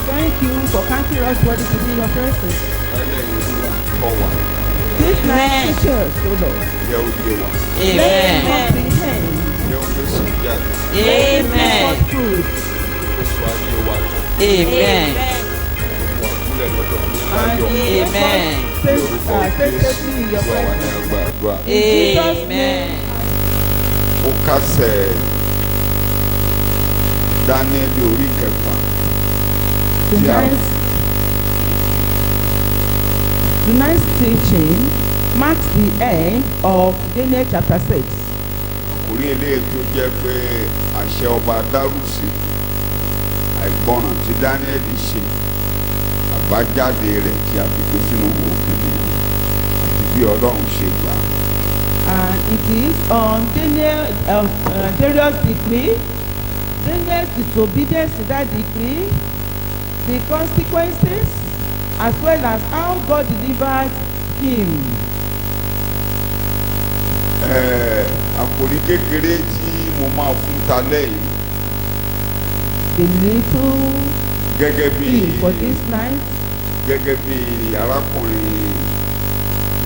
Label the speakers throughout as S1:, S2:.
S1: Thank you for counting us worthy to be in your presence. This night teachers, O Lord. Let us comprehend.
S2: Amen. Amen. Amen. Amen.
S3: Okase Daniel orí kẹfà.
S1: Tonight's teaching marks the end of Daniel chapter 6.
S3: Àkórí eléyìí tó jẹ́ pé àṣẹ ọba Dárúsì àìgbọràn tí Daniel ṣe àbájáde rẹ̀ tí a fi gbé sínú òkèlè àti bí Ọlọ́run ṣe gbà.
S1: It is on Darius' decree, Daniel's disobedience to that decree, the consequences, as well as how God delivered him.
S3: Àkòrí kékeré tí mo máa fún talẹ́ yìí.
S1: The little
S3: gẹ́gẹ́ bí
S1: for this night.
S3: Gẹ́gẹ́ bí arákùnrin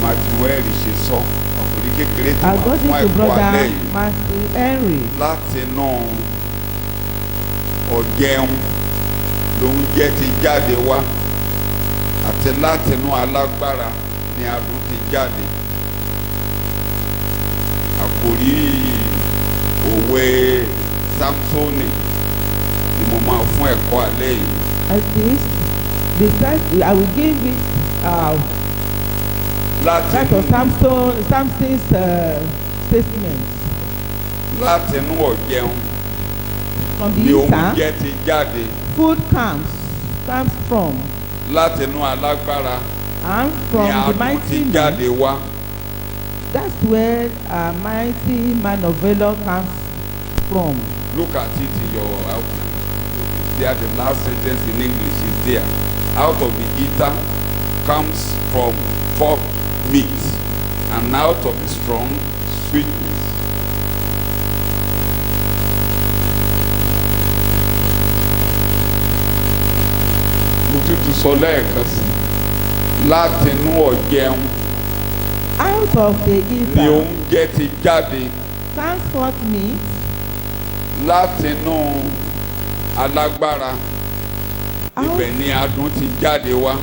S3: Matthew ṣe sọ. Àkòrí kékeré tí mo fún ẹ̀kọ́ alẹ́ yìí. Láti inú ọ̀jẹun lòun jẹ́ ti jáde wá àti láti inú alágbára ni adùn ti jáde. Àkòrí òwe Sámsónì ni mo máa fún ẹ̀kọ́ alẹ́ yìí.
S1: At least I will give it that of Samson's statement.
S3: Láti inú ọ̀jẹun
S1: ni
S3: oúnjẹ ti jáde.
S1: Food comes from.
S3: Láti inú alágbára
S1: and from
S3: ni
S1: the mighty
S3: ti jáde wá.
S1: That's where a mighty man of valor comes from.
S3: Look at it in your outline. There, the last sentence in English is there. Out of the eater comes from forth meat, and out of the strong sweetness. Mo tútù sọ lẹ́ẹ̀kan sí láti inú ọ̀jẹun.
S1: Out of the eater
S3: ni oúnjẹ ti jáde.
S1: comes forth meat.
S3: Láti inú alágbára ibẹ̀ ni adùn ti jáde wá.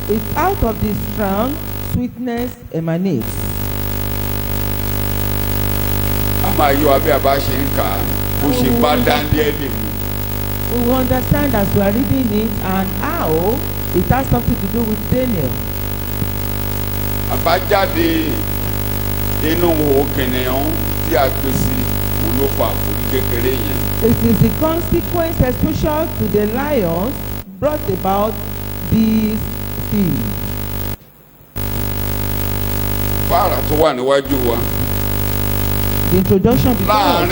S1: It's out of the strong sweetness emanates.
S3: A máa yọ abẹ́ àbá ṣe ń kà á bó ṣe bá Dáníẹ́lì mu.
S1: We will understand as we are reading it and how it has something to do with Daniel.
S3: Àbájáde inú òkìnnìún tí a gbé sí òun ló fa àkórí kékeré yẹn.
S1: It is the consequence exposure to the lions brought about this thing.
S3: Fáàrà tó wà níwájú wa.
S1: The introduction before.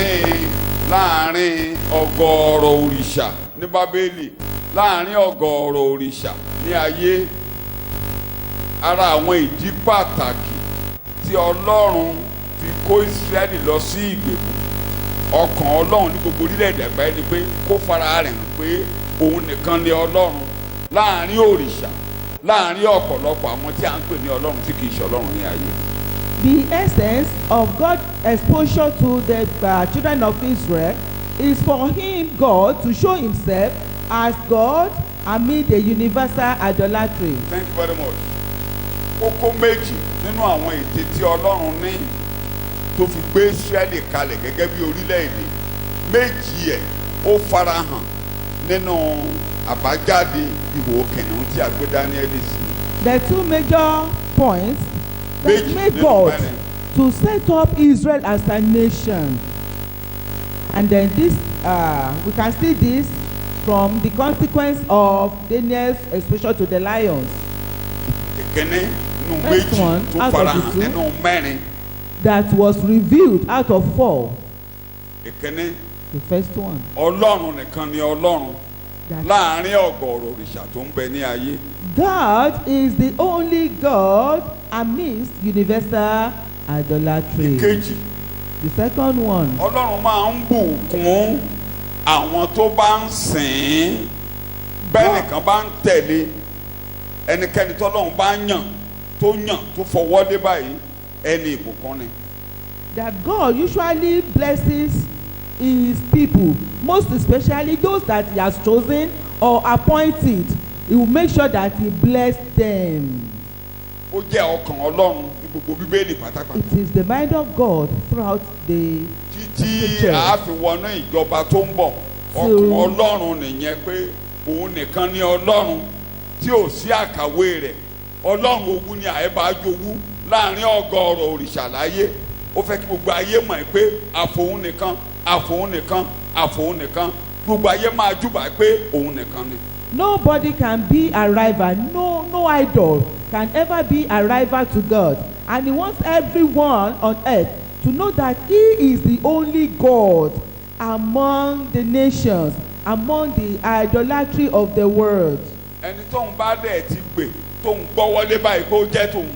S3: Láàárín ọgọ́rọ̀ òrìṣà ní Bábélì, láàárín ọgọ́rọ̀ òrìṣà ní ayé, ara àwọn ìdí pàtàkì tí Ọlọ́run fi kó Ísírẹ́lì lọ sí ìgbèkùn ọkàn Ọlọ́run ní gbogbo orílẹ̀-èdè àgbáyé ni pé kó fara rẹ̀ hàn pé òun nìkan ni Ọlọ́run láàárín òrìṣà, láàárín ọ̀pọ̀lọpọ̀ àwọn tí a ń pè ní Ọlọ́run tí kì í ṣe Ọlọ́run ní ayé.
S1: The essence of God's exposure to the children of Israel is for him, God, to show himself as God amid the universal idolatry.
S3: Thank you very much. Kókó méjì nínú àwọn ète tí Ọlọ́run ní tó fi gbé Ísírẹ́lì kalẹ̀ gẹ́gẹ́ bí orílẹ̀-èdè, méjì ẹ̀ ó farahàn nínú àbájáde ìwò kìnìún tí a gbé Dáníẹ́lì sí.
S1: There are two major points that made God to set up Israel as a nation. And then this, we can see this from the consequence of Daniel's exposure to the lions.
S3: Ìkíní nínú méjì tó farahàn nínú mẹ́rin.
S1: That was revealed out of 4.
S3: Ìkíní.
S1: The first one.
S3: Ọlọ́run nìkan ni Ọlọ́run láàárín ọ̀gọ̀ọ̀rọ̀ òrìṣà tó ń bẹ ní ayé.
S1: God is the only God amidst universal idolatry.
S3: Ìkejì.
S1: The second one.
S3: Ọlọ́run máa ń bùkún àwọn tó bá ń sìn. bẹ́ẹ̀ nìkan bá ń tẹ̀lé ẹnikẹ́ni tọ́lọ́run bá yàn tó fọwọ́ lé báyìí ẹni ìbùkún ni.
S1: that God usually blesses his people, most especially those that he has chosen or appointed. He will make sure that he bless them.
S3: Ó jẹ́ ọkàn Ọlọ́run ní gbogbo Bíbélì pátápátá.
S1: It is the mind of God throughout the
S3: títí a fi wọnú ìjọba tó ń bọ̀ ọkàn Ọlọ́run nìyẹn pé òun nìkan ni Ọlọ́run tí ò sí àkàwé rẹ̀. Ọlọ́run owú ni àyèbá jowú láàrin ọgọ́rọ̀ òrìṣà láyé. Ó fẹ́ kí gbogbo ayé mọ̀ pé àfòun nìkan àfòun nìkan àfòun nìkan gbogbo ayé máa júbà pé òun nìkan ni.
S1: Nobody can be a rival. No idol can ever be a rival to God. And he wants everyone on earth to know that he is the only God among the nations, among the idolatry of the world.
S3: Ẹni tó ń bá dẹ̀ ti gbè tó ń gbọ́ wọlé báyìí kó jẹ́ tòun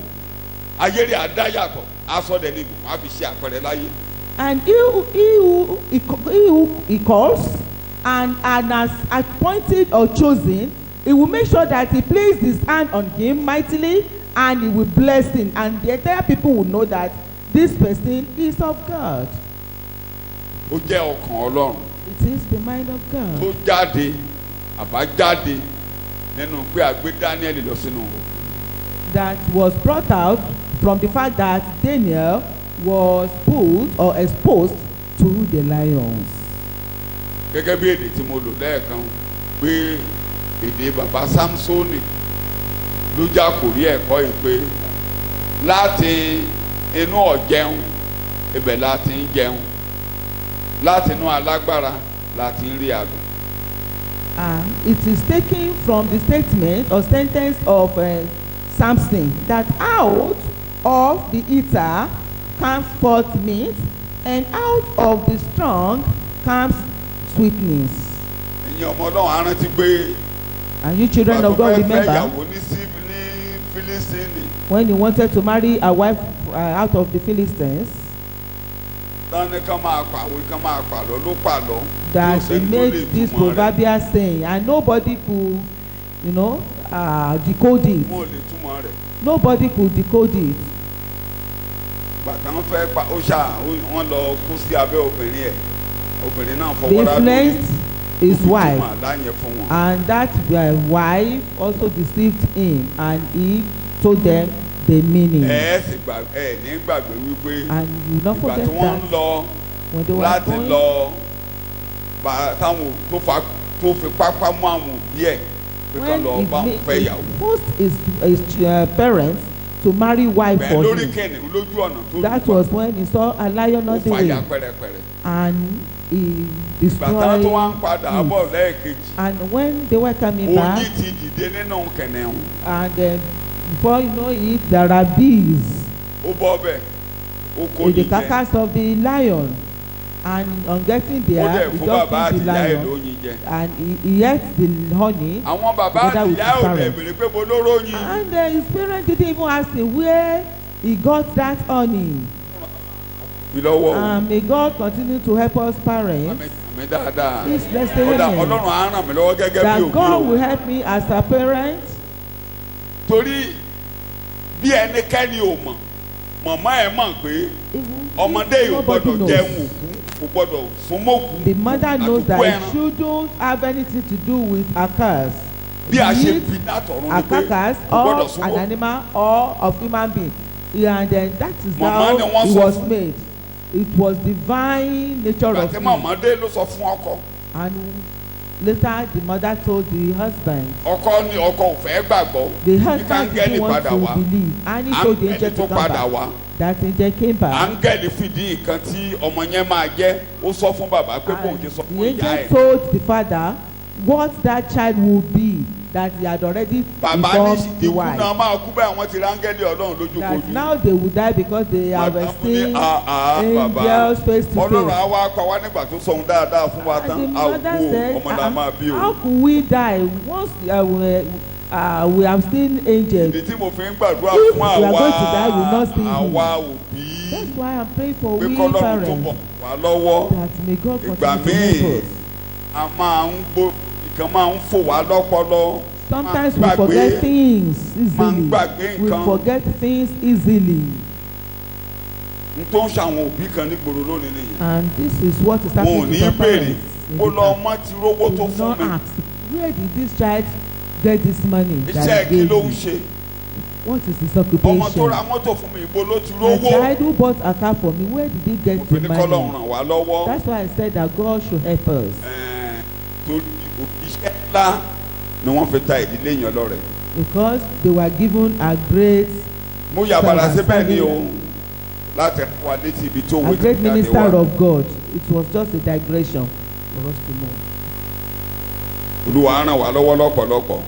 S3: ayé rẹ̀ àdáyàtọ̀ aṣọ dẹ̀ ni wọ́n á fi ṣe àpẹẹrẹ láyé.
S1: And he who he calls and has appointed or chosen, he will make sure that he places his hand on him mightily and he will bless him, and the entire people will know that this person is of God.
S3: Ó jẹ́ ọkàn Ọlọ́run.
S1: It is the mind of God.
S3: Tó jáde àbájáde nínú pé a gbé Daniel lọ sínú.
S1: That was brought out from the fact that Daniel was put or exposed to the lions.
S3: Gẹ́gẹ́ bí èdè tí mo lò lẹ́ẹ̀kan pé èdè bàbá Sámsónì ló já kò rí ẹ̀kọ́ yìí pé láti inú ọ̀jẹun ibẹ̀ láti ń jẹun láti inú alágbára láti ń rí àdùn.
S1: It is taken from the statement or sentence of Samson that out of the eater comes forth meat, and out of the strong comes sweetness.
S3: Ẹ̀yin ọmọ Ọlọ́run á rántí pé
S1: and you children of God remember
S3: ìyàwó ní Philistine.
S1: When he wanted to marry a wife out of the Philistines,
S3: tani kan máa pàwé kan máa pàlọ́ ló pàlọ́.
S1: that he made this proverbial saying and nobody could decode it.
S3: Mo lè túmọ̀ rẹ̀.
S1: Nobody could decode it.
S3: Bàtà wọn fẹ́ pa ó ṣá wọn lọ kó sí abẹ́ obìnrin ẹ̀ obìnrin náà fọwọ́
S1: They
S3: rádùn.
S1: influenced his wife,
S3: láyé fún wọn.
S1: and that wife also deceived him, and he told them the meaning.
S3: Ẹ sì ní gbàgbé wípé
S1: And you not
S3: ìgbà
S1: forget
S3: tí wọ́n ń
S1: that
S3: lọ
S1: when they were
S3: láti
S1: going,
S3: lọ táwọn tó fi pápá mú àwọn òbí ẹ̀ pé kàn lọ bá òun fẹ́ yàwó.
S1: forced his parents to marry wife
S3: Bẹ́ẹ̀
S1: for
S3: lórí
S1: him.
S3: kẹ́ni lójú ọ̀nà tó
S1: That was when he saw a lion
S3: ó
S1: on the
S3: fàyà
S1: way,
S3: pẹ́rẹpẹ́rẹ.
S1: and he
S3: Bàtà tó wá ń
S1: destroyed
S3: padà
S1: it.
S3: bọ̀ lẹ́ẹ̀kejì.
S1: And when they were coming back,
S3: Oyin ti dìde nínú kẹ̀nẹ̀hún.
S1: and before you know it, there are bees
S3: Ó bọ́ bẹ́ẹ̀ ó kó
S1: in the
S3: yín jẹ.
S1: carcass of the lion, and on getting
S3: Ó
S1: there,
S3: dẹ̀
S1: he
S3: fún
S1: just
S3: bàbá
S1: took
S3: àti
S1: the
S3: ìyá ẹ̀
S1: lion
S3: lóyin jẹ.
S1: and he ate the honey.
S3: Àwọn bàbá
S1: Together
S3: àti
S1: with
S3: ìyá
S1: his
S3: ò dẹ̀
S1: parents.
S3: béèrè pé mo ló róyin.
S1: And his parents didn't even ask him where he got that honey.
S3: Ìlọ́wọ́ o.
S1: May God continue to help us parents.
S3: Mi dáadáa.
S1: Please, let's say
S3: Ọ̀dà
S1: amen.
S3: Ọlọ́run á ràn mí lọ́wọ́ gẹ́gẹ́ bí
S1: That
S3: òbí
S1: God will
S3: o.
S1: help me as a parent.
S3: Torí bí ẹnikẹ́ni ò mọ̀ màmá ẹ̀ mọ̀ pé
S1: Even
S3: ọmọdé
S1: if
S3: yìí ò
S1: nobody
S3: gbọ́dọ̀
S1: knows.
S3: jẹun òkú kò gbọ́dọ̀ súnmọ́kù.
S1: The mother knows that
S3: àtúkú
S1: it
S3: ẹran.
S1: shouldn't have anything to do with a curse.
S3: Bí a ṣe
S1: Meat,
S3: bí látọ̀run
S1: a
S3: ni pé
S1: carcass,
S3: kò
S1: or
S3: gbọ́dọ̀
S1: an
S3: súnmọ́kù.
S1: animal, or of human being. Yeah, and then that is
S3: Màmá
S1: how
S3: ni wọ́n
S1: he
S3: sọ
S1: was
S3: fún.
S1: made. It was divine nature of
S3: Gbàtí
S1: him.
S3: màmá dé ló sọ fún ọkọ.
S1: And later the mother told the husband.
S3: Ọkọ ò fẹ́ gbàgbọ́.
S1: The
S3: Bí
S1: husband
S3: káńgẹ́lì
S1: didn't want
S3: padà
S1: to
S3: wá.
S1: believe, and he told the
S3: Áńgẹ́lì
S1: angel
S3: tó
S1: to come
S3: padà wá.
S1: back. That angel came back.
S3: Áńgẹ́lì fìdí nǹkan tí ọmọ yẹn máa jẹ́ ó sọ fún bàbá pé kò
S1: And
S3: ti sọ
S1: the
S3: fún ìyá
S1: angel
S3: ẹ̀.
S1: told the father what that child would be, that he had already
S3: Bàbá ní
S1: informed the
S3: ikú
S1: wife.
S3: náà máa kú bẹ́ẹ̀ àwọn ti rángẹ́lì Ọlọ́run lójúkojú.
S1: That now they will die because they have seen
S3: bàbá
S1: angels face to
S3: Ọlọ́run á
S1: face.
S3: wá pa wá nígbà tó sọ ohun dáadáa fún wa
S1: And
S3: tán
S1: the
S3: á
S1: mother
S3: kú
S1: said,
S3: ọmọ la máa bí
S1: how
S3: o.
S1: could we die once we have seen angels?
S3: Ìdí tí mo fi ń gbàdúrà
S1: If
S3: fún
S1: we are going to die, we will not see him.
S3: àwa òbí
S1: That's why I'm praying for
S3: pé
S1: we
S3: kọ́lọ́run tó
S1: parents,
S3: bọ̀ wá lọ́wọ́.
S1: that may God
S3: Ìgbà
S1: continue to help
S3: míì
S1: us.
S3: a máa ń gbó nǹkan máa ń fò wá lọ́pọlọ.
S1: Sometimes we forget things
S3: máa ń
S1: easily.
S3: gbàgbé
S1: We
S3: nǹkan.
S1: forget things easily.
S3: n tó ń ṣàwọn òbí kan nígboro lónìí nìyẹn.
S1: And this is what is
S3: wọn ò
S1: happening
S3: ní
S1: to some
S3: béèrè
S1: parents.
S3: ó lọ ọmọ ti rówó
S1: They
S3: tó
S1: do
S3: fún
S1: not
S3: mi.
S1: ask, where did this child get this money
S3: iṣẹ́
S1: that
S3: kí
S1: he
S3: ló
S1: gave
S3: ń
S1: you?
S3: ṣe.
S1: What is his
S3: ọmọ tó
S1: occupation?
S3: ra mọ́tò fún mi ìbò ló ti
S1: The
S3: rówó.
S1: child who bought a car for me, where did he get the
S3: òfin ní kọ́lọ̀
S1: money?
S3: ràn wá lọ́wọ́.
S1: That's why I said that God should help us.
S3: torí iṣẹ́ ńlá ni wọ́n fi ta ìdílé yẹn lọ́rẹ.
S1: Because they were given a great
S3: mo yàbàrà síbẹ̀ ni o láti fún wa létí ibi tó wé
S1: great
S3: ti jáde
S1: minister
S3: wá.
S1: of God. It was just a digression for us to know.
S3: olúwa ràn wá lọ́wọ́ lọ́pọ̀lọpọ̀.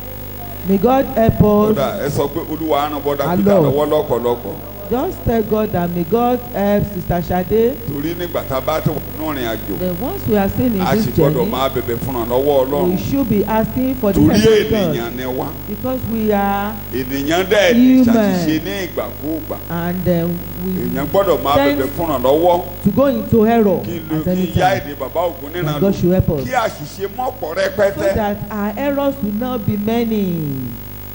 S1: May God help us.
S3: kódà ẹ sọ pé olúwa ràn bọ́dà
S1: Our
S3: Peter
S1: Lord.
S3: lọ́wọ́ lọ́pọ̀lọpọ̀.
S1: Just tell God that may God help Sister Sade.
S3: torí nígbà tá a bá ti wà nínú ìrìn àjò
S1: Then once we are still in
S3: a sì
S1: this
S3: gbọ́dọ̀
S1: journey,
S3: máa bẹ̀bẹ̀ fúnra lọ́wọ́
S1: we
S3: ọlọ́run.
S1: should be asking for the
S3: torí
S1: help of God.
S3: ènìyàn ni wá.
S1: Because we are,
S3: ènìyàn dẹ̀ lè
S1: Human.
S3: ṣàṣìṣe ní ìgbàkúùgbà.
S1: and we
S3: èèyàn gbọ́dọ̀ máa
S1: tend
S3: bẹ̀bẹ̀ fúnra lọ́wọ́.
S1: to go into error
S3: kí n lo
S1: at
S3: kí
S1: any
S3: n yá
S1: time.
S3: èdè bàbá ògùn nínú
S1: And God should help us.
S3: kí àṣìṣe mọ́pọ̀
S1: So
S3: rẹpẹtẹ.
S1: that our errors will not be many.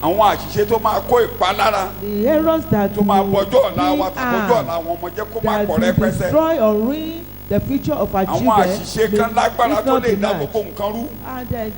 S3: àwọn àṣìṣe tó máa kó ìpalára
S1: The errors that
S3: tó máa bọjọ́ ọ̀la wa
S1: we
S3: tàbọjọ́ ọ̀la
S1: are,
S3: àwọn ọmọ jẹ́ kó máa
S1: that
S3: pọ̀
S1: will
S3: rẹpẹtẹ.
S1: destroy or ruin the future of our
S3: àwọn
S1: children,
S3: àṣìṣe
S1: may
S3: kan lágbára
S1: it
S3: tó
S1: not
S3: lè
S1: be
S3: dá
S1: much.
S3: gbogbo nǹkan rú.
S1: And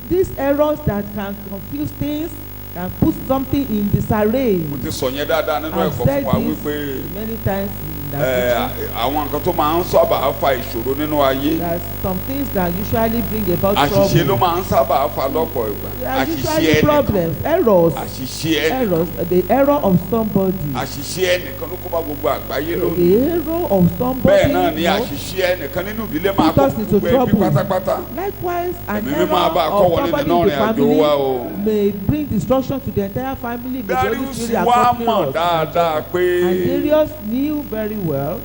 S1: these errors that can confuse things, can put something in disarray.
S3: mo ti sọ yẹn dáadáa nínú
S1: I've
S3: ẹ̀kọ́
S1: said
S3: fún wa
S1: this
S3: wípé
S1: many times in that teaching.
S3: àwọn nǹkan tó máa ń sábà fa ìṣòro nínú ayé
S1: There's some things that usually bring about
S3: àṣìṣe ló
S1: trouble.
S3: máa ń sábà fa lọ́pọ̀ ìgbà.
S1: There are
S3: àṣìṣe
S1: usually
S3: ẹnìkan
S1: problems, errors,
S3: àṣìṣe ẹnìkan
S1: errors, the error of somebody.
S3: àṣìṣe ẹnìkan ló kó bá gbogbo àgbáyé
S1: The
S3: lónìí.
S1: error of somebody.
S3: bẹ́ẹ̀ náà ni
S1: you know,
S3: àṣìṣe ẹnìkan nínú ìdílé máa
S1: put
S3: kó
S1: us into
S3: gbogbo ẹbí
S1: trouble.
S3: pátápátá.
S1: Likewise, an
S3: Ẹ̀mí
S1: error
S3: mímọ́ á bá a kọ́
S1: of
S3: wọlé
S1: somebody
S3: nínú
S1: in the
S3: ìrìn àjò
S1: family
S3: wa o.
S1: may bring destruction to the entire family. May the Holy
S3: Darius
S1: Spirit
S3: wá
S1: accompany
S3: mọ̀
S1: us.
S3: dáadáa pé
S1: And Darius knew very well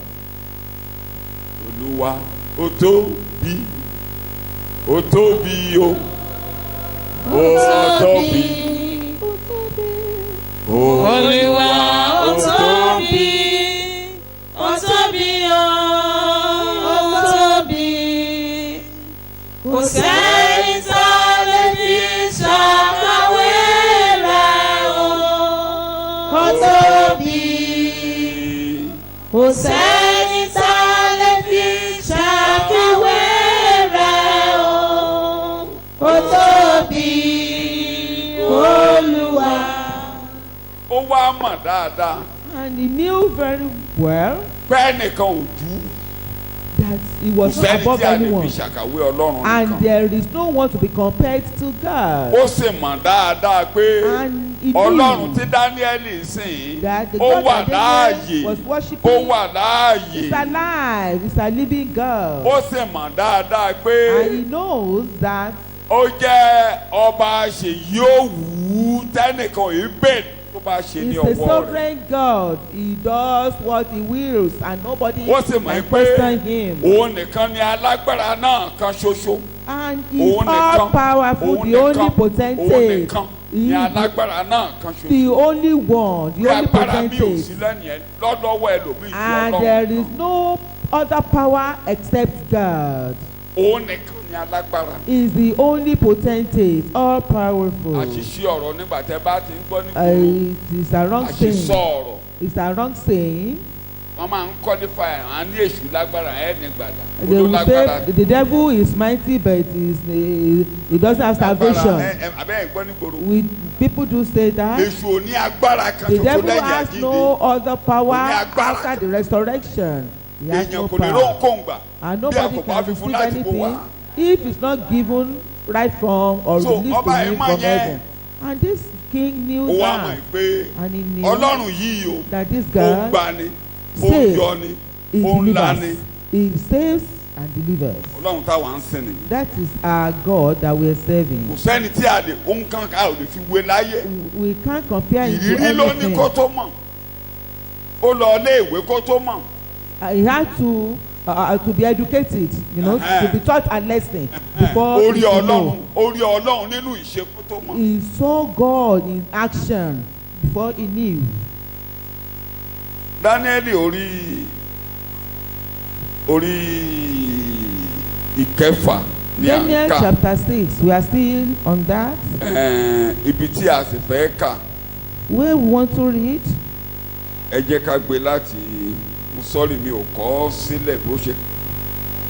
S3: Olúwa ó tóbi ó tóbi o ó tóbi
S2: Olúwa ó tóbi, ó tóbi o, ó tóbi. Kò sẹ́ni tó lè fi ṣàkàwé rẹ̀ o. Ó tóbi. Kò sẹ́ni tó lè fi ṣàkàwé rẹ̀ o. Ó tóbi, Olúwa.
S3: ó wá mọ̀ dáadáa
S1: and he knew very well
S3: pé ẹnìkan ò dú
S1: that he
S3: kò
S1: was not
S3: sẹ́ni
S1: above
S3: tí a lè fi
S1: anyone.
S3: ṣàkàwé Ọlọ́run
S1: And
S3: nìkan.
S1: there is no one to be compared to God.
S3: ó sì mọ̀ dáadáa pé
S1: And he
S3: Ọlọ́run
S1: knew
S3: tí Dáníẹ́lì sìn
S1: that the
S3: ó
S1: God
S3: wà
S1: that Daniel
S3: láàyè
S1: was
S3: ó
S1: worshiping
S3: wà láàyè
S1: is alive, is a living God.
S3: ó sì mọ̀ dáadáa pé
S1: And he knows that
S3: ó jẹ́ ọba ṣèyí òwú tẹ́nìkan yìí bẹ́ẹ̀ tó bá ṣe ní
S1: he's a
S3: ọwọ́ rẹ̀.
S1: sovereign God. He does what he wills and nobody
S3: ó sì mọ̀
S1: can
S3: pé
S1: question him.
S3: òun nìkan ni alágbára náà kan ṣoṣo.
S1: And he's
S3: òun
S1: all
S3: nìkan
S1: powerful,
S3: òun
S1: the only
S3: nìkan òun
S1: potentate.
S3: nìkan
S1: He
S3: ni
S1: is
S3: alágbára náà kan ṣoṣo.
S1: the only one,
S3: bí
S1: the only
S3: agbára mi ò
S1: potentate.
S3: sí lẹ́nu ẹ̀ lọ́dọ́wọ́ ẹlòmíì ju
S1: And there is
S3: Ọlọ́run.
S1: no other power except God.
S3: òun nìkan ni alágbára.
S1: Is the only potentate, all powerful.
S3: àṣìṣe ọ̀rọ̀ nígbà tẹ́ bá ti ń gbọ́ nígboro
S1: It is a wrong
S3: àṣìṣọ
S1: saying.
S3: ọ̀rọ̀
S1: It's a wrong saying.
S3: wọ́n máa ń qualify à ní èṣù lágbára ẹ̀ ní gbàdá.
S1: They will say the devil is mighty, but he doesn't have salvation.
S3: abẹ́ ẹ̀ gbọ́ nígboro.
S1: People do say that.
S3: èṣù ò ní agbára kan
S1: The
S3: ṣoṣo
S1: devil
S3: lẹ́yìn
S1: has
S3: àjíǹde.
S1: no other power
S3: Kò ní agbára
S1: after the resurrection. He has no
S3: èèyàn kò lè
S1: power.
S3: rónkóhùn gbà
S1: And
S3: bí a
S1: nobody
S3: kò bá
S1: can
S3: fi fún
S1: receive
S3: láti bò wá.
S1: anything if it's not given right from or
S3: So,
S1: released
S3: ọba
S1: to
S3: ẹ̀
S1: him
S3: máa
S1: from
S3: yẹ-
S1: heaven. And this king knew
S3: ó wá mọ̀
S1: that.
S3: pé
S1: And he knew
S3: Ọlọ́run yìí o
S1: that this
S3: ó
S1: God
S3: gbà ni ó
S1: saves,
S3: yọ ni
S1: he
S3: ó ńlá ni
S1: delivers. He saves and delivers.
S3: Ọlọ́run táwa ń sìn ni.
S1: That is our God that we are serving.
S3: kò sẹ́ni tí a lè ohun kan ká ò lè fi wé láyé.
S1: We can't compare it to
S3: ìrírí ló ní
S1: anything.
S3: kó tó mọ̀ ó lọ ilé ìwé kó tó mọ̀.
S1: He had to be educated, you know, to be taught a lesson before he
S3: orí
S1: could know.
S3: Ọlọ́run nínú ìṣe kó tó mọ̀.
S1: He saw God in action before he knew.
S3: Dáníẹ́lì orí ìkẹfà ni à ń
S1: Daniel
S3: kà.
S1: chapter 6, we are still on that.
S3: Ibi tí a sì fẹ́ kà
S1: Where we want to read,
S3: ẹ jẹ́ ká gbé láti sọ́ọ̀rì mi ò kọ́ sílẹ̀ bó ṣe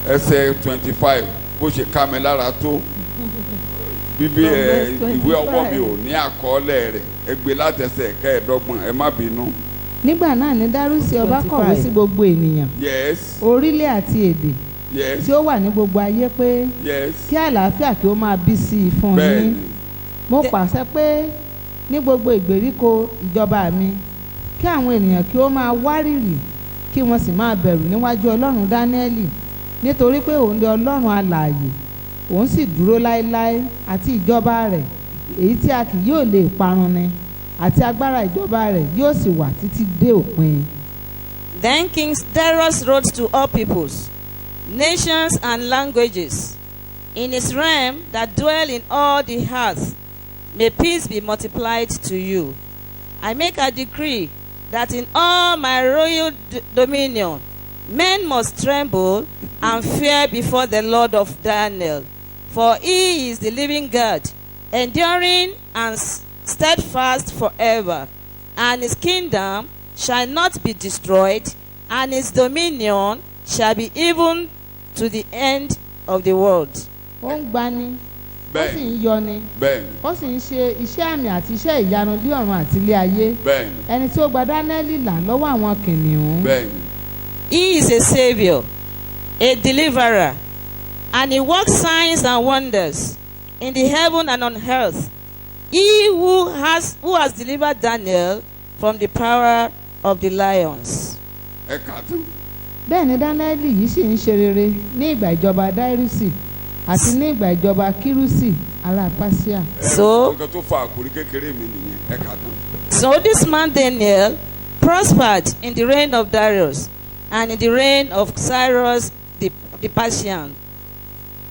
S3: ẹsẹ̀ 25 bó ṣe ká mi lára tó bíbí ìwé ọwọ́ mi ò ní àkọọ́lẹ̀ rẹ̀ ẹ gbé láti ẹsẹ̀ kẹẹ̀ẹ́dọ́gbọ̀n ẹ má bínú.
S4: nígbà náà ni dárúsì ọba kọ̀wé sí gbogbo ènìyàn
S3: Yes.
S4: orílẹ̀ àti èdè
S3: Yes.
S4: tí ó wà ní gbogbo ayé pé
S3: Yes.
S4: kí àlàáfíà kí ó máa bí sí i fún
S3: Bẹ́ẹ̀ni.
S4: yín mo pàṣẹ pé ní gbogbo ìgbèríko ìjọba mi kí àwọn ènìyàn kí ó máa wárìrì kí wọ́n sì máa bẹ̀rù níwájú ọlọ́run dáníẹ́lì nítorí pé òun ni ọlọ́run alààyè òun sì dúró láéláé àti ìjọba rẹ̀ èyí tí a kì yóò lè parun ni àti agbára ìjọba rẹ̀ yóò sì wà títí dé òpin.
S2: Then King Darius wrote to all peoples, nations and languages, in his realm that dwell in all the earth, may peace be multiplied to you. I make a decree that in all my royal dominion men must tremble and fear before the Lord of Daniel, for he is the living God, enduring and steadfast forever, and his kingdom shall not be destroyed, and his dominion shall be even to the end of the world.
S4: ó ń gbani ó sì
S3: Bẹ́ẹ̀ni.
S4: ń yọni
S3: Bẹ́ẹ̀ni.
S4: ó sì ń ṣe iṣẹ́ àmì àti iṣẹ́ ìyanu lé ọ̀run àti ilé ayé
S3: Bẹ́ẹ̀ni.
S4: ẹni tí ó gba dáníẹ́lì là lọ́wọ́ àwọn kìnìún.
S3: Bẹ́ẹ̀ni.
S2: He is a savior, a deliverer, and he works signs and wonders in the heaven and on earth. He who has delivered Daniel from the power of the lions.
S3: Ẹ kà á tán.
S4: bẹ́ẹ̀ ni dáníẹ́lì yìí sì ń ṣe rere ní ìgbà ìjọba dáírùsì àti ní ìgbà ìjọba kírúsì ará pásíà.
S2: So,
S3: Nǹkan tó fa àkórí kékeré mi nìyẹn ẹ kà á tán.
S2: so this man Daniel prospered in the reign of Darius and in the reign of Cyrus the Persian.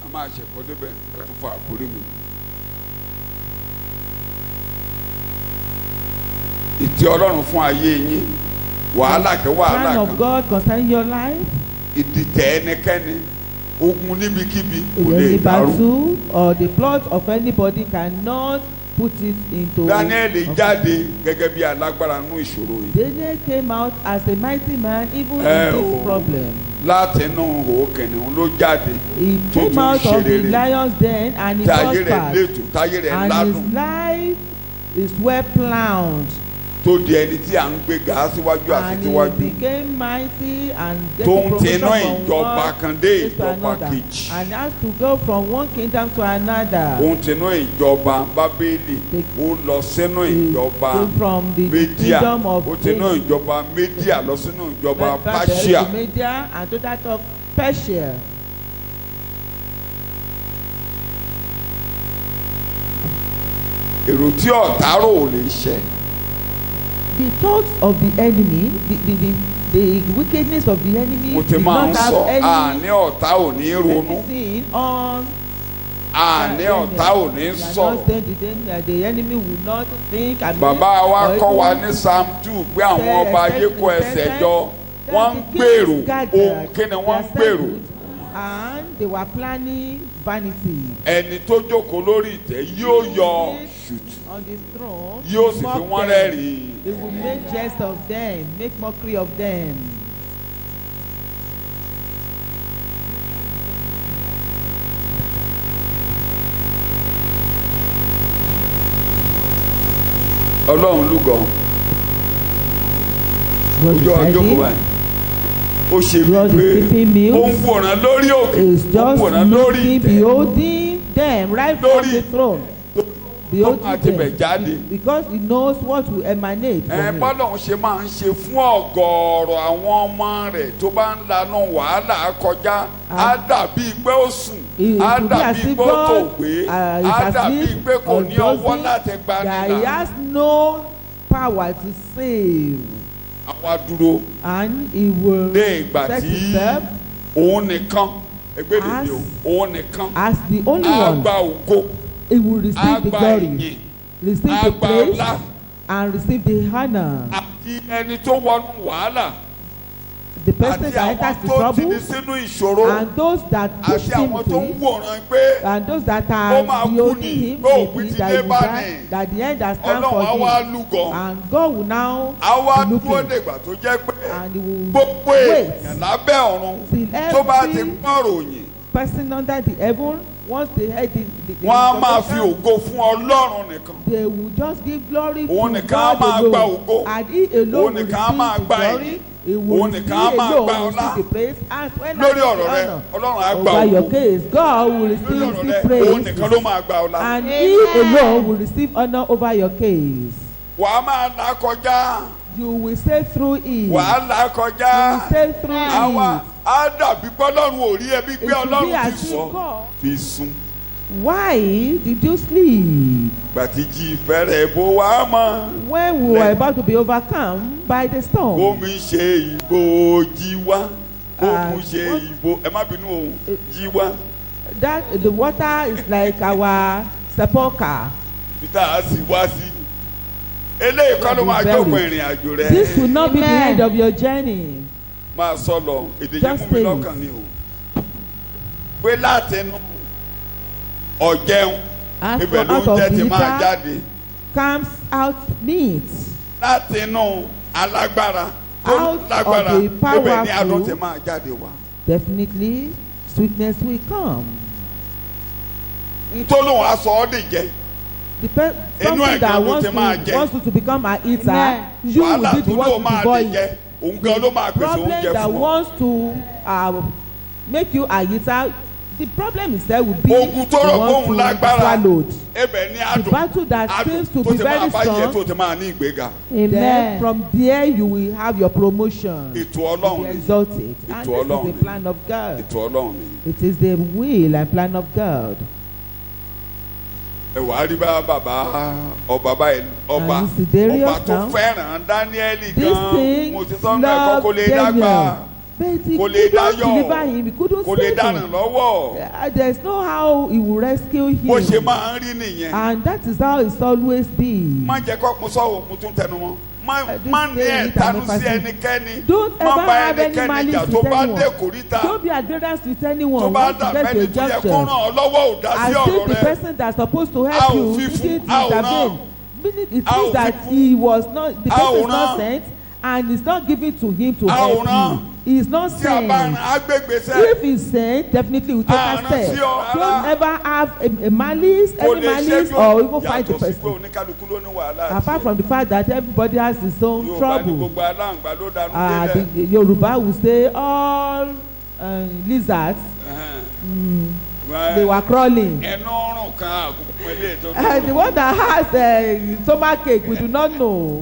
S3: A máa ṣẹ̀kọ́ débẹ̀ nǹkan tó fa àkórí mi. Ìtì Ọlọ́run fún ayé yín wàhálà kẹ́ wàhálà
S1: plan
S3: kan.
S1: of God concerning your life,
S3: Ìdìtẹ̀ ẹnikẹ́ni ogun níbikíbi kò lè
S1: the
S3: dàrú.
S1: battle or the plot of anybody cannot put it into.
S3: Daniel jáde gẹ́gẹ́ bí alágbára nínú ìṣòro yìí.
S1: Daniel came out as a mighty man even in
S3: Oh.
S1: this problem.
S3: Látinú ihò kìnìún ló jáde.
S1: He
S3: Tó
S1: came
S3: tún
S1: out
S3: ṣe
S1: of the
S3: rere.
S1: lion's den and he
S3: Táyé rẹ̀
S1: prospered.
S3: létò táyé rẹ̀
S1: And
S3: ládùn.
S1: his life is well planned.
S3: Tó di ẹni tí à ń gbé ga síwájú àti
S1: And
S3: tíwájú.
S1: he became mighty and
S3: Tó
S1: getting
S3: ń
S1: promotion
S3: tinú
S1: from
S3: ìjọba
S1: one
S3: kan dé
S1: place to
S3: ìjọba
S1: another.
S3: kejì.
S1: And has to go from one kingdom to another.
S3: Òun tinú ìjọba Bábélì ó lọ sínú ìjọba
S1: Go from the
S3: Médíà
S1: kingdom of
S3: ó tinú ìjọba Médíà lọ sínú ìjọba Páṣíà.
S1: Media and to that of Persia.
S3: Èrò tí ọ̀tá rò ò lè ṣẹ.
S1: The thoughts of the enemy, the wickedness of the enemy
S3: Mo ti
S1: did
S3: máa ń
S1: not
S3: sọ
S1: have
S3: àní ọ̀tá ò ní ronú
S1: anything on.
S3: àní ọ̀tá ò ní sọ̀rọ̀.
S1: The enemy will not think.
S3: Bàbá wa kọ́ wa ní Psalm 2 pé àwọn ọba ayé kó ẹsẹ̀ jọ wọ́n ń gbèrò ohun kí ni wọ́n ń gbèrò.
S1: And they were planning vanity.
S3: Ẹni tó jókòó lórí ìtẹ́ yóò yọ ṣùtù
S1: On the throne.
S3: yóò sì fi
S1: mock
S3: wọ́n
S1: them.
S3: rẹ́rìn-ín.
S1: They will make jest of them, make mockery of them.
S3: Ọlọ́run lúgọ
S1: God
S3: ojú ọjọ́ kò
S1: decided
S3: báyìí ó ṣe
S1: God is
S3: wípé
S1: keeping meals.
S3: ó ń wòran lórí òkè
S1: is
S3: ó ń
S1: just
S3: wòran lórí
S1: looking,
S3: ìtẹ́
S1: beholding them right from
S3: Lórí-
S1: the throne.
S3: tó máa ti bẹ̀ jáde.
S1: Because he knows what will emanate
S3: ẹ
S1: from it.
S3: bọ́lọ́run ṣe máa ń ṣe fún ọ̀gọ̀ọ̀rọ̀ àwọn ọmọ rẹ̀ tó bá ń lanú wàhálà kọjá á dàbí pé ó sùn
S1: It
S3: á
S1: will be as
S3: dàbí
S1: if
S3: pé ó kò
S1: God
S3: gbé
S1: is
S3: á dàbí
S1: asleep
S3: pé kò
S1: or
S3: ní ọwọ́
S1: dozing,
S3: láti gbani
S1: that he
S3: là.
S1: has no power to save,
S3: àwa dúró
S1: and he will
S3: dé ìgbà
S1: set
S3: tí
S1: himself
S3: òun nìkan ẹgbẹ́ mi o
S1: As-
S3: òun nìkan
S1: as the only
S3: á
S1: one.
S3: gba ògo
S1: He will
S3: á
S1: receive the
S3: gba
S1: glory,
S3: ìyìn
S1: receive
S3: á
S1: the
S3: gba
S1: praise,
S3: ọlá
S1: and receive the honor.
S3: àti ẹni tó wọnú wàhálà
S1: the person
S3: àti
S1: that
S3: àwọn
S1: enters the
S3: tó ti ní
S1: trouble,
S3: sínú ìṣòro
S1: and those that push
S3: àti
S1: him
S3: àwọn
S1: to
S3: tó ń
S1: it,
S3: wòran pé
S1: and those that
S3: Ó
S1: are
S3: máa kú
S1: beholding
S3: ni,
S1: him,
S3: pé òpin
S1: maybe
S3: ti
S1: that
S3: dé
S1: he will
S3: bá
S1: die,
S3: ní.
S1: that the end has come
S3: Ọlọ́run á wá
S1: for him,
S3: lúgọ
S1: and God will now
S3: á wá
S1: be
S3: dúró
S1: looking,
S3: dègbà tó jẹ́ pé
S1: and he will
S3: gbogbo
S1: wait
S3: èèyàn lábẹ́ ọ̀run
S1: till
S3: tó bá ti
S1: every
S3: pọ́n ròyìn
S1: person under the heaven, once they heard the
S3: wọ́n á máa fi
S1: information,
S3: ògo fún Ọlọ́run nìkan.
S1: they will just give glory
S3: Òun
S1: to
S3: nìkan á
S1: God
S3: máa gba
S1: alone,
S3: ògo.
S1: and he alone
S3: Òun
S1: will
S3: nìkan á máa
S1: receive
S3: gba
S1: the glory.
S3: ìyìn.
S1: He will
S3: Òun
S1: receive
S3: nìkan á máa
S1: alone
S3: gba
S1: will
S3: ọlá.
S1: receive the praise, and when
S3: Lórí
S1: I
S3: ọ̀rọ̀ rẹ
S1: honor
S3: Ọlọ́run á gba
S1: over your
S3: ògo.
S1: case, God will
S3: Lórí
S1: receive
S3: ọ̀rọ̀ rẹ
S1: praise,
S3: òun nìkan ló máa gba ọlá.
S1: and he alone will receive honor over your case.
S3: Wàá máa là kọjá.
S1: You will stay through it.
S3: Wàá là
S1: You
S3: kọjá.
S1: will stay through
S3: Àwa
S1: it.
S3: á dàbí pé Ọlọ́run ò rí ẹbí
S1: It
S3: pé
S1: will be
S3: Ọlọ́run
S1: as
S3: ti
S1: if
S3: sọ
S1: God.
S3: fi sùn.
S1: Why did you sleep
S3: Gbàtíjì fẹ́rẹ̀ bó wá mọ́.
S1: when we were about to be overcome by the storm?
S3: Bómi ṣe ìbò jí wá. Bómi ṣe
S1: what-
S3: ìbò ẹ má bínú o jí wá.
S1: That the water is like our sepulchre.
S3: Peter á sì wá sí. Eléyìí kọ́ ló máa jókòó ìrìn àjò rẹ̀.
S1: This will not be the
S4: Amen.
S1: end of your journey.
S3: Máa sọ lọ èdè yẹn
S1: Just
S3: mú mi
S1: say
S3: lọ́kàn ni o. Pé látẹnu ọ̀jẹun
S1: As
S3: ibẹ̀
S1: for
S3: ló
S1: out
S3: ń
S1: of
S3: jẹ́
S1: the
S3: ti máa
S1: eater
S3: jáde.
S1: comes out meat.
S3: Látẹnu alágbára tó
S1: Out of
S3: lágbára
S1: the
S3: ibẹ̀ ni adùn
S1: powerful.
S3: ti máa jáde wá.
S1: Definitely, sweetness will come.
S3: Ntọ́lóhùn aṣọ ọ́ dìjẹ́.
S1: Something
S3: ẹ̀gbọ́n
S1: that
S3: ló
S1: wants
S3: ti máa jẹ.
S1: you to become an eater,
S4: Amen.
S1: you will
S3: Wàhálà
S1: be the
S3: tó
S1: one
S3: lóò
S1: to
S3: máa
S1: devour
S3: dìjẹ́.
S1: it.
S3: Òun gan ló máa pèsè
S1: Problem
S3: oúnjẹ
S1: that
S3: fún ọ.
S1: wants to make you a eater, the problem is there will be
S3: Ogun tó rọ̀
S1: the
S3: fóun
S1: one to be
S3: lágbára.
S1: swallowed.
S3: Ibẹ̀ ni
S1: The
S3: adùn.
S1: battle that
S3: Adùn
S1: seems to
S3: tó
S1: be
S3: ti máa
S1: very
S3: bá yẹ tó
S1: strong,
S3: ti máa ní ìgbéga.
S1: then
S4: Amen.
S1: from there you will have your promotion.
S3: Ètò
S1: Be
S3: Ọlọ́run ni.
S1: exalted. And
S3: Ètò
S1: this is
S3: Ọlọ́run
S1: the
S3: ni.
S1: plan of God.
S3: Ètò Ọlọ́run ni.
S1: It is the will and plan of God.
S3: Ẹ wàá rí bá bàbá ọba báyìí ọba
S1: And you see Darius
S3: ọba tó
S1: now.
S3: fẹ́ràn Dáníẹ́lì
S1: This
S3: gan.
S1: thing
S3: Mo ti sọ fún ẹ̀kọ́ kó
S1: loved
S3: lè dágbà.
S1: Daniel, but he
S3: Kò lè
S1: couldn't
S3: dáyọ̀.
S1: deliver him. He couldn't
S3: Kò lè
S1: save
S3: dáràn
S1: him.
S3: lọ́wọ́.
S1: There's no how he will rescue him.
S3: Bó ṣe máa ń rí nìyẹn.
S1: And that is how it's always been.
S3: Má jẹ́ kó mo sọ̀rọ̀ mo tún tẹnu mọ́. Má
S1: This
S3: ní
S1: thing
S3: ẹ̀tanú
S1: is an
S3: sí
S1: emphasis.
S3: ẹnikẹ́ni.
S1: Don't
S3: Má
S1: ever
S3: bá
S1: have any
S3: ẹnikẹ́ni
S1: malice
S3: jà tó
S1: with
S3: bá
S1: anyone.
S3: dé kòríta.
S1: Don't be agreeable with
S3: Tó
S1: anyone.
S3: bá
S1: Once
S3: dà
S1: you get to
S3: bẹ́ni
S1: a
S3: tó yẹ kó
S1: junction,
S3: ràn ọ́ lọ́wọ́ ò dá sí
S1: as
S3: ọ̀rọ̀
S1: if the
S3: rẹ.
S1: person that's supposed to
S3: A
S1: help
S3: ò
S1: you
S3: fi fún,
S1: didn't
S3: a ò rán.
S1: intervene. Meaning it
S3: A ò
S1: means
S3: fi
S1: that
S3: fún.
S1: he was not, the
S3: A ò
S1: person is not
S3: rán.
S1: sent, and it's not given to him to
S3: A ò
S1: help
S3: rán.
S1: you. He is not
S3: Tí a bá ràn
S1: sent.
S3: agbègbè sẹ́.
S1: If he's sent, definitely we take
S3: Ah,
S1: a
S3: no,
S1: step.
S3: sí ọ,
S1: Don't
S3: rárá.
S1: ever have a malice,
S3: Kò
S1: any
S3: lè
S1: malice,
S3: ṣẹ́gun.
S1: or even fight the
S3: Yàtọ̀ sí pé
S1: person.
S3: oníkálukú ló ní wàhálà.
S1: Apart from the fact that everybody has his own
S3: Yorùbá ní
S1: trouble.
S3: gbogbo aláǹgbá ló dánú délẹ̀.
S1: The Yoruba will say all lizards, they were crawling.
S3: Ẹnu ọrùn kan àkókò ilé ètò
S1: The one that has stomach ache, we do not know.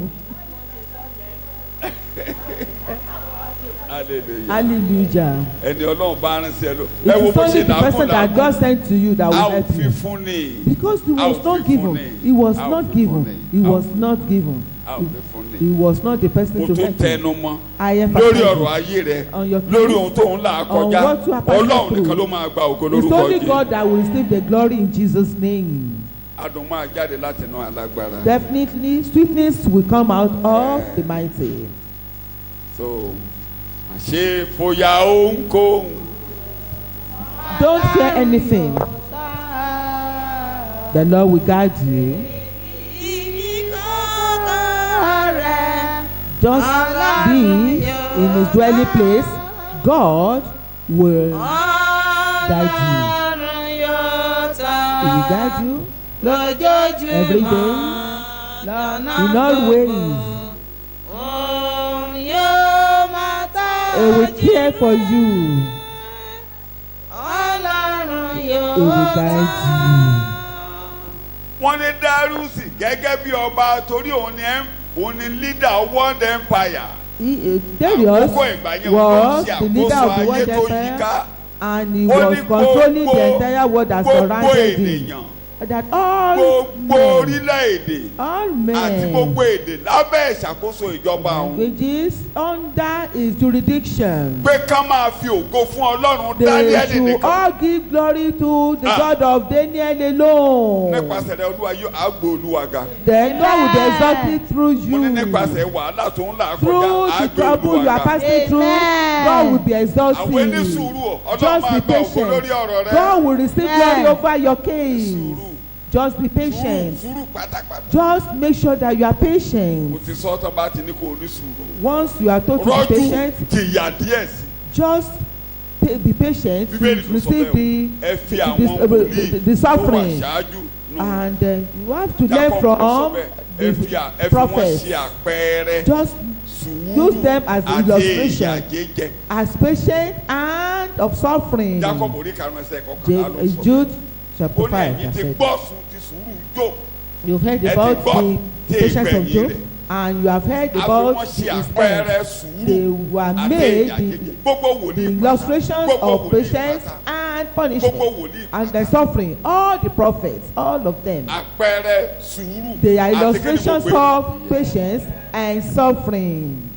S3: Hallelujah.
S1: Hallelujah.
S3: Ẹni Ọlọ́run bá rán sí ẹ ló.
S1: It
S3: Ẹ wo
S1: is
S3: bó
S1: only
S3: ṣe
S1: the person that
S3: làágùn
S1: God sent to you that
S3: A
S1: will
S3: ò
S1: help
S3: fi
S1: you.
S3: fún ni.
S1: Because he
S3: A ò
S1: was
S3: fi
S1: not
S3: fún
S1: given.
S3: ni.
S1: He was
S3: A ò
S1: not
S3: fi fún
S1: given.
S3: ni.
S1: He
S3: A ò
S1: was
S3: fi-
S1: not given.
S3: A ò fi fún ni.
S1: He was not the person
S3: Mo
S1: to
S3: tún
S1: help you.
S3: tẹnu mọ́.
S1: I
S3: Lórí
S1: emphasize
S3: ọ̀rọ̀
S1: it.
S3: ayé rẹ.
S1: On your
S3: Lórí
S1: case.
S3: ohun tó ń là
S1: On
S3: kọjá.
S1: what you are passing
S3: Ọlọ́run nìkan
S1: through.
S3: ló máa gba ògo
S1: It's
S3: lórúkọ
S1: only God
S3: Jésù.
S1: that will receive the glory in Jesus' name.
S3: Adùn máa jáde láti inú alágbára.
S1: Definitely, sweetness will come out of the mighty.
S3: So, àṣé fòyà ohunkóhun.
S1: Don't fear anything. The Lord will guide you. Just be in his dwelling place. God will guide you. He will guide you every day in all ways. He will care for you. He will guide you.
S3: Wọ́n ní Dárúsì gẹ́gẹ́ bí ọba torí òun ni leader world empire.
S1: Darius
S3: Àkókò ìgbà yẹn
S1: was
S3: ṣe
S1: the leader
S3: àkóso
S1: of the
S3: ayé
S1: world
S3: tó
S1: empire,
S3: yíká.
S1: and he
S3: Ó
S1: was
S3: ní
S1: controlling the entire world that
S3: gbogbo
S1: surrounded him.
S3: ènìyàn
S1: that all
S3: gbogbo
S1: men,
S3: orílẹ̀-èdè
S1: all
S3: àti
S1: men,
S3: gbogbo èdè lábẹ́ ìṣàkóso ìjọba òun
S1: languages under his jurisdiction,
S3: pé ká máa fi ògo fún Ọlọ́run
S1: they
S3: Dáníẹ́lì
S1: should
S3: nìkan.
S1: all give glory to the
S3: Ah.
S1: God of Daniel alone.
S3: Nípasẹ̀ rẹ̀ Olúwa yóò àgbò Olúwa ga.
S1: Then God will be exalted through
S3: Mo ní
S1: you.
S3: nípasẹ̀ wàhálà tó ń là
S1: Through
S3: kọjá
S1: the
S3: àgbò
S1: trouble you
S3: Olúwa
S1: are
S3: ga.
S1: passing through,
S4: Amen.
S1: God will be
S3: Àwọn
S1: exalted.
S3: onísùúrù Ọlọ́run
S1: Just
S3: máa
S1: be
S3: gba ògo lórí
S1: patient.
S3: ọ̀rọ̀ rẹ.
S1: God will receive glory
S4: Amen.
S1: over your case.
S3: Sùúrù.
S1: Just be patient.
S3: Sùúrù pátápátá.
S1: Just make sure that you are
S3: Mo
S1: patient.
S3: ti sọ tán bá ti ní kò ní sùúrù.
S1: Once you are told to be
S3: Rọ́jú
S1: patient,
S3: jìyà díẹ̀ sí.
S1: just be patient to
S3: Bíbélì ló sọ
S1: receive
S3: bẹ́ẹ̀ o. Ẹ fi àwọn wòlíì
S1: the
S3: tó wà
S1: suffering.
S3: ṣáájú nù.
S1: And you have to learn
S3: Jacob ló sọ
S1: from
S3: bẹ́ẹ̀. Ẹ fi
S1: the
S3: wọ́n
S1: prophets.
S3: ṣe àpẹẹrẹ
S1: Just
S3: sùúrù
S1: use them as
S3: àti
S1: illustration.
S3: ìyàjẹjẹ.
S1: as patient and of suffering.
S3: Jacob orí karùn-ún ẹsẹ̀ kọkànlá ló sọ bẹ́ẹ̀.
S1: Jude chapter
S3: Ó ní
S1: 5
S3: ẹ̀yin
S1: has
S3: ti
S1: said,
S3: gbọ́ sùn ti sùúrù jó.
S1: you heard
S3: Ẹ ti
S1: about
S3: gbọ́
S1: the
S3: tí
S1: patience of
S3: ìgbẹ̀yìn
S1: Job
S3: rẹ̀.
S1: and you have heard
S3: Àfi
S1: about
S3: wọ́n ṣe
S1: his
S3: àpẹẹrẹ
S1: end.
S3: sùúrù
S1: They were
S3: àti
S1: made
S3: ìyàjẹjẹ. Gbogbo
S1: the
S3: wòlíì pátá.
S1: illustrations
S3: Gbogbo
S1: of
S3: wòlíì
S1: patience
S3: pátá.
S1: and
S3: Gbogbo
S1: punishment
S3: wòlíì
S1: and
S3: pátá.
S1: the suffering. All the prophets, all of them,
S3: Àpẹẹrẹ sùúrù
S1: they are
S3: àti kí ni mo
S1: illustrations
S3: pè é?
S1: of patience and suffering.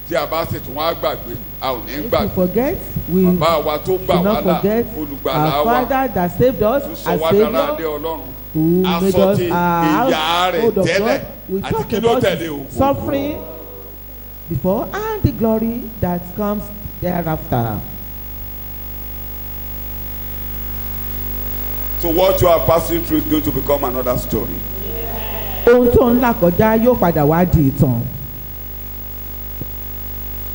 S3: Tí a bá sì tún wá gbàgbé a ò ní
S1: If we
S3: gbàgbé.
S1: forget, we do
S3: Bàbá wa tó gbà wá
S1: not
S3: là
S1: forget
S3: olùgbàlà
S1: our
S3: wa
S1: Father that saved us
S3: tó
S1: as
S3: sọ wá dára
S1: Savior,
S3: dé Ọlọ́run.
S1: who made
S3: Aṣọ
S1: us
S3: ti
S1: our
S3: ìyà rẹ̀
S1: household of
S3: tẹ́lẹ̀
S1: God. We
S3: àti
S1: talk
S3: kí ló
S1: about
S3: tẹ̀lé òkú.
S1: suffering before and the glory that comes thereafter.
S3: So what you are passing through is going to become another story.
S1: Ohun tó ń là kọjá yóò padà wá di ìtàn.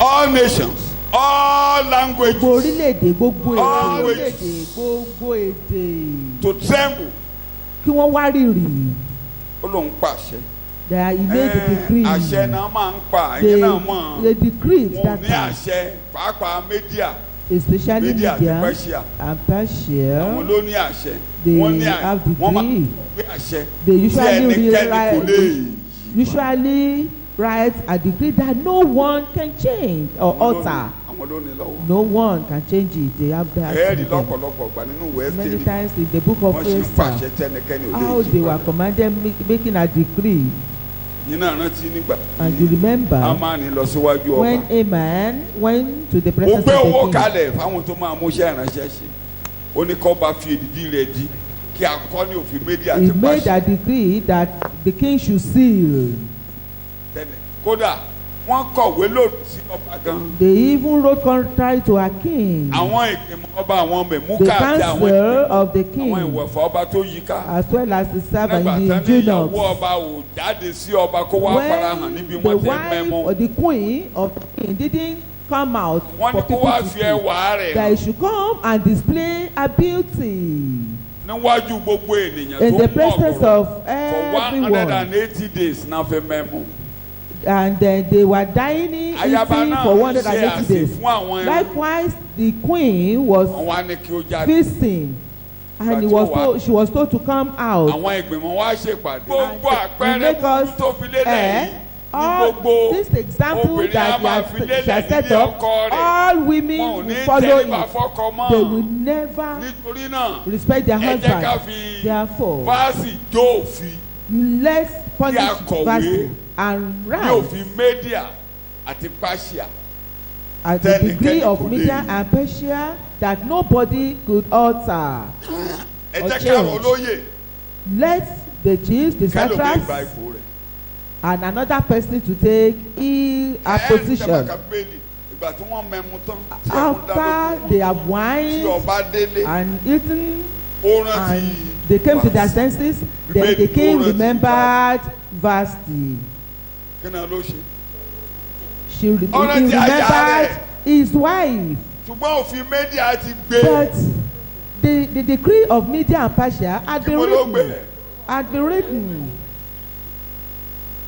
S3: All nations, all
S1: Gbogbo
S3: languages
S1: orílẹ̀-èdè, gbogbo èdè,
S3: Always.
S1: orílẹ̀-èdè, gbogbo èdè
S3: to tremble.
S1: kí wọ́n wá rìrì.
S3: Ó lóun pàṣẹ.
S1: That he made the decree.
S3: Àṣẹ náà máa ń pa ẹ̀yin náà mọ̀.
S1: They decreed
S3: Wọn ò
S1: that
S3: ní
S1: time,
S3: àṣẹ pàápàá media
S1: especially
S3: media àti
S1: media
S3: Persia.
S1: and
S3: Àwọn
S1: Persia.
S3: ló ní àṣẹ.
S1: They
S3: Wọ́n ní
S1: have
S3: wọ́n máa
S1: decree.
S3: gbé àṣẹ.
S1: They
S3: Tí
S1: usually
S3: ẹnikẹ́ni kò lè yí.
S1: usually write a decree that no one can change or alter.
S3: Àwọn ló ní lọ́wọ́.
S1: No one can change it. They have that.
S3: Ẹ̀ẹ́dì
S1: in them.
S3: lọ́pọ̀lọpọ̀ gbà nínú ìwé
S1: Many
S3: Ẹ́sítérì.
S1: times in the book of
S3: Wọ́n ṣe ń pàṣẹ
S1: Esther,
S3: tí ẹnikẹ́ni ò lè
S1: how
S3: yí
S1: they were
S3: padà.
S1: commanded making a decree.
S3: Yín náà rántí nígbà
S1: And you remember
S3: Ámánì lọ síwájú ọba.
S1: when a man went to the
S3: Ó
S1: presence
S3: gbé owó
S1: of the king.
S3: kalẹ̀ fáwọn tó máa múṣẹ́ ìránṣẹ́ ṣe. Ó ní kó bá fi èdìdí rẹ̀ di kí akọni òfin méjì àti
S1: He made
S3: pàṣẹ.
S1: a decree that the king should seal.
S3: Tẹ́lẹ̀ kódà wọ́n kọ̀wé lòdì sí ọba gan.
S1: They even wrote contrary to a king.
S3: Àwọn ìgbìmọ̀ ọba àwọn
S1: The
S3: mẹ̀múkà àti àwọn
S1: council of the
S3: àwọn
S1: king,
S3: ìwọ̀fọ̀ ọba tó yí ká.
S1: as well as the
S3: Nígbà
S1: servant,
S3: tán
S1: the
S3: ní ìyàwó
S1: eunuchs.
S3: ọba ò jáde sí ọba kó wá farahàn níbi
S1: When the
S3: wọ́n ti
S1: wife
S3: mẹ́mú.
S1: or the queen of the king didn't come out
S3: Wọ́n ní
S1: for
S3: kó
S1: people
S3: wá
S1: to
S3: fi
S1: see,
S3: ẹwà rẹ̀
S1: that
S3: hàn
S1: he should come and display her beauty
S3: níwájú gbogbo ènìyàn
S1: in
S3: tó
S1: the
S3: mú
S1: presence
S3: ọ̀gọ̀rọ̀.
S1: of
S3: For 180
S1: everyone.
S3: days náà fi mẹ́mú.
S1: And they were dining,
S3: Ayaba
S1: eating
S3: náà
S1: for
S3: ń ṣe
S1: 180
S3: àsè
S1: days.
S3: fún àwọn ẹran.
S1: Likewise, the queen was
S3: Wọ́n wá ní kí ó jáde.
S1: feasting, and he was told, she was told to come out.
S3: Àwọn ìgbìmọ̀ wá ṣèpàdé. Gbogbo
S1: And
S3: àpẹẹrẹ
S1: make us,
S3: burúkú tó fi lélẹ̀ yìí ní
S1: all
S3: gbogbo
S1: this example
S3: obìnrin á
S1: that
S3: máa
S1: they
S3: fi
S1: have,
S3: lélẹ̀
S1: she has set
S3: nílé
S1: up,
S3: ọkọ rẹ̀.
S1: all
S3: Wọn ò
S1: women
S3: ní
S1: will follow
S3: tẹríba
S1: it.
S3: fọ́kọ mọ́.
S1: They will never
S3: Nítorí náà
S1: respect their
S3: ẹ jẹ́ ká
S1: husband.
S3: fi
S1: Therefore,
S3: fáàsì jó òfin
S1: let's punish
S3: akọ̀wé
S1: fasting and
S3: ní
S1: write
S3: òfin Médíà àti Páṣíà.
S1: at the
S3: Tẹ́nikẹ́ni
S1: degree of
S3: kò lè
S1: Media
S3: yí.
S1: and Persia that nobody could alter.
S3: Ẹ
S1: Or
S3: jẹ́ ká
S1: change.
S3: rọ lóyè
S1: Let the chiefs, the
S3: kẹ́lòmíì gba
S1: satraps,
S3: ipò rẹ̀.
S1: and another person to take a position.
S3: Ìgbà tí wọ́n mẹ́mu tán tí ẹ̀mú dá
S1: After they
S3: lójú
S1: have
S3: wọn tí
S1: wined
S3: ọba délé
S1: and eaten
S3: ó rántí
S1: and they came to their
S3: Vasti.
S1: senses, then the king remembered Vasti.
S3: Kí ni ló ṣe?
S1: He
S3: Already
S1: remembered his wife.
S3: Ṣùgbọ́n òfin Médíà ti gbé.
S1: But the decree of Media and Persia had been
S3: Ibo ló gbé?
S1: written. Had been written.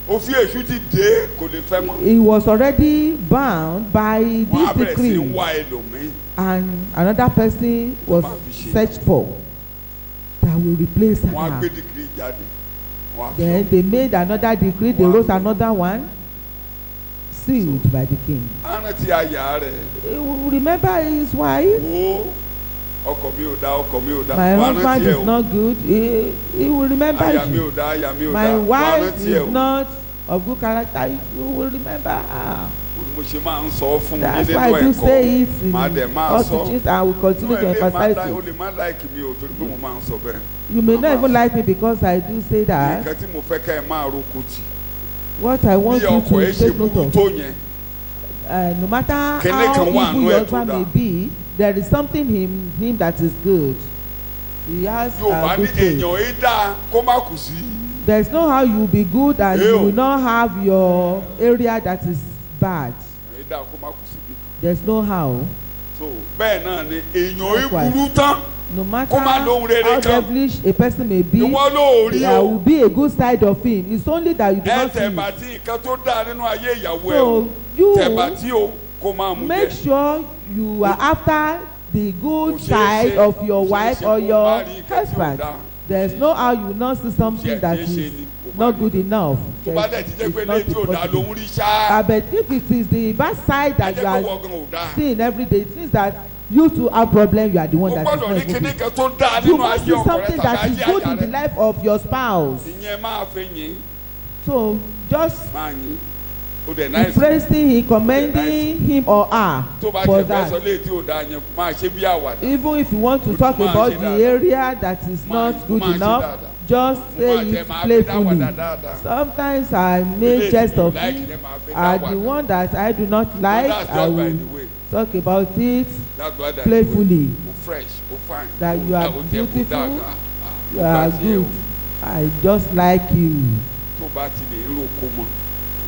S3: Òfin èṣù ti dé kò lè fẹ́ mọ́.
S1: He was already bound by
S3: Wọ́n á
S1: this
S3: bẹ̀rẹ̀ sí í
S1: decree,
S3: wá ẹlòmíì.
S1: and another person was
S3: Máa fi ṣe.
S1: searched for that will replace
S3: Wọ́n á gbé
S1: her.
S3: dìgírì jáde. Wọ́n á fi
S1: Then they made another decree. They
S3: Wow.
S1: wrote another one, sealed by the king.
S3: rántí aya rẹ̀.
S1: He will remember his wife.
S3: Wo ọkọ mi ò dá ọkọ mi ò dá
S1: My
S3: wà
S1: husband
S3: rántí ẹ
S1: is
S3: o
S1: not good. He will remember
S3: aya mi
S1: you.
S3: ò dá aya mi ò dá
S1: My
S3: wà
S1: wife
S3: rántí ẹ
S1: is
S3: o
S1: not of good character. You will remember her.
S3: mo ṣe máa ń sọ fún mi
S1: That's
S3: nínú
S1: why I do say
S3: ẹ̀kọ́
S1: it in
S3: máa dẹ̀ máa
S1: all
S3: sọ
S1: teachings and I will continue to emphasize
S3: o
S1: it.
S3: lè má like mi o torí pé mo máa ń sọ bẹ́ẹ̀.
S1: You may not even like me because I do say that.
S3: nǹkan tí mo fẹ́ ká ẹ máa roko tì
S1: What I want
S3: bí
S1: you
S3: ọkọ ẹ
S1: to
S3: ṣe
S1: take note
S3: burú
S1: of.
S3: tó yẹn
S1: No matter
S3: Kìnní
S1: how
S3: kan wà
S1: evil
S3: nú
S1: your
S3: ẹ̀ tó
S1: husband
S3: dáa.
S1: may be, there is something in him that is good. He has
S3: Yorùbá
S1: a
S3: ní
S1: good faith.
S3: èèyàn yìí dáa kó má kù sí
S1: There is no how you will be good and you
S3: Ew.
S1: will not have your area that is bad.
S3: èèyàn yìí dáa kó má kù sí bí kan
S1: There is no how.
S3: so bẹ́ẹ̀ náà ni èèyàn yìí
S1: Likewise.
S3: burú tán
S1: No matter
S3: Kó má lóhun rere
S1: how
S3: kan.
S1: devilish a person may be,
S3: ìwọ ló rí
S1: there
S3: o
S1: will be a good side of him. It's only that you do
S3: ẹ
S1: not see
S3: tẹ̀bà
S1: it.
S3: tí nǹkan tó dáa nínú ayé ìyàwó ẹ o
S1: So you
S3: tẹ̀bà tí o kó máa mú
S1: make
S3: jẹ
S1: sure you are after the good
S3: Kò ṣeé
S1: side
S3: ṣe-
S1: of your
S3: kò ṣeé
S1: wife
S3: ṣe
S1: or
S3: kó
S1: your
S3: má rí nǹkan tí ò
S1: husband.
S3: dáa.
S1: There's no how you will not see something that
S3: Kò
S1: is
S3: ṣe ni, kò má
S1: not
S3: rí.
S1: good enough.
S3: tó bá dẹ̀ ti jẹ́ pé
S1: It's not
S3: léyìí tí ò dáa
S1: possible.
S3: lòún rí ṣáá
S1: But if it is the bad side
S3: ẹ
S1: that
S3: jẹ́
S1: you
S3: kó
S1: are
S3: wọ́gán ò dáa
S1: seeing every day, it means that you too have problem. You are the
S3: o
S1: one that is
S3: gbọ́dọ̀
S1: not
S3: ní kíní
S1: good.
S3: kan tó dáa
S1: You
S3: nínú
S1: must
S3: ayé
S1: see
S3: ọkọ rẹ
S1: something
S3: tàbí
S1: that is
S3: ayé
S1: good
S3: àyà
S1: in the
S3: rẹ
S1: life of your spouse.
S3: ìyẹn máa fi yìn
S1: So just
S3: máa yìn ó dẹ̀
S1: be
S3: náìsì
S1: praising him, commending him or her
S3: tó bá
S1: for
S3: jẹ́ fẹ́ sọ
S1: that.
S3: léyìí tí ò dáa yẹn máa ṣe bí àwàdà
S1: Even if you want to talk
S3: Máa
S1: about
S3: ṣe
S1: the
S3: dáadáa.
S1: area that is
S3: Máa-
S1: not good
S3: máa ṣe
S1: enough,
S3: dáadáa.
S1: just
S3: Mo
S1: say
S3: máa jẹ
S1: it
S3: máa fi dáwàdà
S1: playfully.
S3: dáadáa
S1: Sometimes I
S3: Eléyìí
S1: make jest
S3: tí mi
S1: of
S3: like
S1: it,
S3: yẹn máa fi
S1: and the
S3: dáwàdà.
S1: one that I do not like,
S3: that's
S1: I
S3: just by
S1: will
S3: the way
S1: talk about it
S3: that's why that
S1: playfully.
S3: o fresh o fine
S1: That you are
S3: o tẹ kó
S1: beautiful,
S3: dáa gan.
S1: You are good. I just like you.
S3: tó bá ti lè rò kó mọ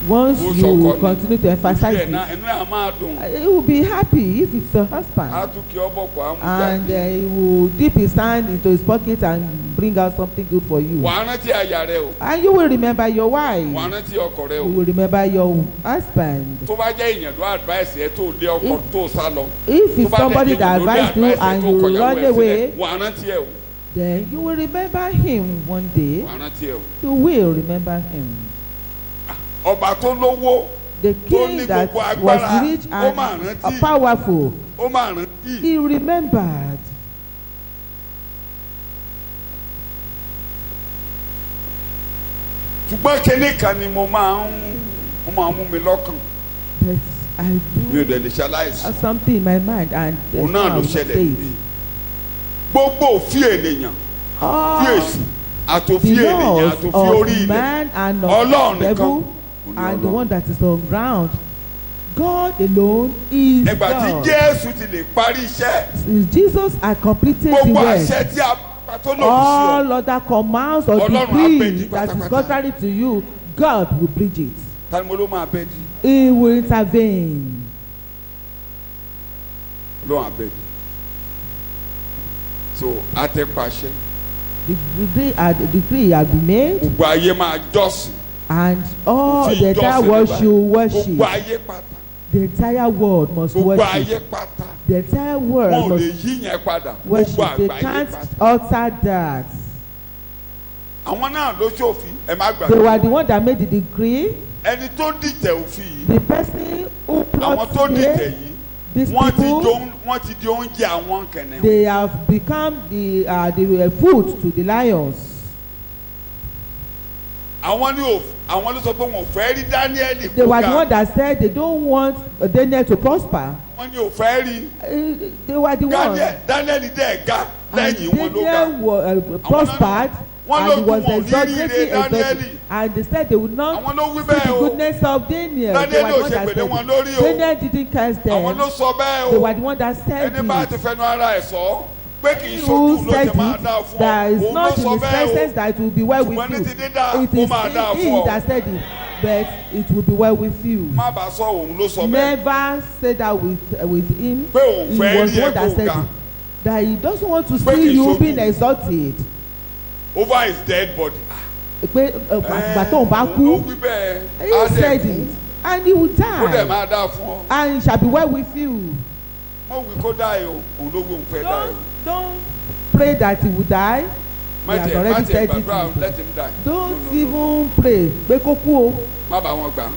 S1: Once
S3: Ó
S1: you
S3: sọkọ ni.
S1: continue to emphasize
S3: Ìdílé náà
S1: it,
S3: ẹnu náà máa dùn
S1: he will be happy if it's your
S3: á
S1: husband.
S3: tún kí ọ bọ̀ kó
S1: And
S3: àmújáde
S1: he will dip his hand into his pocket and bring out something good for you.
S3: wàá rántí àyà rẹ o
S1: And you will remember your wife.
S3: wàá rántí ọkọ rẹ
S1: You
S3: o
S1: will remember your husband.
S3: tó bá jẹ́ ìyẹn ló advice ẹ tó lé ọkọ tó sá lọ
S1: If
S3: tó
S1: it's
S3: bá
S1: somebody
S3: dẹ̀
S1: that
S3: ìyẹn ló lé
S1: advised you
S3: advice ẹ
S1: and
S3: tó
S1: you
S3: kọ̀yàwó
S1: run
S3: ẹ sílẹ̀
S1: away,
S3: wàá rántí ẹ o
S1: then you will remember him one day.
S3: wàá rántí ẹ o
S1: You will remember him.
S3: ọba tó lówó
S1: The
S3: Tó ní
S1: king that
S3: gbogbo agbára,
S1: was rich
S3: ó máa
S1: and
S3: rántí.
S1: powerful,
S3: ó máa rántí
S1: he remembered.
S3: ṣùgbọ́n kinní kan ni mo máa ń mú mi lọ́kàn
S1: But I
S3: mi ò
S1: do
S3: dẹ̀ lè ṣaláìsí
S1: have something in my mind and
S3: òun náà
S1: I
S3: ló
S1: will
S3: ṣẹlẹ̀
S1: say
S3: níbí
S1: it.
S3: gbogbo òfin ènìyàn fi
S1: All
S3: èṣù àtòfin
S1: the
S3: ènìyàn
S1: laws
S3: àtòfin orí
S1: of
S3: ilẹ̀
S1: man and
S3: Ọlọ́run
S1: of
S3: nìkan
S1: devil
S3: òun ni
S1: and the
S3: Ọlọ́run.
S1: one that is on ground, God alone is
S3: ẹgbà tí
S1: God.
S3: Jésù ti lè parí iṣẹ́
S1: Since Jesus had completed the
S3: gbogbo
S1: work,
S3: àṣẹ tí a bá tó lòdì sí ọ
S1: all other commands or
S3: Ọlọ́run á
S1: decree
S3: bẹ̀dì
S1: that is
S3: pátápátá.
S1: contrary to you, God will bridge it.
S3: tani mo ló máa bẹ́ di
S1: He will intervene.
S3: Ọlọ́run á bẹ́ di so àtẹ̀pàṣẹ
S1: The decree had been made,
S3: gbogbo ayé máa jọ́sìn
S1: and all
S3: Òfin
S1: the entire
S3: ìjọsìn
S1: world
S3: nígbà-
S1: should
S3: gbogbo
S1: worship.
S3: ayé pátá
S1: The entire world must
S3: gbogbo
S1: worship.
S3: ayé pátá
S1: The entire
S3: wọn
S1: world
S3: ò lè
S1: must
S3: yí yẹn padà
S1: worship.
S3: gbogbo
S1: They
S3: àgbáyé
S1: can't
S3: pátá
S1: alter that.
S3: àwọn náà ló ṣòfin ẹ má
S1: They were
S3: gbàgbé
S1: the one that made the decree.
S3: ẹni tó dìtẹ̀ òfin yìí
S1: The person who
S3: àwọn tó
S1: plotted
S3: dìtẹ̀
S1: it,
S3: yìí
S1: these
S3: wọ́n
S1: people,
S3: ti di oúnjẹ àwọn kẹ̀nẹ̀
S1: they have become the food to the lions.
S3: àwọn ló sọ pé wọn ò fẹ́ rí Dáníẹ́lì
S1: They were the
S3: kó
S1: one
S3: ga
S1: that said they don't want Daniel to prosper.
S3: wọ́n ní ò fẹ́ rí
S1: They were the one.
S3: Dáníẹ́lì dẹ̀ ga
S1: And
S3: lẹ́yìn wọn ló ga
S1: Daniel prospered
S3: wọ́n
S1: and he
S3: lójú
S1: was
S3: wọn ò ní rí
S1: exalted
S3: ire Dáníẹ́lì
S1: and they said they would not
S3: àwọn ló wí
S1: see the
S3: bẹ́ẹ̀ o
S1: goodness of Daniel. They
S3: Daniel
S1: were the
S3: ò
S1: one
S3: ṣe
S1: that
S3: pèlè
S1: said
S3: wọn
S1: it.
S3: lórí o
S1: Daniel didn't cast
S3: àwọn ló
S1: them.
S3: sọ bẹ́ẹ̀
S1: They
S3: o
S1: were the one that said
S3: ẹni bá ti
S1: it.
S3: fẹnu ara ẹ̀ sọ pé kì í ṣojú
S1: Who
S3: ló
S1: said
S3: ti máa
S1: it?
S3: dá fún ọ
S1: That is
S3: òun ló
S1: not in
S3: sọ
S1: his
S3: bẹ́ẹ̀
S1: presence
S3: o
S1: that it will be well with
S3: ṣùgbọ́n ní
S1: you.
S3: ti dídá
S1: It
S3: ó máa dá
S1: is
S3: fún
S1: he
S3: ọ
S1: that said it, but it will be well with you.
S3: má bàa sọ òun ló sọ bẹ́ẹ̀
S1: Never say that with him.
S3: pé òun
S1: He
S3: fẹ́
S1: was
S3: rí
S1: the
S3: ẹ
S1: one that
S3: kó
S1: said
S3: ga
S1: it. That he doesn't want to
S3: Pé kì
S1: see
S3: í
S1: you
S3: ṣojú.
S1: being exalted.
S3: over his dead body.
S1: Pé àgbà tó ń bá
S3: òun ló
S1: kú.
S3: wí bẹ́ẹ̀
S1: He
S3: á dẹ̀
S1: said
S3: kú
S1: it and he will
S3: ó dẹ̀
S1: die
S3: máa dá fún ọ
S1: and it shall be well with you.
S3: mo wí kó dá ẹ o òun ló wí òun fẹ́ dá ẹ o
S1: Don't pray that he will die. He has already said it.
S3: let him die
S1: Don't
S3: No.
S1: even pray pé kó kú o.
S3: má bá wọn gbà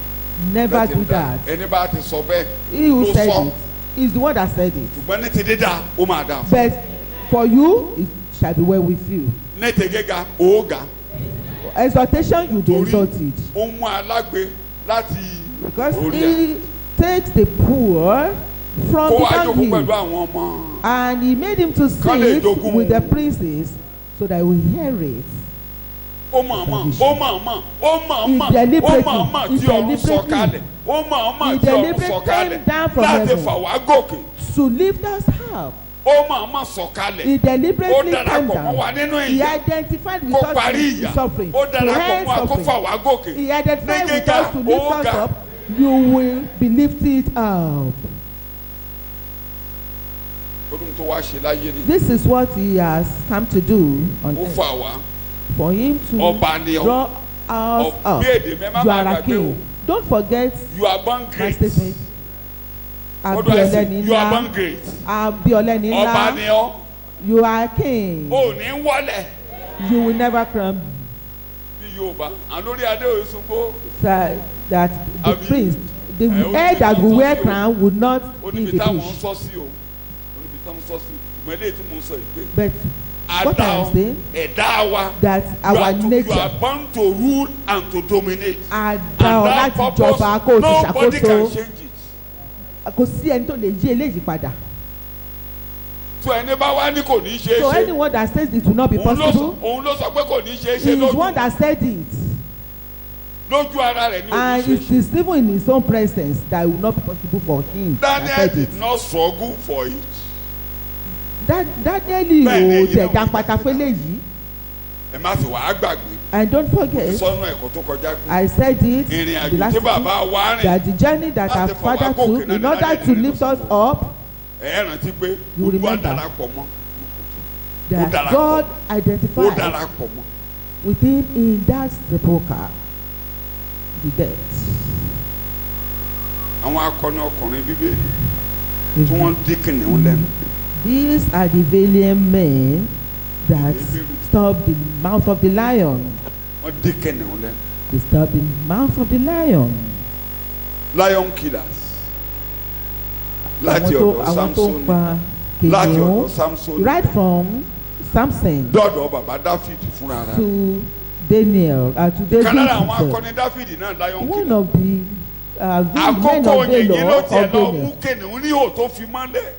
S1: Never
S3: let
S1: do
S3: him die
S1: that.
S3: ẹni bá ti sọ bẹ́ẹ̀
S1: He who
S3: ló
S1: said
S3: sọ
S1: it is the one that said it.
S3: ṣùgbọ́n ní ti dídá ó máa dá fún
S1: But For you, it shall be well with you.
S3: nẹ́tẹ̀gẹ́gà òògà.
S1: Exhortation, you be exalted.
S3: ó mú alágbe láti
S1: Because
S3: orí ẹ̀.
S1: he takes the poor from
S3: kó
S1: the
S3: wá jókòó pẹ̀lú
S1: donkey,
S3: àwọn ọmọ.
S1: and he made him to
S3: Kán lè
S1: sit
S3: jogún.
S1: with the princes so that we hear it.
S3: ó mọ̀ọ́mọ̀ ó mọ̀ọ́mọ̀ ó mọ̀ọ́mọ̀
S1: He deliberately-
S3: ó mọ̀ọ́mọ̀
S1: he
S3: tí ọ̀run
S1: deliberately-
S3: sọ̀kalẹ̀ ó mọ̀ọ́mọ̀
S1: he
S3: tí ọ̀run
S1: deliberately
S3: sọ̀kalẹ̀
S1: came down from
S3: láti
S1: heaven.
S3: fà wá gòkè.
S1: To lift us up.
S3: ó mọ̀ọ́mọ̀ sọ̀kalẹ̀.
S1: He deliberately
S3: Ó darapọ̀
S1: came
S3: mọ́ wa
S1: down.
S3: nínú
S1: He
S3: ìyà.
S1: identified with
S3: kó
S1: us
S3: parí
S1: in
S3: ìyà.
S1: suffering.
S3: ó
S1: To
S3: darapọ̀
S1: end
S3: mọ́ wa kó fà
S1: suffering.
S3: wá gòkè.
S1: He identified with
S3: Nígíga,
S1: us to lift us
S3: òògà.
S1: up. You will be lifted up.
S3: lódún tó wá ṣe láyé ni.
S1: This is what he has come to do on
S3: ó
S1: earth.
S3: fà wá.
S1: For him to
S3: Ọba ni ọ́.
S1: draw us up.
S3: bí èdè mi má
S1: You
S3: bàa
S1: are a
S3: gbàgbé o.
S1: king. Don't forget
S3: you are born
S1: my
S3: great.
S1: statement.
S3: what do I say?
S1: Abioleni
S3: you are born
S1: ńlá.
S3: great.
S1: Abioleni
S3: ọba ni
S1: ńlá.
S3: ọ́.
S1: You are a king.
S3: ó ní wọlé.
S1: You will never crumble.
S3: bí Yorùbá àlórí adé òṣùgbó.
S1: That the
S3: Abi-
S1: prince, the
S3: ó
S1: head
S3: ní
S1: that will
S3: bí
S1: wear
S3: wọ́n sọ sí o.
S1: crown would not
S3: ó
S1: be
S3: níbi
S1: the
S3: táwọn ń
S1: bush.
S3: sọ sí o. ó níbi táwọn ń sọ sí. ìmọ̀lẹ́ tí mo ń sọ yìí pé.
S1: But what I am saying,
S3: ẹ̀dá wa.
S1: that
S3: you
S1: our
S3: are
S1: nature
S3: born to rule and to dominate.
S1: àdá
S3: and
S1: ọ
S3: that
S1: láti jọba kó o sì
S3: nobody can
S1: ṣàkóso.
S3: change it.
S1: Kò sí ẹni tó lè yí eléyìí padà.
S3: so ẹni bá wá ní kò ní ṣe é
S1: So
S3: ṣe.
S1: anyone that says it will not be possible,
S3: òun ló sọ pé kò ní ṣe é
S1: he
S3: ṣe
S1: is one
S3: lójú
S1: that said it.
S3: lójú ara rẹ̀ ní
S1: And
S3: òní ṣe é
S1: it
S3: ṣe.
S1: is even in his own presence that it will not be possible for him. that
S3: Daniel
S1: said
S3: did
S1: it.
S3: not struggle for it.
S1: Daniel
S3: Bẹ́ẹ̀ ni
S1: ò
S3: èyí
S1: tẹ̀
S3: náà
S1: jàǹpátá fẹ́lẹ̀ yìí.
S3: ẹ má sì wàá gbàgbé.
S1: And don't forget,
S3: sọnù ẹ̀kọ́ tó kọjá pé
S1: I said it
S3: ìrìn
S1: the
S3: àjò tí
S1: last
S3: bàbá
S1: time,
S3: wa rìn.
S1: that the journey that our
S3: Láti fà wá
S1: father
S3: gòkè
S1: took
S3: náà
S1: in
S3: ní
S1: order
S3: Daniel
S1: to
S3: nínú
S1: lift us
S3: sọ.
S1: up,
S3: ẹ rántí pé
S1: You
S3: olúwa
S1: remember.
S3: darapọ̀ mọ́.
S1: that
S3: darapọ̀.
S1: God
S3: ó
S1: identified
S3: darapọ̀ mọ́.
S1: with him in that sepulchre, the death.
S3: àwọn akọni ọkùnrin bíbélì tí wọ́n dín kìnìún lẹ́nu.
S1: These are the valiant men that stopped the mouth of the lion.
S3: wọ́n dín kìnìún lẹ́nu.
S1: They stopped the mouth of the lion.
S3: lion killers. láti
S1: Àwọn
S3: ọ̀dọ̀
S1: tó ń
S3: Samson
S1: pa
S3: láti ọ̀dọ̀
S1: kìnìún,
S3: Samson
S1: right from Samson
S3: dọ́dọ̀ bàbá Dáfídì fúnra rẹ̀.
S1: to Daniel, to David
S3: kan lára àwọn
S1: himself.
S3: akọni Dáfídì náà lion
S1: One
S3: killer.
S1: of the men
S3: àkókò
S1: of
S3: yìnyín ló
S1: Valor
S3: tiẹ̀
S1: of
S3: lọ mú
S1: Daniel.
S3: kìnìún ní ihò tó fi mọ́lẹ̀.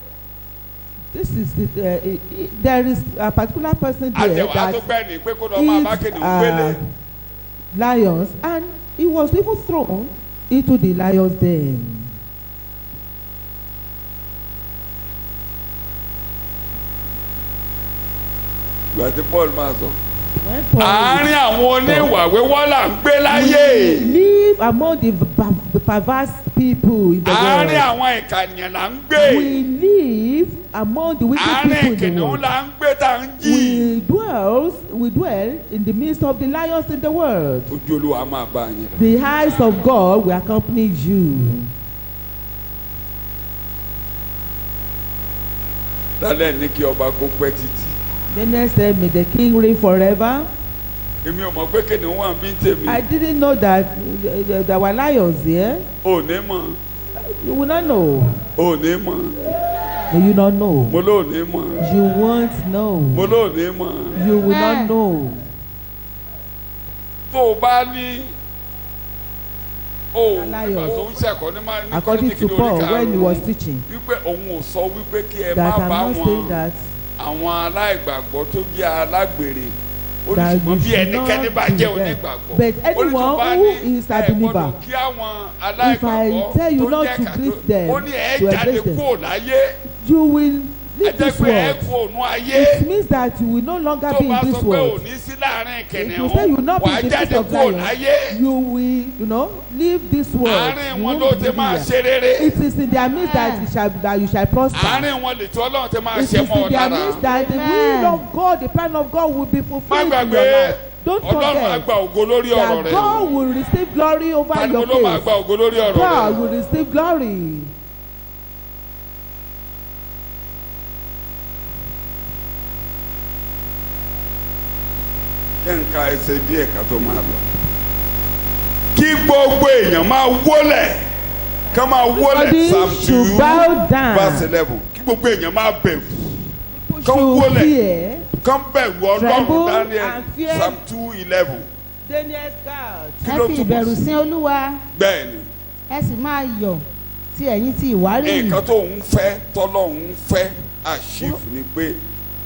S1: This is the, there is a particular person there
S3: àtẹ̀wá tó
S1: that
S3: gbẹ́ ní pé kó lọ máa bá kìnìún gbélé.
S1: eats lions, and he was even thrown into the lions den.
S3: ìgbà tí Paul máa sọ.
S1: When Paul
S3: àárín àwọn oníwà wíwọ́ là ń gbé láyé.
S1: live among the perverse people in the
S3: àárín
S1: world.
S3: àwọn ìkànnìyàn là ń gbé.
S1: We live among the wicked
S3: àárín
S1: people in the
S3: kìnìún
S1: world.
S3: là ń gbé tá à ń jí.
S1: We dwell in the midst of the lions in the world.
S3: ojú Olúwa máa bá yín.
S1: The eyes of God will accompany you.
S3: lálẹ́ ní kí ọba kó pẹ́ títí.
S1: Daniel said, may the king reign forever.
S3: èmi ò mọ̀ pé kìnìún wà bí tèmi.
S1: I didn't know that there were lions here.
S3: ò ní mọ̀.
S1: You will not know.
S3: ò ní mọ̀.
S1: May you not know.
S3: mo ló ní mọ̀.
S1: You won't know.
S3: mo ló ní mọ̀.
S1: You will not know.
S3: tó o bá ní. o
S1: Aláyọ̀.
S3: nígbà tó ń ṣẹ̀kọ́ ní máa ní
S1: According to Paul, when he was teaching,
S3: wípé òun ò sọ wípé kí ẹ má
S1: that I'm
S3: bá
S1: not saying
S3: wọn
S1: that
S3: àwọn aláìgbàgbọ́ tó jẹ́ alágbèrè ó ní
S1: that
S3: ṣùgbọ́n
S1: you
S3: bí
S1: should
S3: ẹnikẹ́ni bá
S1: not
S3: jẹ́
S1: do that.
S3: onígbàgbọ́
S1: But
S3: ó ní tó
S1: anyone
S3: bá
S1: who
S3: ní
S1: is a
S3: ẹ gbọ́dọ̀
S1: believer,
S3: kí àwọn
S1: if I
S3: aláìgbàgbọ́
S1: tell you
S3: tó
S1: not
S3: jẹ́
S1: to
S3: kàtó
S1: greet them,
S3: ó ní ẹ
S1: to
S3: jáde
S1: embrace them,
S3: kúrò láyé
S1: you will
S3: ẹ
S1: leave
S3: jẹ́
S1: this
S3: pé ẹ
S1: world.
S3: kú òun ayé
S1: It means that you will no longer
S3: tó
S1: be
S3: bá
S1: in
S3: sọ
S1: this
S3: pé ò
S1: world.
S3: ní sí láàrin
S1: If you
S3: kìnìún
S1: say you will not be
S3: wàá
S1: in the
S3: jáde
S1: midst of
S3: kúrò
S1: lions,
S3: láyé
S1: you will, leave this world.
S3: àárín
S1: You
S3: wọn
S1: won't
S3: ló
S1: be
S3: ti máa
S1: here.
S3: ṣe rere
S1: It is in their midst that you shall prosper.
S3: àárín wọn lè tí Ọlọ́run ti máa
S1: It is
S3: ṣe
S1: in
S3: mọ́ ọ
S1: their
S3: lára.
S1: midst that the will of God, the plan of God will be
S3: má
S1: fulfilled in
S3: gbàgbé
S1: your life. Don't
S3: Ọlọ́run á
S1: forget
S3: gba ògo lórí ọ̀rọ̀
S1: that
S3: rẹ.
S1: God will receive glory over
S3: Tani
S1: your
S3: ló máa gba
S1: case.
S3: ògo lórí ọ̀rọ̀
S1: God
S3: rẹ.
S1: will receive glory.
S3: Jẹ́ nǹka ẹsẹ̀ díẹ̀ ká tó máa lọ. Kí gbogbo èèyàn máa wólẹ̀ ká máa wólẹ̀
S1: Everybody
S3: Psalm 2
S1: should bow down.
S3: verse 11 kí gbogbo èèyàn máa bẹ̀rù.
S1: People
S3: Kán
S1: should
S3: wólẹ̀.
S1: fear.
S3: Kán bẹ̀rù Ọlọ́run.
S1: Tremble
S3: Daniel
S1: and fear.
S3: Psalm 2:11.
S1: Daniel's God.
S3: Kí
S4: ẹ
S3: ló
S4: fi
S3: túmọ̀
S4: ìbẹ̀rù
S3: sí?
S4: sin olúwa
S3: Bẹ́ẹ̀ ni.
S4: ẹ sì máa yọ̀ tí ẹ̀yin ti ìwárìrì.
S3: Nǹkan tó ń fẹ́ tọ́lọ́run ń fẹ́ achieve ni pé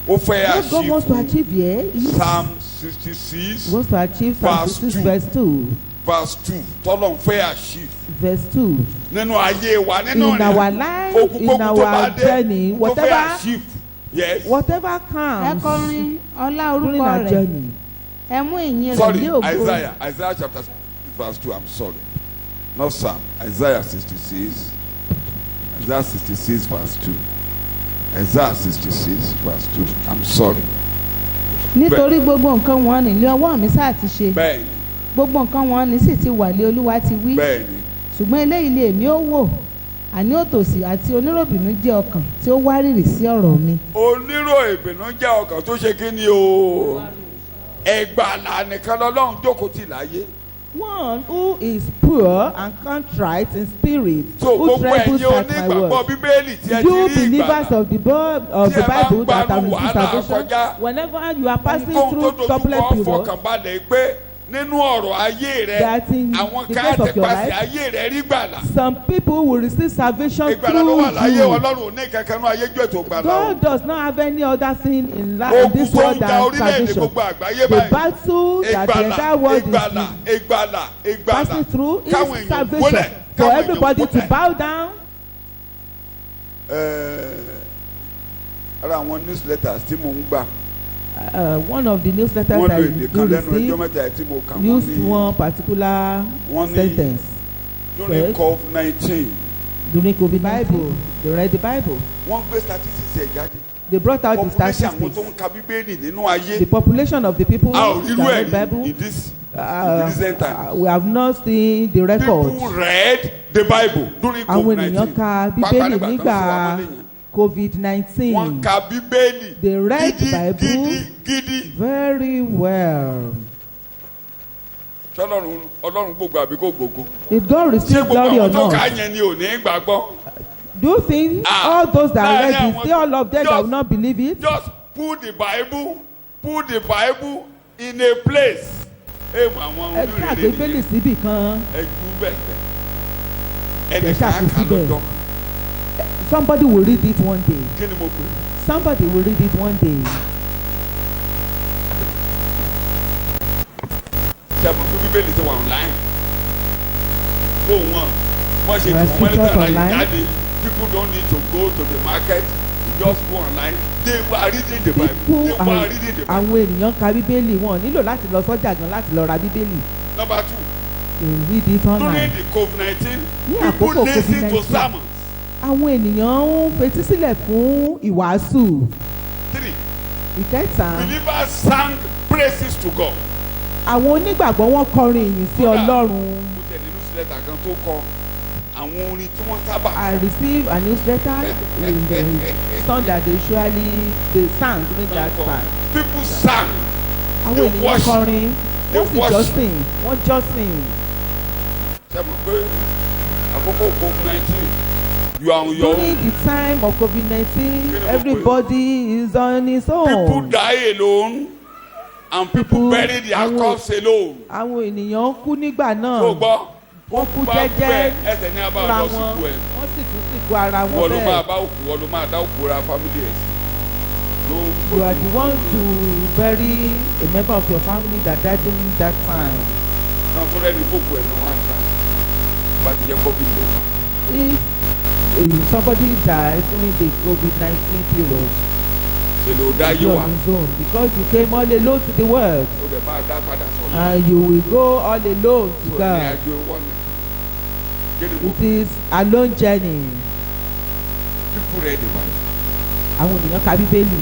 S3: ó fẹ́
S1: What God wants to
S3: achieve
S1: achieve here is
S3: Psalm 66
S1: He wants to achieve Psalm
S3: Verse
S1: 66
S3: 2.
S1: verse 2.
S3: verse 2 tọ́lọ́run fẹ́ achieve
S1: Verse 2.
S3: nínú ayé wa nínú
S1: In our life,
S3: Ogunkógun
S1: in
S3: tó bá
S1: our
S3: dé,
S1: journey,
S3: tó fẹ́
S1: whatever,
S3: achieve. Yes.
S1: whatever
S4: ẹ
S1: comes
S4: kọrin ọlá
S1: during
S4: orúkọ
S1: our
S4: rẹ̀
S1: journey.
S4: ẹ mú ìyìn rẹ̀
S3: Sorry,
S4: ní ògo.
S3: Isaiah chapter 66 verse 2. I'm sorry. Not Psalm. Isaiah 66. Isaiah 66 verse 2. Isaiah 66 verse 2. I'm sorry.
S4: nítorí gbogbo nǹkan wọn ní ilé ọwọ́ mi sáà ti ṣe
S3: Bẹ́ẹ̀ni,
S4: gbogbo nǹkan wọn ní sì ti wà lé olúwa ti wí
S3: bẹ́ẹ̀ni.
S4: ṣùgbọ́n eléyìí lè mí ó wò àní òtòṣì àti oníròbìnú jẹ́ ọkàn tí ó wárìrì sí ọ̀rọ̀ mi.
S3: Onírò ìbínú jẹ́ ọkàn tó ṣe kí ni o. Ẹgbàlà nìkan lọ́lọ́run jókòó tì láyé.
S1: One who is poor and contrite in spirit,
S3: So
S1: who
S3: gbogbo
S1: trembles
S3: ẹ̀yin
S1: at my
S3: onígbàgbọ́
S1: word.
S3: Bíbélì tí ẹ ti
S1: You
S3: rí
S1: believers
S3: ìgbàlà.
S1: of the
S3: Tí ẹ bá
S1: Bible that have
S3: gbanú
S1: received
S3: wàhálà
S1: salvation,
S3: kọjá,
S1: whenever you are passing
S3: Ohunkóhun
S1: through
S3: tó
S1: turbulent
S3: dojú kọ
S1: period,
S3: fọkànbalẹ̀ pé nínú ọ̀rọ̀ ayé rẹ
S1: that in
S3: àwọn
S1: the
S3: kan
S1: course of your
S3: àtẹ̀pàṣẹ
S1: life,
S3: ayé rẹ rí gbàlà.
S1: some people will receive salvation
S3: Ìgbàlà ló
S1: through
S3: wà láyé
S1: you.
S3: Ọlọ́run ò ní kankan náà ayé jù ètò ìgbàlà o.
S1: God does not have any other thing in
S3: Ogun
S1: this
S3: tó
S1: world
S3: ń ja
S1: than
S3: orílẹ̀-èdè
S1: salvation.
S3: gbogbo àgbáyé
S1: The
S3: báyìí.
S1: battle that the entire world is passing through is
S3: Káwọn èèyàn
S1: salvation.
S3: wólẹ̀,
S1: For
S3: káwọn
S1: everybody
S3: èèyàn
S1: to
S3: wólẹ̀.
S1: bow down.
S3: Ara àwọn newsletters tí mo ń gbà
S1: One of the newsletters
S3: wọ́n
S1: that
S3: lo
S1: you
S3: èdè
S1: do
S3: kan lẹ́nu ẹjọ́
S1: receive
S3: mẹ́ta ẹ̀ tí mo kà
S1: used one particular
S3: wọ́n ní
S1: sentence
S3: during
S1: Yes.
S3: COVID-19
S1: during COVID Bible. They read the Bible.
S3: wọ́n gbé statistics ẹ̀ jáde.
S1: They brought out the
S3: Population àwọn tó
S1: statistics.
S3: ń ka Bíbélì nínú ayé.
S1: The population of the people
S3: A ò
S1: that
S3: rírú
S1: read
S3: ẹ̀
S1: Bible.
S3: in this in recent times.
S1: We have not seen the record.
S3: People read the Bible during
S1: Àwọn
S3: COVID-19.
S1: ènìyàn ka Bíbélì nígbà COVID-19.
S3: Wọ́n ka Bíbélì
S1: They read
S3: gidi gidi.
S1: very well.
S3: Ṣé Ọlọ́run gbogbo àbí kò gbogbo?
S1: Did God
S3: Ṣé
S1: receive
S3: gbogbo
S1: glory or
S3: àwọn tó kà
S1: not?
S3: yẹn ni ò ní gbàgbọ́?
S1: Do you think
S3: Ah,
S1: all those that
S3: láàrin
S1: read it,
S3: àwọn-
S1: say all of them that
S3: just-
S1: will not believe it?
S3: Just put the Bible in a place. Ẹ mọ àwọn
S1: Ẹ
S3: onírèlè
S1: gbàgbé Bíbélì
S3: nìyẹn.
S1: síbì kan.
S3: Ẹ jù bẹ́ẹ̀ bẹ́ẹ̀. Ẹnì
S1: Ẹ
S3: kan á
S1: ṣàkóso
S3: kà
S1: bẹ́ẹ̀.
S3: lọ́jọ́.
S1: Somebody will read it one day.
S3: Kí ni mo pè é?
S1: Somebody will read it one day.
S3: Ṣé mo fi Bíbélì ti wà online? Tó wọ́n ṣe
S1: There are
S3: tí wọ́n
S1: scriptures
S3: lẹ́tà láyé
S1: online.
S3: jáde. People don't need to go to the market. You just go online. They were reading the Bible.
S1: People
S3: They were reading the Bible.
S1: àwọn ènìyàn ka Bíbélì wọn nílò láti lọ sọ́jà gan láti lọ ra Bíbélì.
S3: Number 2.
S1: They read it
S3: During
S1: online.
S3: the COVID-19,
S1: Ní
S3: people
S1: àkókò
S3: listen to
S1: COVID-19.
S3: sermons.
S1: Àwọn ènìyàn ń fetí sílẹ̀ fún ìwàásù.
S3: 3.
S1: Ìkẹta,
S3: Believers sang praises to God.
S1: àwọn onígbàgbọ́ wọn kọrin ìyìn sí
S3: Kódà,
S1: Ọlọ́run.
S3: mo tẹ̀lé newsletter kan tó kọ àwọn orin tí wọ́n sábà
S1: I received a newsletter in the song that they sang during that time.
S3: people sang.
S1: Àwọn
S3: They
S1: ènìyàn
S3: worship.
S1: kọrin,
S3: They
S1: wọ́n sì
S3: worship.
S1: jọ́sìn, wọ́n jọ́sìn.
S3: Ṣé mo pé àkókò COVID-19 you are on your
S1: During
S3: own.
S1: the time of COVID-19, everybody is on his
S3: People
S1: own.
S3: die alone and people bury their
S1: àwọn-
S3: corpse alone.
S1: Àwọn ènìyàn kú nígbà
S3: tó
S1: náà.
S3: gbọ́
S1: Wọ́n kú
S3: bá
S1: jẹ́jẹ́
S3: bẹ́ẹ̀ ẹsẹ̀ ní abá
S1: fúnra
S3: lọ
S1: wọn.
S3: síkú ẹ̀.
S1: Wọ́n sì tún sìnkú ara wọn
S3: Wọ́n ló máa
S1: bẹ́ẹ̀.
S3: bá òkú wọ́n ló máa dá òkú ra family ẹ̀ sí.
S1: You are the one to bury a member of your family that died during that time.
S3: Náà tó rẹ́ni kókó ẹ̀ náà wá ń ta. Bá ti jẹ́ COVID ló.
S1: If somebody died during the COVID-19 period,
S3: Ṣé ló dá yé
S1: you
S3: wa?
S1: on his own because you came all alone to the world
S3: Ó dẹ̀ máa dá padà sọ́nà.
S1: and you will go all alone to
S3: So ní
S1: God.
S3: àjò wọ́n ní. Kí ni mo
S1: It is a lone journey.
S3: people read the Bible?
S1: Àwọn ènìyàn ka Bíbélì.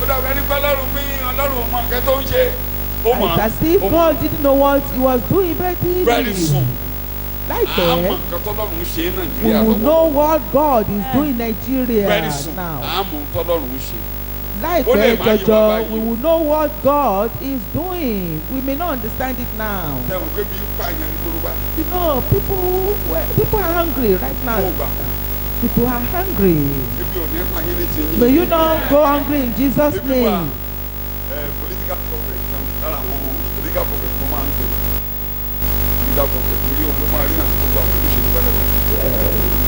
S3: Ó dàbí ẹni pé Ọlọ́run mi Ọlọ́run mọ nǹkan tó ń ṣe. Ó mọ̀
S1: It's as if
S3: ó mọ̀
S1: God didn't know what he was doing
S3: very
S1: very
S3: soon.
S1: Láìpẹ́,
S3: Àmọ̀ nǹkan tọ́lọ́run ṣe ní
S1: we
S3: Nàìjíríà
S1: will know
S3: lọ́wọ́.
S1: what God is doing in Nigeria
S3: Very soon.
S1: now.
S3: Àmọ̀ tọ́lọ́run ṣe. Ó lè
S1: Láìpẹ́
S3: má yé wa
S1: jọjọ,
S3: báyìí.
S1: we will know what God is doing. We may not understand it now.
S3: Ṣé o pé bí pààyàn ní Yorùbá?
S1: You know, people are hungry right now.
S3: Ó gbà.
S1: People are hungry.
S3: ebi ò ní pààyàn ní ti yín.
S1: May you not go hungry in Jesus'
S3: ebi wà
S1: name.
S3: political prophet náà lára àwọn political prophet tó máa ń tẹ̀ political prophet torí òun ló máa rí náà sí gbogbo àwọn olóṣèlú bẹ́ẹ̀ lọ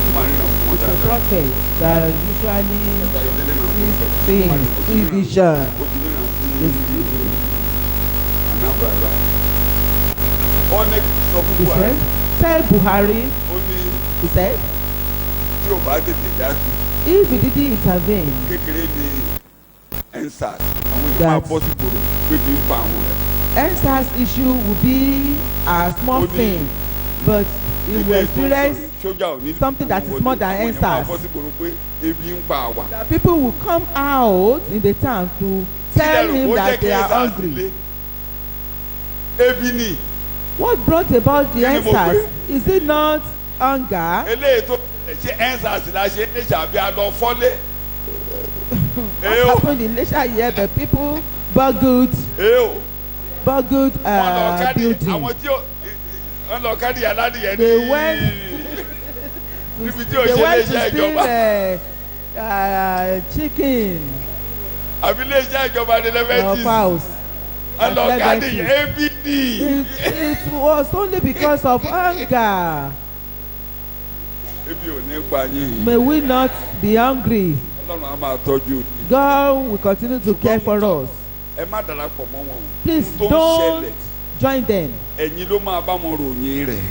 S3: ó máa rí náà fún wọn
S1: It's a
S3: dáadáa.
S1: prophet that usually
S3: Ayọ̀délé náà
S1: sees
S3: prophet.
S1: things, sees vision.
S3: ó ti ní náà sí Anambra rà. ó ní sọ fún
S1: He
S3: Buhari
S1: said, tell Buhari,
S3: ó ní
S1: he said,
S3: tí ò bá tètè dá sí
S1: if he didn't intervene,
S3: kékeré ní ensars àwọn èèyàn máa bọ́ sí gbòòrò pé bí ń pa àwọn rẹ̀.
S1: EndSARS issue will be a small
S3: Only-
S1: thing, but he will experience something that is more than EndSARS. That people will come out in the town to tell him that they are hungry.
S3: ebi ni
S1: What brought about the
S3: Kí ni mo
S1: EndSARS?
S3: pè?
S1: Is it not hunger?
S3: eléyìí tó ṣe ensars la ṣe é ṣàbí alọ fọ́lé.
S1: What happened in Lesha here? But people burgled
S3: wọ́n lọ káàdì
S1: building.
S3: àwọn tí wọ́n lọ káàdì aládìyẹ
S1: They went
S3: níbi tí ò
S1: They
S3: ṣe
S1: went
S3: iléeṣẹ́
S1: to
S3: ìjọba
S1: steal chicken
S3: àbí iléeṣẹ́ ìjọba ní
S1: of
S3: lẹ́fẹ̀ẹ́tì
S1: house.
S3: wọ́n lọ káàdì
S1: Leventis.
S3: abd.
S1: It was only because of hunger.
S3: ebi ò ní pa yín.
S1: May we not be hungry.
S3: Ọlọ́run á máa tọ́jú yín.
S1: God will continue to care for us.
S3: ẹ má darapọ̀ mọ́ wọn o.
S1: Please
S3: Ohun tó ń
S1: don't
S3: ṣẹlẹ̀,
S1: join them.
S3: ẹ̀yin ló máa bá wọn ròyìn rẹ̀.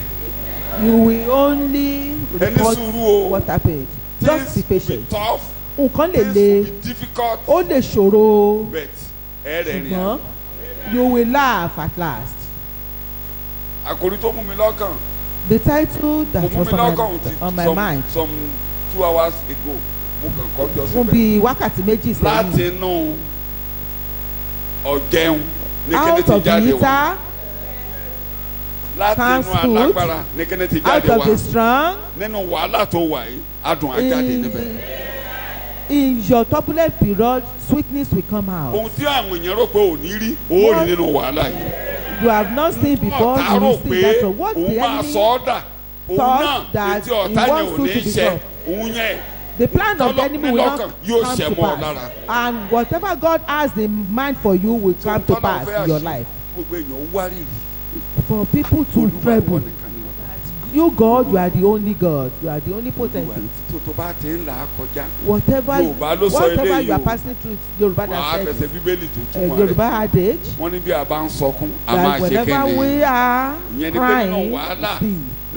S1: You will only report
S3: sùúrù o.
S1: what happened. Just be
S3: Things will be
S1: patient.
S3: tough,
S1: Nǹkan lè
S3: things
S1: le,
S3: will be difficult,
S1: ó lè ṣòro,
S3: but ẹ rẹ̀ rìn
S1: ṣùgbọ́n
S3: àjò.
S1: you will laugh at last.
S3: Àkòrí tó mú mi lọ́kàn.
S1: The title
S3: Mo
S1: that
S3: mú
S1: was
S3: mi lọ́kàn
S1: on my mind
S3: some 2 hours ago. Mo kàn kọjọ
S1: fún
S3: síbẹ̀.
S1: bíi wákàtí méjì
S3: Láti
S1: sẹ́yìn.
S3: inú ọ̀jẹun ní kíni
S1: Out
S3: ti
S1: of the
S3: jáde wá.
S1: eater,
S3: Láti
S1: can't
S3: inú
S1: food,
S3: alágbára ní kíni ti
S1: out
S3: jáde
S1: of the
S3: wá.
S1: strong,
S3: Nínú wàhálà tó wà yìí, adùn àjáde níbẹ̀.
S1: in your turbulent period, sweetness will come out.
S3: Ohun tí àwọn èèyàn rò pé ò ní rí, ó rí nínú wàhálà yìí.
S1: You have not seen before,
S3: Ọ̀tá
S1: you
S3: rò
S1: will see
S3: pé
S1: that. So what
S3: òun
S1: the
S3: máa
S1: enemy,
S3: sọ ọ́ dà. Òun
S1: thought
S3: náà
S1: that
S3: etí ọ̀tá
S1: he
S3: yẹn
S1: wants
S3: ò
S1: you
S3: ní
S1: to
S3: ṣẹ.
S1: become.
S3: Òun yẹn.
S1: the plan of the
S3: Tọ́lọ́
S1: enemy
S3: mi
S1: will
S3: lọ́kàn
S1: not
S3: yóò
S1: come
S3: ṣẹ
S1: to
S3: mọ́ ọ
S1: pass.
S3: lára.
S1: And whatever God has in mind for you will come to pass in your life.
S3: Gbogbo èèyàn ó wárìrì.
S1: For people to
S3: Olúwa ìwọ
S1: tremble.
S3: nìkan ni Ọlọ́run.
S1: You, God, you are the only God. You are the only potentate.
S3: Tó bá ti ń là á kọjá.
S1: Whatever
S3: Yorùbá ló sọ
S1: whatever
S3: eléyìí
S1: you are
S3: o.
S1: passing through, Yoruba
S3: Wàá
S1: that
S3: fẹsẹ̀
S1: said,
S3: Bíbélì tó túmọ̀
S1: Yoruba
S3: rẹ̀.
S1: adage,
S3: Wọ́n ní bí a bá ń sọkún, a máa
S1: that
S3: ṣe
S1: whenever
S3: kéde.
S1: we are
S3: Ìyẹn ni pé nínú
S1: crying,
S3: wàhálà,
S1: be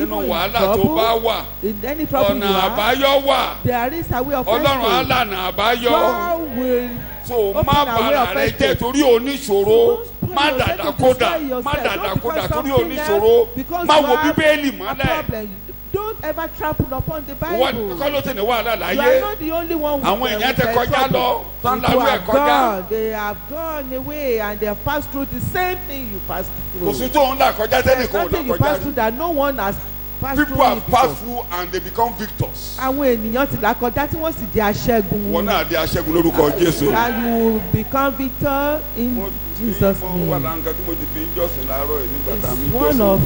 S3: nínú
S1: even in
S3: wàhálà tó bá
S1: trouble,
S3: wà,
S1: in any trouble you
S3: ọ̀nà
S1: are,
S3: àbáyọ wà.
S1: there is a way of
S3: Ọlọ́run á
S1: escape.
S3: lànà àbáyọ.
S1: God will
S3: So
S1: open
S3: má
S1: a way
S3: bàrà
S1: of
S3: rẹ jẹ́
S1: escape.
S3: torí oníṣòro.
S1: Don't spoil
S3: Má
S1: yourself,
S3: dàdà
S1: don't
S3: kódà.
S1: destroy yourself,
S3: Má dàdà
S1: don't
S3: kódà
S1: become
S3: torí
S1: something
S3: oníṣòro.
S1: else because
S3: Má
S1: you
S3: wo
S1: have
S3: Bíbélì
S1: a
S3: mọ́lẹ̀.
S1: problem. Don't ever trample upon the
S3: Ìwọ
S1: Bible.
S3: kọ́ ló tẹ̀ ní wàhálà
S1: You are
S3: láyé.
S1: not the only one with
S3: Àwọn èèyàn ti kọjá lọ, tán
S1: People
S3: lárú ẹ̀
S1: have
S3: kọjá.
S1: gone, they have gone away and they have passed through the same thing you passed
S3: Kò
S1: through.
S3: sí tó ń là kọjá
S1: There's
S3: tẹ́nìkan ò là
S1: nothing you
S3: kọjá
S1: pass
S3: rí.
S1: through that no one has passed
S3: People
S1: through
S3: have
S1: it
S3: passed
S1: before.
S3: through and they become victors.
S1: Àwọn ènìyàn ti là kọjá tí wọ́n sì di aṣẹ́gun.
S3: Wọ́n náà di aṣẹ́gun lórúkọ Jésù.
S1: And you will become victor in Jesus'
S3: Mo wà
S1: name.
S3: láǹkà tí mo ti fi ń jọ́sìn láàárọ̀ yìí nígbà tá a mi
S1: It's
S3: jọ́sìn.
S1: one of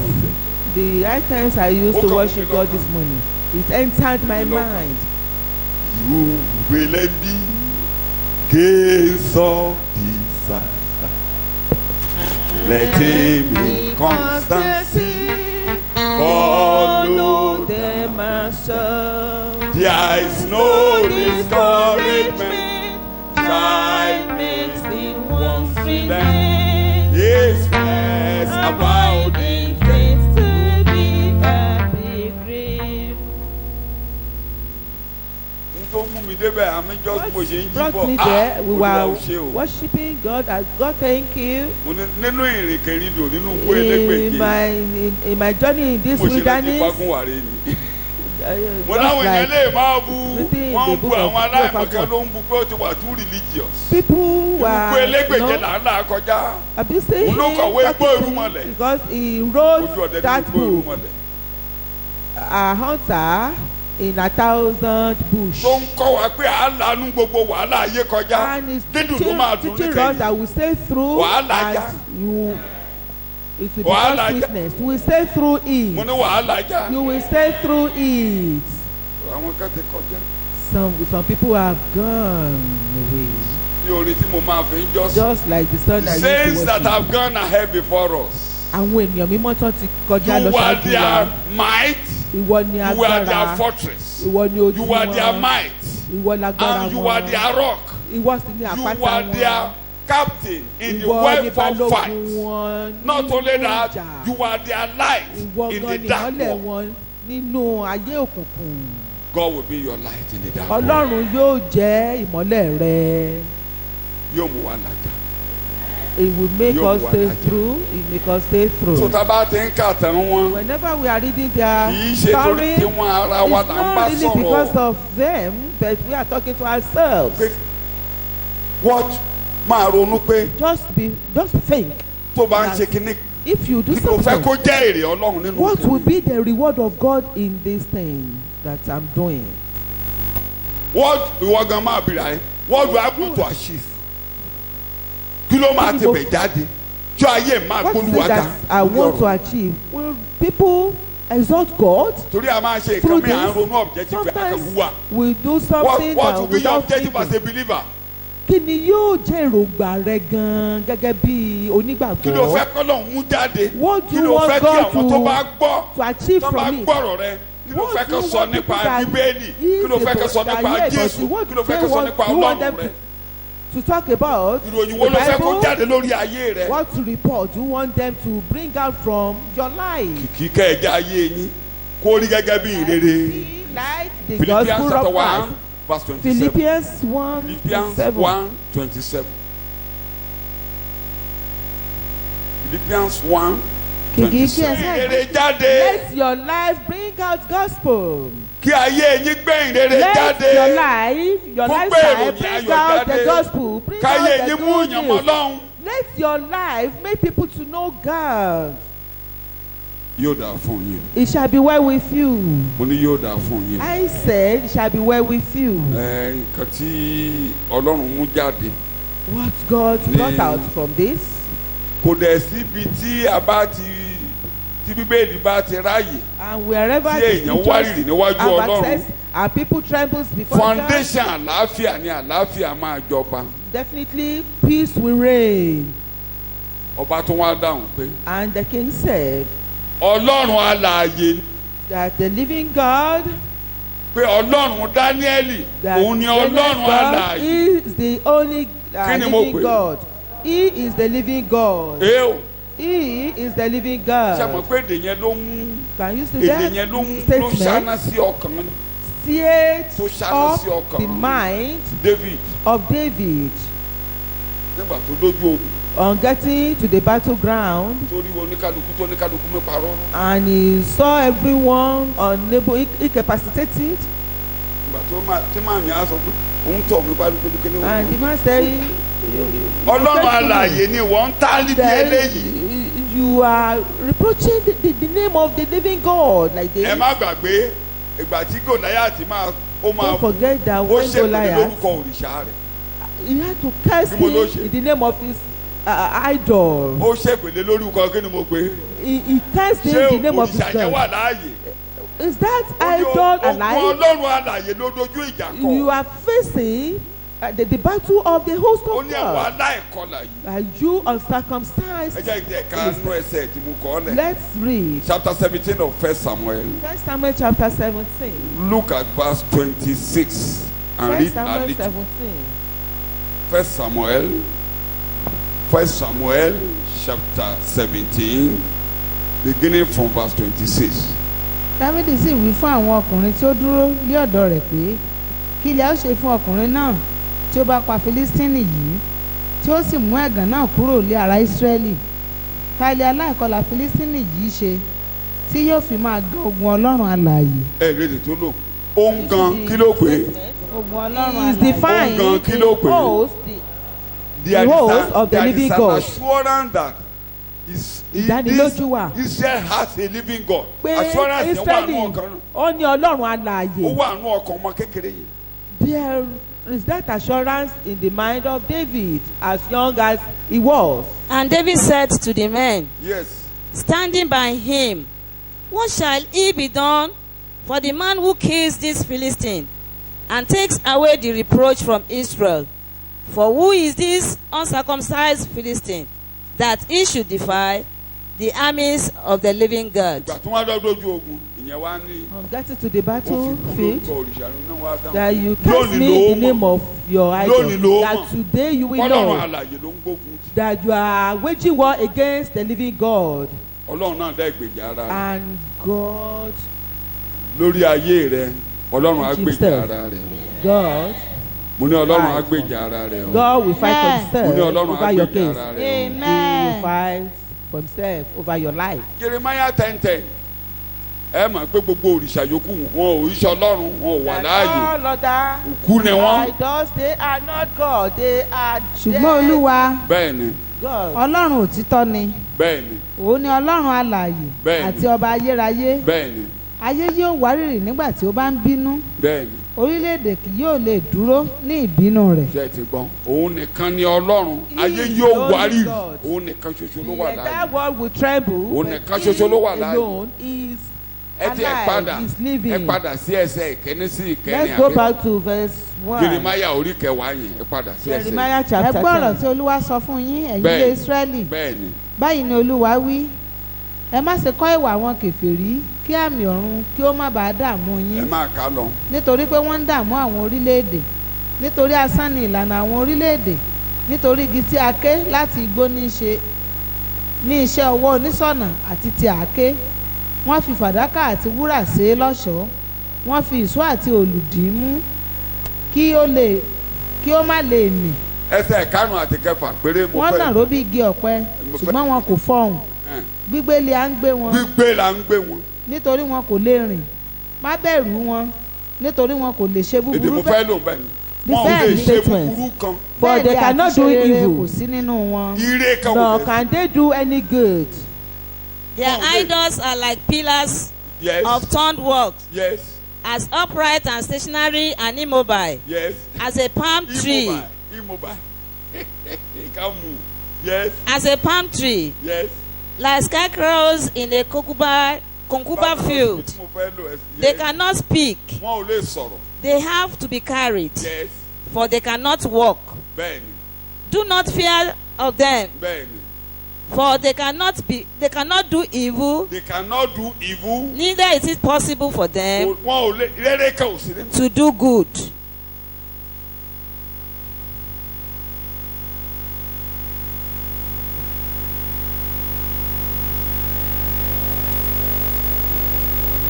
S1: the items I used
S3: Ó
S1: to
S3: kàn mí
S1: worship God
S3: lọ́kàn.
S1: this morning. It entered my
S3: Mí lọ́kàn.
S1: mind.
S3: You will be case of disaster. Let him in constancy follow
S1: the
S3: them.
S1: master.
S3: There is no discouragement. Child
S2: makes the
S3: one
S2: one
S3: free
S2: remain.
S3: His flesh abounding.
S2: Faith to be a pilgrim.
S3: Tó mú mi débẹ̀ àmì just mo ṣe ń jí
S1: Brought
S3: bọ̀.
S1: me there. We
S3: Olúwa ò
S1: were
S3: ṣe o.
S1: worshiping God as God. Thank you.
S3: Mo ní nínú ìrìnkèrindò nínú igbó elégbèje.
S1: In my journey in this
S3: Mo ṣe lè ti
S1: wilderness,
S3: Fágúnwàre ni. Mo
S1: just
S3: láwọn èèyàn
S1: like
S3: lè máa bu
S1: written in
S3: wọ́n
S1: the
S3: ń bu
S1: book
S3: àwọn
S1: of
S3: aláìmọ̀kan
S1: Fágúnwàre.
S3: ló ń bu pé ó ti wà too religious.
S1: people
S3: Gbogbo
S1: were,
S3: elégbèje là ń là kọjá.
S1: have you seen
S3: Òun ló kọ̀wé
S1: him
S3: Igbó
S1: talking to
S3: Ìrúnmọlẹ̀.
S1: me? Because he
S3: Ojú
S1: wrote
S3: ọ̀dẹ ní
S1: that
S3: Igbó
S1: book,
S3: Ìrúnmọlẹ̀.
S1: A Hunter in a Thousand Bush.
S3: Tó ń kọ́ wa pé à ń lanú gbogbo wàhálà ayé kọjá.
S1: And he's
S3: Dídùn ló máa dùn
S1: teaching us
S3: níkẹyìn.
S1: that we stay through
S3: Wàhálà já.
S1: and you it will
S3: Wàhálà
S1: become
S3: já.
S1: sweetness. We stay through
S3: Mo
S1: it.
S3: ní wàhálà já.
S1: You will stay through it.
S3: àwọn kan ti kọjá.
S1: Some people have gone away.
S3: Ní orin tí mo máa fi ń jọ́sìn.
S1: Just like the son
S3: The
S1: that
S3: saints
S1: used to
S3: that
S1: worship.
S3: have gone ahead before us.
S1: Àwọn ènìyàn mímọ́ tán ti kọjá lọ
S3: You were
S1: ṣáájú wa.
S3: their might.
S1: Ìwọ ni
S3: You were their
S1: agbára.
S3: fortress.
S1: Ìwọ ni ojú
S3: You were their
S1: wọn.
S3: might.
S1: Ìwọ lágbára
S3: And you were
S1: wọn.
S3: their rock.
S1: Ìwọ sì ni
S3: You
S1: àpáta
S3: were
S1: wọn.
S3: their captain in the
S1: Ìwọ ni
S3: well-fought
S1: balógun
S3: fight.
S1: wọn
S3: Not
S1: nínú
S3: only that,
S1: ìjà.
S3: you were their light
S1: Ìwọ
S3: in
S1: gan
S3: the
S1: ni
S3: dark
S1: ìmọ́lẹ̀
S3: world.
S1: wọn nínú ayé òkùnkùn.
S3: God will be your light in the dark world.
S1: Ọlọ́run yóò jẹ́ ìmọ́lẹ̀ rẹ.
S3: Yóò mú wa lájà.
S1: It will make
S3: Yóò
S1: us
S3: mú wa
S1: stay
S3: lájà.
S1: through. It make us stay through.
S3: So tá a bá ti ń kà tán wọn.
S1: Whenever we are reading their
S3: Kì í ṣe
S1: story,
S3: torí tí wọ́n ara wa
S1: it's
S3: là ń bá
S1: not really because
S3: sọ̀rọ̀.
S1: of them, but we are talking to ourselves.
S3: Pé watch máa ronú pé
S1: Just think.
S3: tó bá ń ṣe kinní
S1: If you do
S3: kí ló fẹ́
S1: something,
S3: kó jẹ́ èrè Ọlọ́run nínú
S1: what will
S3: kinní.
S1: be the reward of God in this thing that I'm doing?
S3: What ìwọ gan máa bìrà ẹ́ what do I want to achieve? Kí ló máa ti bẹ̀ jáde? Tí ayé máa
S1: What is
S3: gbólúwa
S1: it
S3: ga?
S1: that I want to achieve? Will people exalt God?
S3: Torí a máa ṣe
S1: Through
S3: nǹkan mi à ń
S1: this,
S3: ronú objective ẹ̀ kàn
S1: sometimes
S3: wúwa.
S1: we do
S3: What
S1: something
S3: will
S1: that
S3: be your
S1: without
S3: objective as
S1: thinking.
S3: a believer?
S1: Kí ni yóò jẹ́ èròǹgbà rẹ gan-an gẹ́gẹ́ bí onígbàgbọ́?
S3: Kí ló fẹ́ kọ́lọ́hún mú jáde?
S1: What do
S3: Kí
S1: you
S3: ló
S1: want
S3: fẹ́ kí
S1: God
S3: àwọn tó bá gbọ́
S1: to achieve
S3: tó bá
S1: from it?
S3: gbọ́rọ̀ rẹ? Kí ló
S1: What
S3: fẹ́
S1: do
S3: kó
S1: you
S3: sọ
S1: want
S3: nípa
S1: people that
S3: Bíbélì?
S1: is
S3: Kí ló fẹ́ kó sọ
S1: that
S3: nípa
S1: hear
S3: Jésù?
S1: us? What
S3: Kí ló fẹ́
S1: they
S3: kó sọ
S1: want-
S3: nípa
S1: you want
S3: Ọlọ́run
S1: them
S3: rẹ?
S1: to talk about
S3: Ìròyìn wo
S1: the
S3: ló fẹ́ kó
S1: Bible?
S3: jáde lórí ayé rẹ?
S1: What report you want them to bring out from your life?
S3: Kìkì kẹ́ẹ̀já ayé yín kó rí gẹ́gẹ́ bí ìrere.
S1: Like the
S3: Philippians
S1: gospel
S3: chapter
S1: of
S3: 1
S1: Christ.
S3: verse 27.
S1: Philippians 1
S3: Philippians
S1: 7.
S3: 1:27. Philippians 1.
S4: Kìkì kí ẹ
S3: Ìrere
S4: ṣáà
S3: jáde.
S1: Let your life bring out gospel.
S3: Kí ayé yín gbé ìrere
S1: Let
S3: jáde.
S1: your life, your
S3: Kó gbé
S1: lifestyle
S3: ìròyìn
S1: bring
S3: ayọ̀
S1: out the
S3: jáde.
S1: gospel. Bring
S3: Káyé
S1: out the
S3: yín mú
S1: good
S3: ìyàn mọ́
S1: news.
S3: Ọlọ́run.
S1: Let your life make people to know God.
S3: Yóò dáa fún yín.
S1: It shall be well with you.
S3: Mo ní yóò dáa fún yín.
S1: I said it shall be well with you.
S3: Nǹkan tí Ọlọ́run mú jáde.
S1: What God brought out from this.
S3: Kò dẹ̀ síbi tí a bá ti tí Bíbélì bá ti ráàyè.
S1: And wherever
S3: Tí
S1: the
S3: èèyàn wárìrì níwájú
S1: have
S3: Ọlọ́run.
S1: access and people trembles before God,
S3: Foundation àlàáfíà ni àlàáfíà máa jọba.
S1: definitely peace will reign.
S3: Ọba tó wá dáhùn pé
S1: And the king said
S3: Ọlọ́run alààyè
S1: that the living God,
S3: pé Ọlọ́run Dáníẹ́lì
S1: that
S3: òun ni
S1: the
S3: Ọlọ́run
S1: God
S3: alààyè.
S1: is the only
S3: Kí ni mo
S1: living
S3: pè?
S1: God. He is the living God.
S3: Èèó
S1: He is the living
S3: ṣe mọ̀
S1: God.
S3: pé èdè yẹn ló mú
S1: Can you see
S3: èdè yẹn ló mú
S1: that
S3: ló
S1: statement?
S3: ṣáná sí ọkàn
S1: Set
S3: tó ṣáná
S1: up
S3: sí ọkàn
S1: the mind
S3: David
S1: of David
S3: nígbà tó dójú ogun
S1: on getting to the battleground,
S3: torí oníkálukú tó oníkálukú mi parọ́
S1: and he saw everyone unable, incapacitated,
S3: nígbà tó tí màá yàn á sọ pé òun tọ̀ mí pálí pé kékeré
S1: and the
S3: òun.
S1: man said,
S3: Ọlọ́run alààyè ni wọ́n ń tá níbi eléyìí.
S1: you are reproaching the name of the living God like
S3: Ẹ
S1: this.
S3: má gbàgbé ìgbà tí Gòláyátì ó máa
S1: Don't forget that
S3: ó
S1: when
S3: ṣèpèlè
S1: Goliath,
S3: lórúkọ òrìṣà rẹ̀.
S1: he had to curse
S3: Bí mo ló
S1: him
S3: ṣe?
S1: in the name of his idol.
S3: Ó ṣèpèlè lórúkọ kí ni mo pè é?
S1: He cursed him
S3: Ṣé
S1: in the name of his
S3: òrìṣà yẹn
S1: God.
S3: wà láàyè?
S1: Is that
S3: Ó ní
S1: idol
S3: ogun
S1: alive?
S3: Ọlọ́run alààyè ló dojú ìjà
S1: You
S3: kọ.
S1: are facing the battle of the host
S3: Ó
S1: of
S3: ní àwọn
S1: God.
S3: aláìkọlà yìí.
S1: Are you
S3: Ẹ
S1: uncircumcised?
S3: jẹ́ ìdí ẹ̀ka nú ẹsẹ̀ tí mo kọ́ lẹ̀.
S1: Let's read
S3: Chapter 17 of 1 Samuel.
S1: 1 Samuel chapter 17.
S3: Look at verse 26 and
S1: 1
S3: read a
S1: Samuel
S3: little.
S1: 17.
S3: 1 Samuel chapter 17 beginning from verse 26.
S4: Dáfídì sì wí fún àwọn ọkùnrin tí ó dúró lé ọ̀dọ̀ rẹ̀ pé kí ilẹ̀ ó ṣe fún ọkùnrin náà tí ó bá pa Filistini yìí tí ó sì mú ẹ̀gàn náà kúrò lé ará Ísírẹ́lì. Ta ilẹ̀ aláìkọlà Filistini yìí ṣe tí yóò fi máa gan ogun Ọlọ́run alààyè.
S3: Ẹ lédè tó lò. Ó ń gan kí ló pé?
S4: Ogun Ọlọ́run
S1: He is
S4: alààyè.
S1: defying
S3: Ó gan kí ló pè?
S1: the host,
S3: There
S1: The host
S3: is
S1: of the living God.
S3: assurance that
S1: Ìdánilójú wà.
S3: Israel has a living God.
S1: pé
S3: Assurance yẹn wà
S1: Israeli
S3: nù ọkàn náà.
S1: ó ní Ọlọ́run
S3: Ó
S1: alààyè.
S3: wà nù ọkàn ọmọ kékeré yìí.
S1: There is that assurance in the mind of David as young as he was.
S2: And David said to the men
S3: Yes.
S2: standing by him, what shall it be done For the man who kills this Philistine and takes away the reproach from Israel, for who is this uncircumcised Philistine, that he should defy the armies of the living God?
S3: ìgbà tí wọ́n lọ lójú ogun ìyẹn wá ní.
S1: On getting to the
S3: ó fi kú
S1: battlefield,
S3: lórúkọ òrìṣà náà wá dáhùn.
S1: that you
S3: Lónìí
S1: cast me in the
S3: ló
S1: name
S3: mọ̀.
S1: of your
S3: Lónìí
S1: idol,
S3: ló
S1: that
S3: mọ̀.
S1: today you will
S3: Ọlọ́run
S1: know
S3: alààyè ló ń gbógun tì.
S1: that you are waging war against the living God,
S3: Ọlọ́run náà dá ìgbèjà ara rẹ̀.
S1: and God,
S3: Lórí ayé rẹ̀ Ọlọ́run á gbèjà
S1: Himself.
S3: ara rẹ̀.
S1: God,
S3: Mo ní Ọlọ́run á gbèjà ara rẹ̀ o.
S1: God will fight for
S4: Amen.
S1: Himself
S3: Mo ní Ọlọ́run á
S1: over your
S3: gbèjà
S1: case.
S3: ara rẹ̀ o.
S1: He will
S4: Amen.
S1: fight for Himself over your life.
S3: Jeremiah 10:10 ẹ mọ̀ pé gbogbo òrìṣà yòókù wọn ò ríṣẹ́ Ọlọ́run wọn ò wà
S1: That
S3: láàyè
S1: all other
S3: òkú ni wọ́n.
S1: idols, they are not God, they are
S4: ṣùgbọ́n
S1: dead
S4: olúwa
S3: Bẹ́ẹ̀ ni
S1: God.
S4: ọlọ́run òtítọ́ ni
S3: bẹ́ẹ̀ ni
S4: òun ni ọlọ́run alààyè
S3: Bẹ́ẹ̀ni.
S4: àti ọba ayérayé
S3: bẹ́ẹ̀ ni
S4: ayé yóò wárìrì nígbà tí ó bá ń bínú
S3: bẹ́ẹ̀ ni
S4: orílẹ̀-èdè kì yóò lè dúró ní ìbínú rẹ̀.
S3: ṣe ti gbọ́n òun nìkan ni Ọlọ́run
S1: He
S3: ayé
S1: is
S3: yóò
S1: the only
S3: wárìrì
S1: God.
S3: òun nìkan ṣoṣo ló
S1: The
S3: wà
S1: entire
S3: láàyè.
S1: world will tremble.
S3: Òun
S1: but
S3: nìkan
S1: he
S3: ṣoṣo ló wà láàyè.
S1: alone is
S3: ẹ ti ẹ padà
S1: alive, is
S3: ẹ
S1: living.
S3: padà sí ẹsẹ̀ ìkíní sí ìkẹrin
S1: Let's go back to verse 1.
S3: Jeremiah orí kẹwàá yẹn ẹ padà sí ẹsẹ̀
S1: Jeremiah
S4: ẹ
S1: chapter
S4: gbọ́ ọ̀rọ̀
S1: 10.
S4: tí olúwa sọ fún yín ẹ̀yin
S3: Bẹ́ẹ̀ni.
S4: ilé Ísírẹ́lì
S3: bẹ́ẹ̀ ni
S4: báyìí ni olúwa wí ẹ má ṣe kọ́ ìwà àwọn kèfèrí kí àmì ọ̀run kí ó má bàa dààmú
S3: ẹ
S4: yín
S3: máa kà á lọ.
S4: nítorí pé wọ́n ń dààmú àwọn orílẹ̀-èdè nítorí asán ni ìlànà àwọn orílẹ̀-èdè nítorí igi tí a ké láti igbó ní iṣẹ́ ọwọ́ oníṣọ̀nà àti ti àáké wọ́n fi fàdákà àti wúrà ṣe é lọ́ṣọ̀ọ́ wọ́n fi ìṣó àti òlùdí mú kí ó má lè mì
S3: ẹsẹ̀ karùn-ún àti kẹfà péré mo
S4: wọ́n
S3: fẹ́.
S4: nàró bí igi ọ̀pẹ
S3: Mo fẹ́.
S4: ṣùgbọ́n wọn kò fọhùn
S3: Ẹn.
S4: gbígbélé à ń gbé wọn
S3: gbígbé là ń gbé wọn.
S4: nítorí wọn kò lè rìn má bẹ̀rù wọn nítorí wọn kò lè ṣe
S3: èdè
S4: búburú
S3: mo fẹ́ lò bẹ́ẹ̀ ni.
S1: The
S3: wọn ò lè
S1: same
S3: ṣe
S1: statement.
S3: búburú kan.
S1: For
S4: bẹ́ẹ̀
S1: they
S4: ni
S1: cannot
S4: àti
S1: do
S4: ṣe rere
S1: evil.
S4: kò sí nínú wọn.
S3: ire kan
S1: Nor
S3: wò
S1: can they do any good.
S2: Their
S3: Oh, yes.
S2: idols are like pillars
S3: yes
S2: of turned works,
S3: yes
S2: as upright and stationary and immobile
S3: yes
S2: as a palm tree.
S3: immobile he can move yes
S2: As a palm tree,
S3: yes.
S2: like scarecrows in a concubine field.
S3: Mo fẹ́ lò ẹ-
S2: They
S3: yes.
S2: cannot speak.
S3: wọn ò lè sọ̀rọ̀
S2: They have to be carried,
S3: yes
S2: for they cannot walk.
S3: bẹ́ẹ̀ ni
S2: Do not fear of them,
S3: bẹ́ẹ̀ ni
S2: for they cannot do evil,
S3: they cannot do evil.
S2: neither is it possible for them
S3: wọn ò lè rere kan ò sí nínú.
S2: to do good.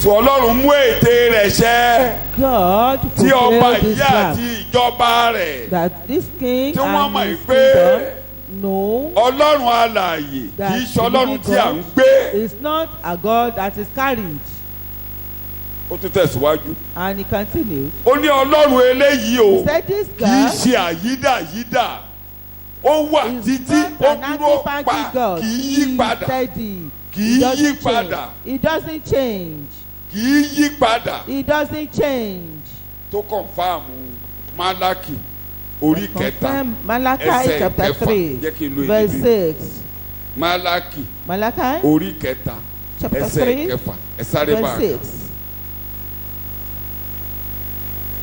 S3: tí Ọlọ́run mú ète rẹ̀ ṣẹ
S1: God
S3: tí ọba
S1: fulfilled this
S3: yìí àti
S1: wrath.
S3: ìjọba rẹ̀
S1: That this king
S3: tí wọ́n
S1: and
S3: mọ̀
S1: his
S3: pé
S1: kingdom know
S3: Ọlọ́run alààyè kì
S1: that
S3: í ṣe
S1: the
S3: Ọlọ́run
S1: living
S3: tí à ń
S1: God
S3: gbé.
S1: is not a God that is carried.
S3: Ó tún tẹ̀síwájú.
S1: And he continued.
S3: Ó ní Ọlọ́run eléyìí o
S1: He said this
S3: kì í
S1: God
S3: ṣe àyídàyídà ó wà
S1: is
S3: títí
S1: not
S3: ó
S1: an
S3: dúró pa
S1: anti-banking God.
S3: kì í
S1: He
S3: yí
S1: is
S3: padà
S1: steady.
S3: kì
S1: He
S3: í yí
S1: doesn't
S3: padà
S1: change. He doesn't change.
S3: kì í yí padà
S1: He doesn't change.
S3: tó kọ̀nfàmù Málákì orí kẹta
S1: Confirm Malachi
S3: ẹsẹ̀
S1: chapter
S3: kẹfà.
S1: 3
S3: Jẹ́ kí n lo
S1: verse
S3: èdè
S1: 6.
S3: Málákì
S1: Malachi
S3: orí kẹta
S1: chapter
S3: ẹsẹ̀
S1: 3
S3: kẹfà ẹ sáré bá a
S1: verse
S3: kà.
S1: 6.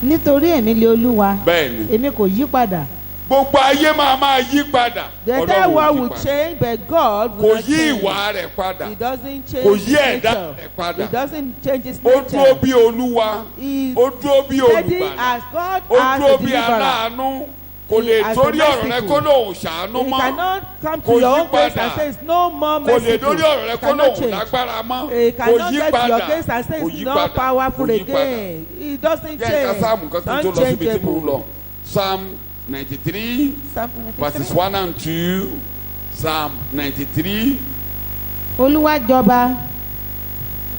S4: nítorí èmi lé olúwa
S3: bẹ́ẹ̀ ni
S4: èmi kò yí padà
S3: gbogbo ayé máa yí padà
S1: The entire world will change, but God
S3: kò
S1: will not
S3: yí
S1: change.
S3: ìwà rẹ̀ padà
S1: He doesn't
S3: kò
S1: change
S3: yí
S1: his
S3: ẹ̀dá
S1: nature.
S3: rẹ̀ padà
S1: He doesn't change his
S3: ó dúró
S1: nature.
S3: bí Olúwa
S1: He
S3: ó dúró bí
S1: is steady
S3: olùgbàlà
S1: as God
S3: ó
S1: as
S3: dúró
S1: a
S3: bí
S1: deliverer.
S3: aláàánú kò
S1: He
S3: lè
S1: as
S3: torí
S1: a
S3: ọ̀rọ̀ rẹ
S1: merciful.
S3: kó lóun ṣàánú
S1: He
S3: mọ́
S1: cannot come
S3: Kò
S1: to your
S3: yí
S1: own case
S3: padà.
S1: and say it's no more
S3: kò lè
S1: merciful.
S3: torí ọ̀rọ̀ rẹ
S1: He
S3: kó
S1: cannot
S3: lóun
S1: change.
S3: lágbára mọ́
S1: He
S3: kò
S1: cannot
S3: yí
S1: get to your
S3: padà
S1: case and say
S3: kò
S1: it's
S3: yí
S1: not
S3: padà
S1: powerful
S3: kò yí padà.
S1: again. He doesn't
S3: jẹ́ ìka
S1: change.
S3: sáàmù kan kí n tó lọ síbi tí mo ń lọ Psalm 93
S1: Psalm
S3: verses
S1: 93.
S3: 1 and 2 Psalm 93
S4: olúwa jọba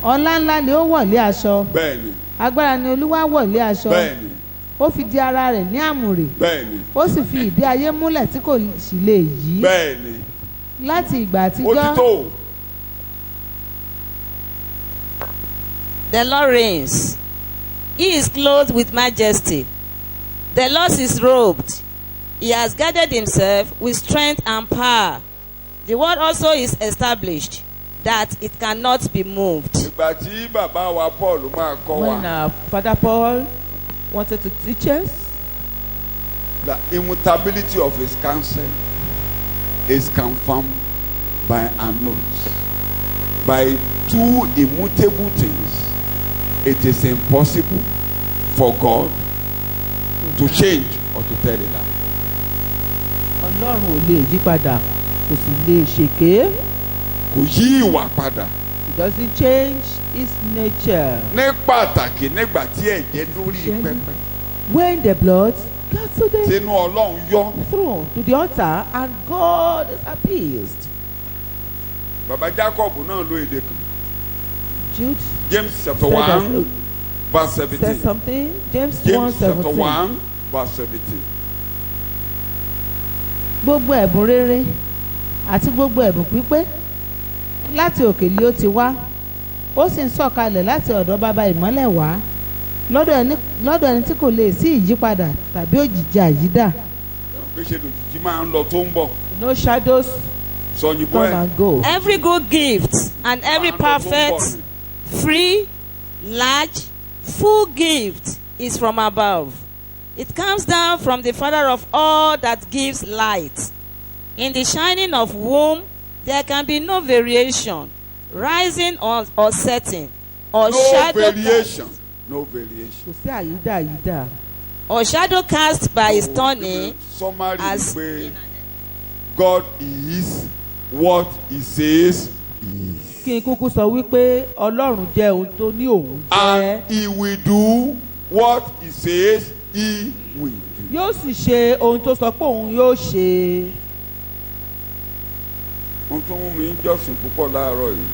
S4: ọlá ńlá ni ó wọ̀lé aṣọ
S3: bẹ́ẹ̀ni
S4: agbára ni olúwa wọ̀lé aṣọ
S3: bẹ́ẹ̀ni
S4: ó fi di ara rẹ̀ ní àmùrè
S3: bẹ́ẹ̀ni
S4: ó sì fi ìdí ayé múlẹ̀ tí kò sì lè yí
S3: bẹ́ẹ̀ni
S4: láti ìgbà
S3: ó ti
S4: àtijọ́
S3: tó
S2: The Lord reigns. He is clothed with majesty. The Lord is robed. He has girded himself with strength and power. The word also is established. that it cannot be moved.
S3: ìgbà tí bàbá wa Paul máa kọ́
S1: When
S3: wa
S1: our Father Paul wanted to teach us,
S3: the immutability of his counsel is confirmed by an oath. By two immutable things, it is impossible for God to change or to tell a lie.
S1: Ọlọ́run ò lè yí padà, kò sì lè ṣèké.
S3: Kò yí ìwà padà.
S1: He doesn't change his nature.
S3: Ní pàtàkì nígbà tí ẹ̀jẹ̀ lórí pẹpẹ.
S1: When the blood got to the
S3: Sínú Ọlọ́run yọ.
S1: throne, to the altar, and God is appeased.
S3: Bàbá Jacob náà lo èdè kan.
S1: Jude
S3: James chapter
S1: said
S3: 1 verse
S1: said
S3: 17.
S1: something. James
S3: James chapter
S1: 1:17.
S3: 1 verse 17.
S4: gbogbo ẹ̀bùn rere àti gbogbo ẹ̀bùn pípé láti òkè lé ó ti wá ó sì ń sọ̀kalẹ̀ láti ọ̀dọ̀ baba ìmọ́lẹ̀ wá lọ́dọ̀ ẹni tí kò lè sí ìyípadà tàbí òjìji àyídà.
S3: Pé ṣe lòjijì máa ń lọ tó ń bọ̀.
S1: No shadows
S3: Sọ òyìnbó
S1: come
S3: ẹ̀.
S1: and go.
S2: Every good gift and every perfect, free, large, full gift is from above. It comes down from the Father of all that gives light. In the shining of whom there can be no variation, rising or setting, or
S3: No
S2: shadow
S3: variation. No variation.
S1: Kò sí àyídà.
S2: or shadow cast by his turning.
S3: Summary
S2: as
S3: pé God is what he says he is.
S1: Kí n kúkú sọ wípé Ọlọ́run jẹ́ ohun tó ní òun jẹ́.
S3: And he will do what he says he will do.
S1: Yóò sì ṣe ohun tó sọ pé òun yóò ṣe.
S3: Ohun tó mú mi jọ́sìn púpọ̀ láàárọ̀ yìí.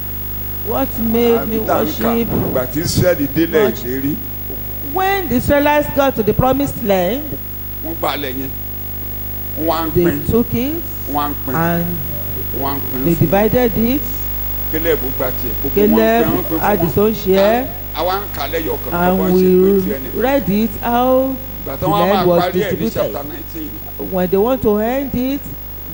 S1: What made me worship?
S3: Ìgbà tí Ísírẹ́lì délẹ̀
S1: Much.
S3: ìlérí.
S1: When the Israelites got to the promised land,
S3: Wọ́n gbalẹ̀ yẹn. Wọ́n á ń
S1: they
S3: pín.
S1: took it
S3: Wọ́n á ń pín.
S1: and
S3: Wọ́n á ń pín.
S1: they divided it.
S3: Caleb gba tiẹ̀. Gbogbo wọn
S1: Caleb
S3: pín, wọ́n pín fún
S1: had
S3: wọn.
S1: his own share,
S3: Àwa ń kalẹ̀ yọ̀kan.
S1: and we read it how
S3: Ìgbà
S1: the
S3: tí wọ́n
S1: land
S3: máa
S1: was
S3: parí ẹ̀ ní
S1: distributed.
S3: chapter 19.
S1: When they want to end it,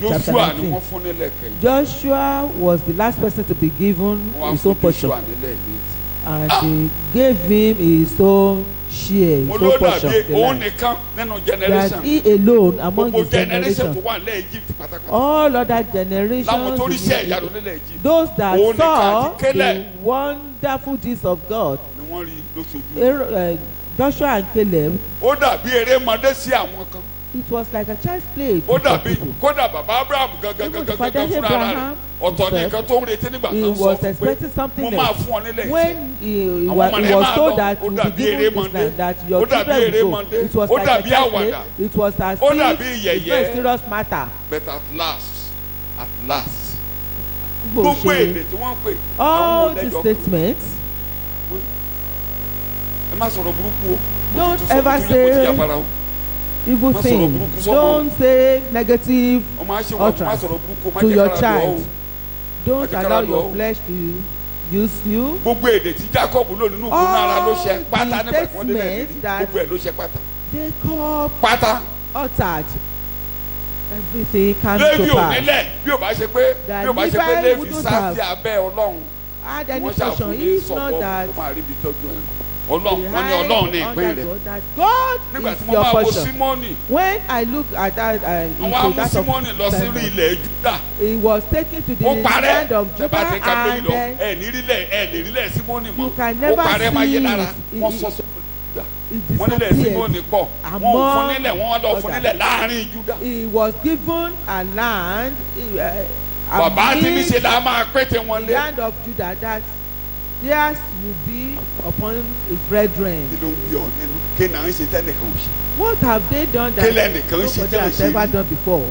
S1: chapter
S3: Joshua ni
S1: 19.
S3: wọ́n fún nílẹ̀ kẹ́yìn.
S1: Joshua was the last person to be given
S3: Wọ́n á
S1: his own
S3: fún
S1: portion,
S3: Joshua nílẹ̀ ìlú.
S1: and they gave him his own share,
S3: Mo
S1: his
S3: ló
S1: own portion
S3: dàbí
S1: of the
S3: òun
S1: land.
S3: nìkan nínú
S1: That
S3: generation.
S1: he alone among
S3: Gbogbo
S1: his
S3: generation tó
S1: generation,
S3: wà nílẹ̀ Egypt pátápátá.
S1: all other
S3: Láwọn tó rí
S1: generations,
S3: iṣẹ́ ìyanu nílẹ̀ Egypt.
S1: those that
S3: Òun nìkan
S1: saw
S3: àti Caleb.
S1: the wonderful deeds of God,
S3: Ni wọ́n rí lóṣooṣù.
S1: Joshua and Caleb,
S3: Ó dàbí erémọdé sí àwọn kan.
S1: it was like a child's play.
S3: Ó
S1: to some
S3: dàbí
S1: people.
S3: kódà bàbá Abraham
S1: Even the
S3: gangan
S1: father
S3: fúnra rẹ̀.
S1: Abraham
S3: Ọ̀tọ̀
S1: himself,
S3: nìkan tó ń retí nígbà
S1: he
S3: tó ń sọ
S1: was
S3: fún pé
S1: expecting something
S3: mo máa
S1: else.
S3: fún ọ nílẹ̀ iṣẹ́.
S1: When he
S3: Àwọn
S1: was
S3: ọmọ rẹ̀ máa
S1: told
S3: lọ,
S1: that
S3: ó
S1: you will be
S3: dàbí
S1: given this
S3: erémọdé.
S1: land, that your
S3: Ó dàbí
S1: children will go,
S3: erémọdé.
S1: it was
S3: Ó
S1: like a
S3: dàbí
S1: child's play.
S3: àwàdà.
S1: It was as
S3: Ó
S1: if
S3: dàbí
S1: it's not a
S3: yẹ̀yẹ́.
S1: serious matter.
S3: But at last
S1: Gbogbo
S3: gbogbo
S1: ṣe
S3: èdè tí wọ́n pè
S1: all
S3: àwọn
S1: the
S3: ọ̀lẹ́jọ́ kan.
S1: statements,
S3: Ẹ má sọ̀rọ̀ burúkú o.
S1: Don't
S3: Mo ti tún sọ
S1: ever
S3: fún yín, mo ti
S1: say
S3: yàgbára o.
S1: evil
S3: Má sọ̀rọ̀
S1: things.
S3: burúkú sọ́mọ.
S1: Don't say negative
S3: Ọmọ á ṣe wà má
S1: utterance
S3: sọ̀rọ̀ burúkú o, má
S1: to
S3: jẹ́
S1: your
S3: kára lọ o.
S1: child. Don't
S3: Má jẹ́
S1: allow
S3: kára lọ
S1: your
S3: o.
S1: flesh to use you.
S3: Gbogbo èdè tí Jacob lò nínú ìgbóná ara ló ṣe pátá
S1: All the
S3: nígbà tí wọ́n délẹ̀
S1: statements
S3: lérí.
S1: that-
S3: Gbogbo ẹ̀ ló ṣe pátá.
S1: Jacob
S3: Pátá.
S1: uttered. Everything came
S3: Lévi
S1: to
S3: ò
S1: pass.
S3: nílẹ̀ bí ò bá ṣe pé
S1: That
S3: bí ò bá ṣe pé
S1: Levi
S3: Lévi
S1: wouldn't
S3: sá
S1: have
S3: sí abẹ́ Ọlọ́run.
S1: Had any
S3: Wọ́n
S1: portion,
S3: ṣàfùní
S1: if
S3: sọ̀bọ̀
S1: not that
S3: ó máa rí ibi tọ́jú ẹ̀.
S1: he
S3: Ọlọ́run wọ́n ní Ọlọ́run ní ìpín
S1: under
S3: rẹ̀.
S1: God, that God
S3: Nígbà tí
S1: is
S3: mo
S1: your
S3: máa wo
S1: portion.
S3: Símọ́nì,
S1: When I look at that,
S3: àwọn á
S1: into
S3: mú
S1: that of
S3: Símọ́nì lọ sí
S1: Simon,
S3: ilẹ̀ Júdà.
S1: he was taken to the
S3: Ó parẹ́.
S1: land of
S3: Ẹ bá ti
S1: Judah,
S3: ka pé
S1: and
S3: lọ
S1: then
S3: ẹ ní rílẹ̀ ẹ lè rílẹ̀ Símọ́nì mọ́.
S1: You can
S3: Ó
S1: never
S3: parẹ́ máa yé
S1: see
S3: lára.
S1: it.
S3: Wọ́n sọ sọ́kùnrin Júdà.
S1: he
S3: Wọ́n nílẹ̀
S1: disappeared.
S3: Símọ́nì pọ̀. Wọ́n ò fún nílẹ̀ wọ́n lọ fún nílẹ̀ láàrin Júdà.
S1: He was given a land,
S3: Bàbá ti ní
S1: amidst
S3: ṣe là máa pété wọn
S1: the
S3: lé.
S1: land of Judah, that theirs will be upon his brethren.
S3: Kí ló ń bí ọ nínú? Kí náà ń ṣe tẹ́nìkan ò ṣe?
S1: What have they done that
S3: Kílẹ̀ nìkan ṣe
S1: nobody
S3: tẹ́lẹ̀
S1: has
S3: ṣe
S1: ever
S3: rí.
S1: done before?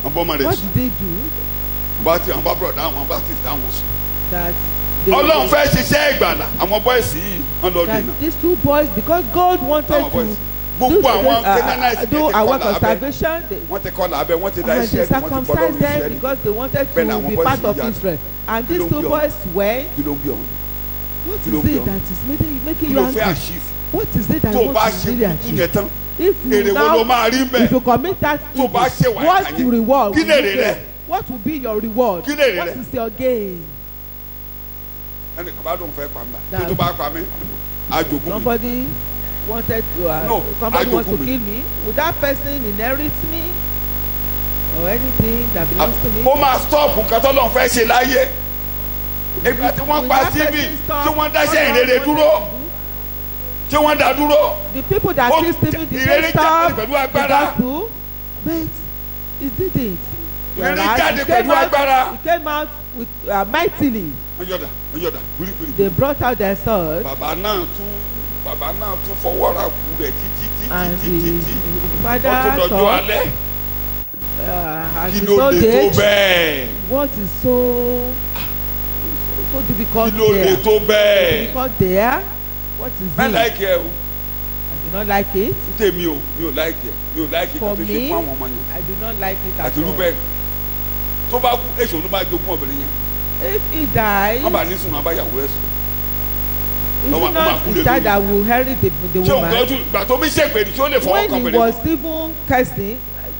S3: Àwọn bọ́mọ rẹ̀
S1: What
S3: sùn.
S1: did they do
S3: Bá ti àwọn bá bọ̀dá àwọn bá ti dáhùn sùn.
S1: that they
S3: Ọlọ́run fẹ́ ṣiṣẹ́ ìgbàlà. Àwọn bọ́ìsì yìí wọ́n lọ
S1: that
S3: dènà.
S1: these two boys, because God wanted
S3: Táwọn
S1: to
S3: bọ́ìsì. Gbogbo àwọn Canaanites
S1: do
S3: yẹn ti
S1: a
S3: kọ́
S1: work of
S3: làbẹ́.
S1: salvation, they,
S3: Wọ́n ti kọ́ làbẹ́, wọ́n ti da
S1: and
S3: iṣẹ́
S1: they
S3: ẹ̀dùn, wọ́n ti gbọ́dọ̀
S1: circumcised
S3: rí
S1: them
S3: iṣẹ́ ẹ̀dùn.
S1: because they wanted
S3: Bẹ́ẹ̀ ni
S1: to
S3: àwọn
S1: be
S3: boys
S1: part of
S3: yà.
S1: Israel. And
S3: Kí
S1: these
S3: ló ń
S1: two
S3: bí ọ?
S1: boys went.
S3: Kí ló ń bí ọ?
S1: What
S3: Kí ló
S1: is
S3: ń bí
S1: it
S3: ọ?
S1: that is making
S3: Kí
S1: you
S3: ló
S1: angry?
S3: fẹ́ achieve?
S1: What is it that
S3: Tó o
S1: you
S3: bá
S1: want
S3: ṣe
S1: to really
S3: kúkú
S1: achieve?
S3: yẹn tán,
S1: If
S3: èrè
S1: you
S3: wo ló máa rí
S1: if
S3: bẹ́ẹ̀?
S1: you commit that
S3: Tó o bá ṣe
S1: evil,
S3: wà
S1: what
S3: ìkànnì,
S1: reward
S3: kí
S1: will
S3: lè
S1: you
S3: rè rẹ̀?
S1: get? What will be your reward?
S3: Kí lè rè
S1: What
S3: rẹ̀?
S1: is your gain?
S3: ẹnìkan bá lóun fẹ́ pa mí
S1: That-
S3: tó bá pa mí àjogún mi
S1: somebody wanted to
S3: No,
S1: somebody wants to
S3: àjogún mi.
S1: kill me, would that person inherit me or anything that belongs to me?
S3: ó máa stop nǹkan tó lóun fẹ́ ṣe láyé ìgbà tí wọ́n
S1: Will
S3: pa
S1: that
S3: síbí
S1: person stop
S3: tí wọ́n dáṣẹ́
S1: what God
S3: ìrere
S1: wanted
S3: dúró
S1: to do?
S3: tí wọ́n dá dúró
S1: The people that
S3: Ó-
S1: killed Stephen did
S3: ìrere
S1: not
S3: jáde
S1: stop
S3: pẹ̀lú
S1: the
S3: agbára.
S1: gospel, but he didn't.
S3: Ìrere
S1: Whereas
S3: jáde
S1: he came
S3: pẹ̀lú agbára.
S1: out, he came out with mightily.
S3: wọ́n yọ̀dà wíríwírí.
S1: They brought out their sword,
S3: bàbá náà tún fọwọ́ ra kú rẹ̀ títí
S1: and
S3: títí
S1: the
S3: ó tún
S1: father
S3: dọjọ́
S1: thought,
S3: alẹ́
S1: as
S3: kí
S1: he
S3: ló
S1: told
S3: lè tó
S1: age,
S3: bẹ́ẹ̀
S1: what is so difficult
S3: kí ló lè
S1: there?
S3: tó bẹ́ẹ̀
S1: Difficult there? What is
S3: bẹ́ẹ̀
S1: it?
S3: láìkí ẹ o
S1: I do not like it.
S3: ń tèmi o mi ò láìkí ẹ mi ò láìkí
S1: For
S3: kan tó ṣe
S1: me,
S3: fún àwọn ọmọ yẹn
S1: I do not like it at
S3: àti
S1: all.
S3: rúbẹ́ tó bá kú èso ló máa jogún obìnrin yẹn
S1: If he dies,
S3: wọ́n bá ní sùn náà bá yàwó ẹ̀ sùn
S1: is
S3: Ọmọ-
S1: it
S3: ọmọ
S1: not
S3: àkúlẹ̀
S1: his child
S3: lórí.
S1: that will inherit the
S3: ṣé òun
S1: woman?
S3: tọ́jú ìgbà tó mi ṣègbè ní ṣé ó lè fọwọ́ kan
S1: When he
S3: obìnrin
S1: was
S3: mọ́
S1: even cursing,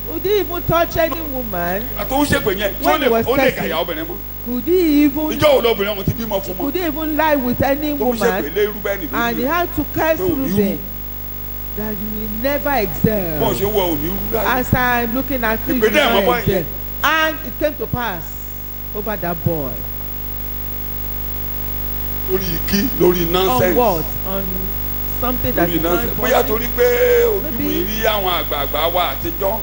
S1: could he even touch any woman?
S3: ìgbà tó ń ṣègbè yẹn ṣé
S1: When he was
S3: ó lè
S1: cursing,
S3: gàyà obìnrin mọ́
S1: Could he even
S3: ìjọ wo lóbìnrin ọ̀hún ti bímọ fún mọ́
S1: could he even lie with any
S3: tó ń ṣègbè
S1: woman?
S3: lé rúbẹ́nì
S1: And he
S3: lórí
S1: had to curse
S3: Oh, you-
S1: Reuben that you will never
S3: bọ́n
S1: excel.
S3: ṣe wọ òní rú láyé
S1: As I'm looking at you, you
S3: Ìpínlẹ̀
S1: will
S3: Ẹ̀mọ́
S1: not
S3: bọ́
S1: excel.
S3: yẹn.
S1: And it came to pass over that boy.
S3: lórí ikí lórí
S1: On
S3: nonsense
S1: what? On something that
S3: lórí
S1: is not
S3: nonsense bóyá
S1: important.
S3: torí pé ojú mi
S1: Maybe-
S3: rí àwọn àgbààgbà wa àtijọ́ ló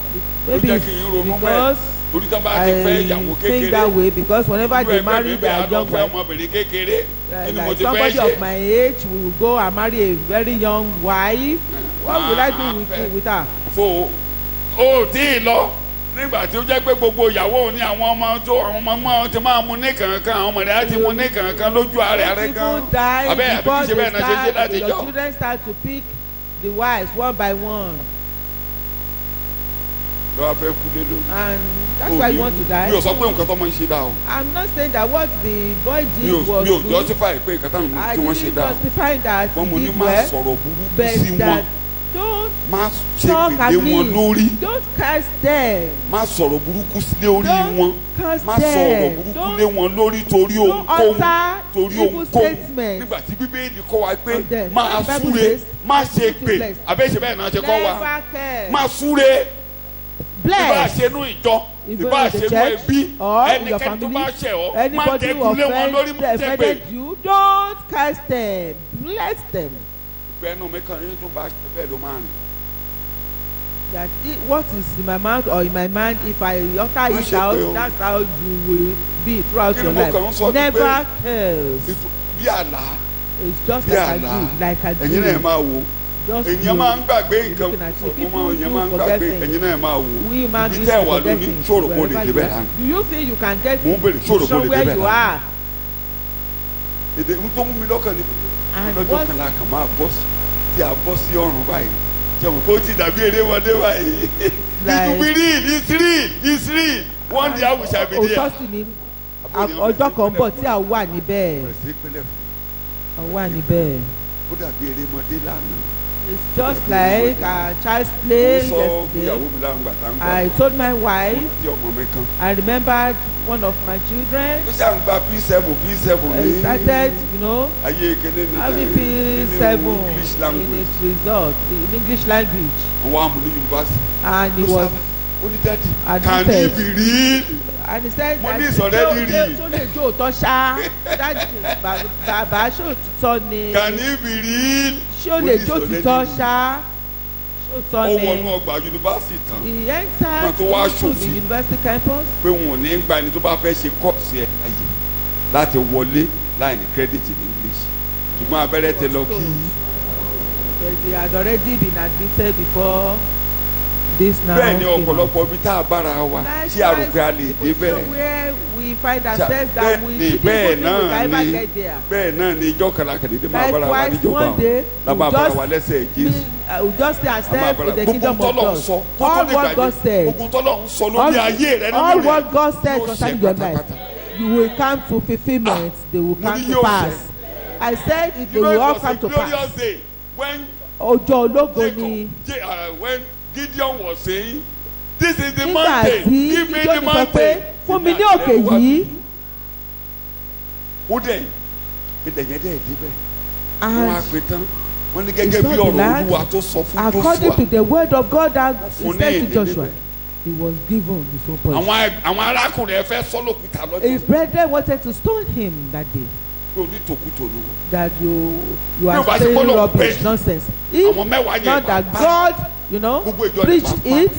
S1: Maybe
S3: jẹ́
S1: it's
S3: kí n ronú mẹ́
S1: because
S3: torí tán bá ti fẹ́ ìyàwó
S1: I think
S3: kékeré
S1: that way because whenever they marry their
S3: àdó
S1: young
S3: fẹ́
S1: wife,
S3: ọmọbìnrin kékeré kí ni mo
S1: like
S3: ti fẹ́
S1: somebody
S3: ṣe
S1: of my age will go and marry a very young wife. What will I do with her?
S3: so ó tí ì lọ nígbà tí ó jẹ́ pé gbogbo ìyàwó ní àwọn ọmọ tó àwọn ọmọ ti máa mu ní kankan àwọn ọmọdé á ti mu ní kankan lójú ààrẹ ààrẹ kan
S1: People die
S3: abẹ́ àbí kí
S1: before
S3: ṣe bẹ́ẹ̀ náà ṣe ṣe
S1: they
S3: láti
S1: start.
S3: jọ
S1: Your children start to pick the wives one by one,
S3: lọ́wọ́ fẹ́ kú lé lórí.
S1: and that's why you want to die.
S3: mi ò sọ pé nǹkan tó máa ń ṣe dá o
S1: I'm not saying that what the boy
S3: mi
S1: did
S3: ò
S1: was good.
S3: justify pé nǹkan táwọn
S1: I
S3: tí wọ́n ṣe
S1: didn't
S3: dá o
S1: justify that
S3: wọ́n mo
S1: he
S3: ní
S1: did
S3: má
S1: well,
S3: sọ̀rọ̀ burúkú
S1: but
S3: sí wọn
S1: that don't
S3: má ṣe
S1: talk at
S3: pèlè wọn
S1: me.
S3: lórí
S1: Don't curse them.
S3: má sọ̀rọ̀ burúkú lé orí wọn
S1: Don't curse
S3: má sọ̀rọ̀
S1: them.
S3: burúkú lé wọn lórí torí
S1: Don't
S3: ohunkóhun
S1: utter
S3: torí
S1: evil
S3: ohunkóhun
S1: statements
S3: nígbà tí bíbélì kọ́ wa pé
S1: on them.
S3: máa
S1: The Bible
S3: súre
S1: says,
S3: má ṣe
S1: to
S3: pè
S1: bless.
S3: àbẹ́ṣe bẹ́ẹ̀ náà ṣe kọ́ wa
S1: Never curse.
S3: má súre ìbá
S1: Bless.
S3: ṣenú ìjọ
S1: Even
S3: ìbá
S1: in the
S3: ṣenú
S1: church
S3: ẹbí
S1: or in your
S3: ẹnikẹ́ni tó
S1: family,
S3: bá ṣẹ̀ ọ́ má
S1: anybody
S3: jẹ́
S1: who
S3: kulé wọn lórí má jẹ́ pé
S1: offended you, don't curse them. Bless them.
S3: bẹ́ẹ̀nu mi kàn yín tó bá bẹ́ẹ̀ ló máa rìn.
S1: That what is in my mouth or in my mind, if I utter
S3: Má
S1: it
S3: ṣe pé o.
S1: out, that's how you will be throughout
S3: Kí ni
S1: your
S3: mo
S1: life.
S3: kàn ń sọ ni
S1: Never
S3: pé-
S1: curse.
S3: bí àlá
S1: It's just
S3: bí
S1: like I
S3: àlá
S1: do, like I
S3: ẹ̀yin náà
S1: do.
S3: máa wò
S1: Just
S3: ènìyàn
S1: do.
S3: máa ń gbàgbé nǹkan
S1: Looking at you.
S3: ọmọ
S1: People
S3: èèyàn
S1: do
S3: máa ń
S1: forget
S3: gbàgbé
S1: things.
S3: ẹ̀yin náà máa wò
S1: We human
S3: ibi
S1: beings
S3: tẹ́ ẹ̀ wà
S1: forget
S3: lóní
S1: things
S3: ṣòro kó lè
S1: wherever you
S3: débẹ̀
S1: are.
S3: lánàá
S1: Do you think you can get
S3: Mo ń bèrè, ṣòro kó lè
S1: position where
S3: débẹ̀
S1: you
S3: lánàá.
S1: are?
S3: èdè ń tó mú mi lọ́kàn ni
S1: And
S3: lọ́jọ́
S1: what-
S3: kan la kàn máa bọ́ sí tí a bọ́ sí ọrùn báyìí jẹun kó ti dàbí eré wọlé báyìí
S1: Like-
S3: it's real one day I will shall be there.
S1: Òótọ́ sì ni ọjọ́ kan bọ̀ tí a wà níbẹ̀.
S3: bẹ̀rẹ̀ sí pínlẹ̀ fún
S1: A wà níbẹ̀.
S3: ó dàbí eré mọdé lánàá
S1: It's just like a child's play
S3: mo sọ fún ìyàwó
S1: yesterday.
S3: mi láwọn gbàtà ń
S1: I
S3: gbà
S1: told my wife,
S3: tí ọmọ mi kan
S1: I remembered one of my children.
S3: ó ṣàn gba p7
S1: I
S3: ní
S1: started, you know,
S3: ayé kéde ní
S1: having P7
S3: English
S1: in
S3: language
S1: his result, in English language.
S3: wọ́n wá mú ní yunifásitì
S1: And he
S3: ló
S1: was,
S3: sábà ó ní dádì
S1: admitted.
S3: can he be real
S1: and he said,
S3: Mo
S1: that
S3: ní ìsọ̀rẹ́ rírì.
S1: tó lè jó òótọ́ ṣá. Bàbá ṣó òtítọ́ ni.
S3: can he be real
S1: Ṣé ó
S3: Mo
S1: lè
S3: ní
S1: jó
S3: ìsọ̀rẹ́
S1: òtítọ́
S3: rírì.
S1: ṣá? Ṣó
S3: ó
S1: òótọ́
S3: wọnú
S1: ni.
S3: ọgbà yunifásitì tán
S1: He
S3: Náà
S1: entered
S3: tó wá
S1: into the
S3: ṣòfin.
S1: university campus.
S3: pé wọn ò ní gba ẹni tó bá fẹ́ ṣe kọ́ọ̀sì ẹ̀ ayé láti wọlé láì ní kírẹ́dìtì ní English ṣùgbọ́n abẹ́rẹ́ tẹ lọ kí
S1: They had already been admitted before this now.
S3: bẹ́ẹ̀ ni
S1: came out.
S3: ọ̀pọ̀lọpọ̀ ibi tá a bára wa tí a rò pé a lè dé bẹ́ẹ̀
S1: Where we find ourselves that
S3: bẹ́ẹ̀
S1: we
S3: ni
S1: shouldn't
S3: bẹ́ẹ̀
S1: even think we can
S3: náà
S1: ever
S3: ni
S1: get there.
S3: bẹ́ẹ̀ náà ni ìjọ kan lákàdédé máa bára wa
S1: Likewise,
S3: níjọba
S1: one day,
S3: la máa
S1: we
S3: bára
S1: just
S3: wa lẹ́sẹ̀ Jésù
S1: we just see
S3: a máa
S1: ourselves
S3: bára
S1: in the
S3: gbogbo
S1: kingdom of
S3: tọ́lọ̀ ń
S1: God.
S3: sọ kó tó
S1: All
S3: lè
S1: what God
S3: gbàgbé
S1: said,
S3: gbogbo tọ́lọ̀ ń sọ lórí ayé rẹ nínú
S1: all
S3: rẹ
S1: what God said
S3: yóò ṣe
S1: concerning your life,
S3: pátápátá.
S1: you will come to fulfilment. They will
S3: Mo
S1: come
S3: ní
S1: to
S3: yóò
S1: pass.
S3: ṣe.
S1: I said it, they
S3: You know,
S1: will
S3: it
S1: all
S3: was
S1: come
S3: a
S1: to pass.
S3: glorious day when
S1: Ọjọ́ ológo ni.
S3: when Gideon was saying this is the
S1: Nígbà
S3: mountain
S1: tí
S3: give me the
S1: Gideon sọ pé
S3: mountain
S1: fún mi ní òkè yìí.
S3: ó dẹ̀ ilẹ̀ yẹn dẹ̀ débẹ̀ wọ́n á
S1: And
S3: pè tán wọ́n ní
S1: he
S3: gẹ́gẹ́
S1: saw
S3: bí
S1: the
S3: ọ̀rọ̀
S1: land
S3: Olúwa tó sọ fún
S1: according to
S3: Joshua
S1: the word of God that he
S3: Fún ní
S1: said to
S3: èdè
S1: Joshua.
S3: níbẹ̀.
S1: He was given his own portion.
S3: àwọn arákùnrin ẹ fẹ́ sọ́lọ́kùtà lọ́jọ́
S1: His brethren wanted to stone him that day.
S3: pé onítòkùtò ló wọ̀.
S1: That you
S3: Bí o
S1: are
S3: bá ti
S1: saying
S3: gbọ́dọ̀
S1: rubbish
S3: pẹ́
S1: nonsense. If
S3: àwọn mẹ́wàá yẹn
S1: not that
S3: bá
S1: God, you know,
S3: Gbogbo ìjọ ni
S1: preached
S3: bá
S1: it,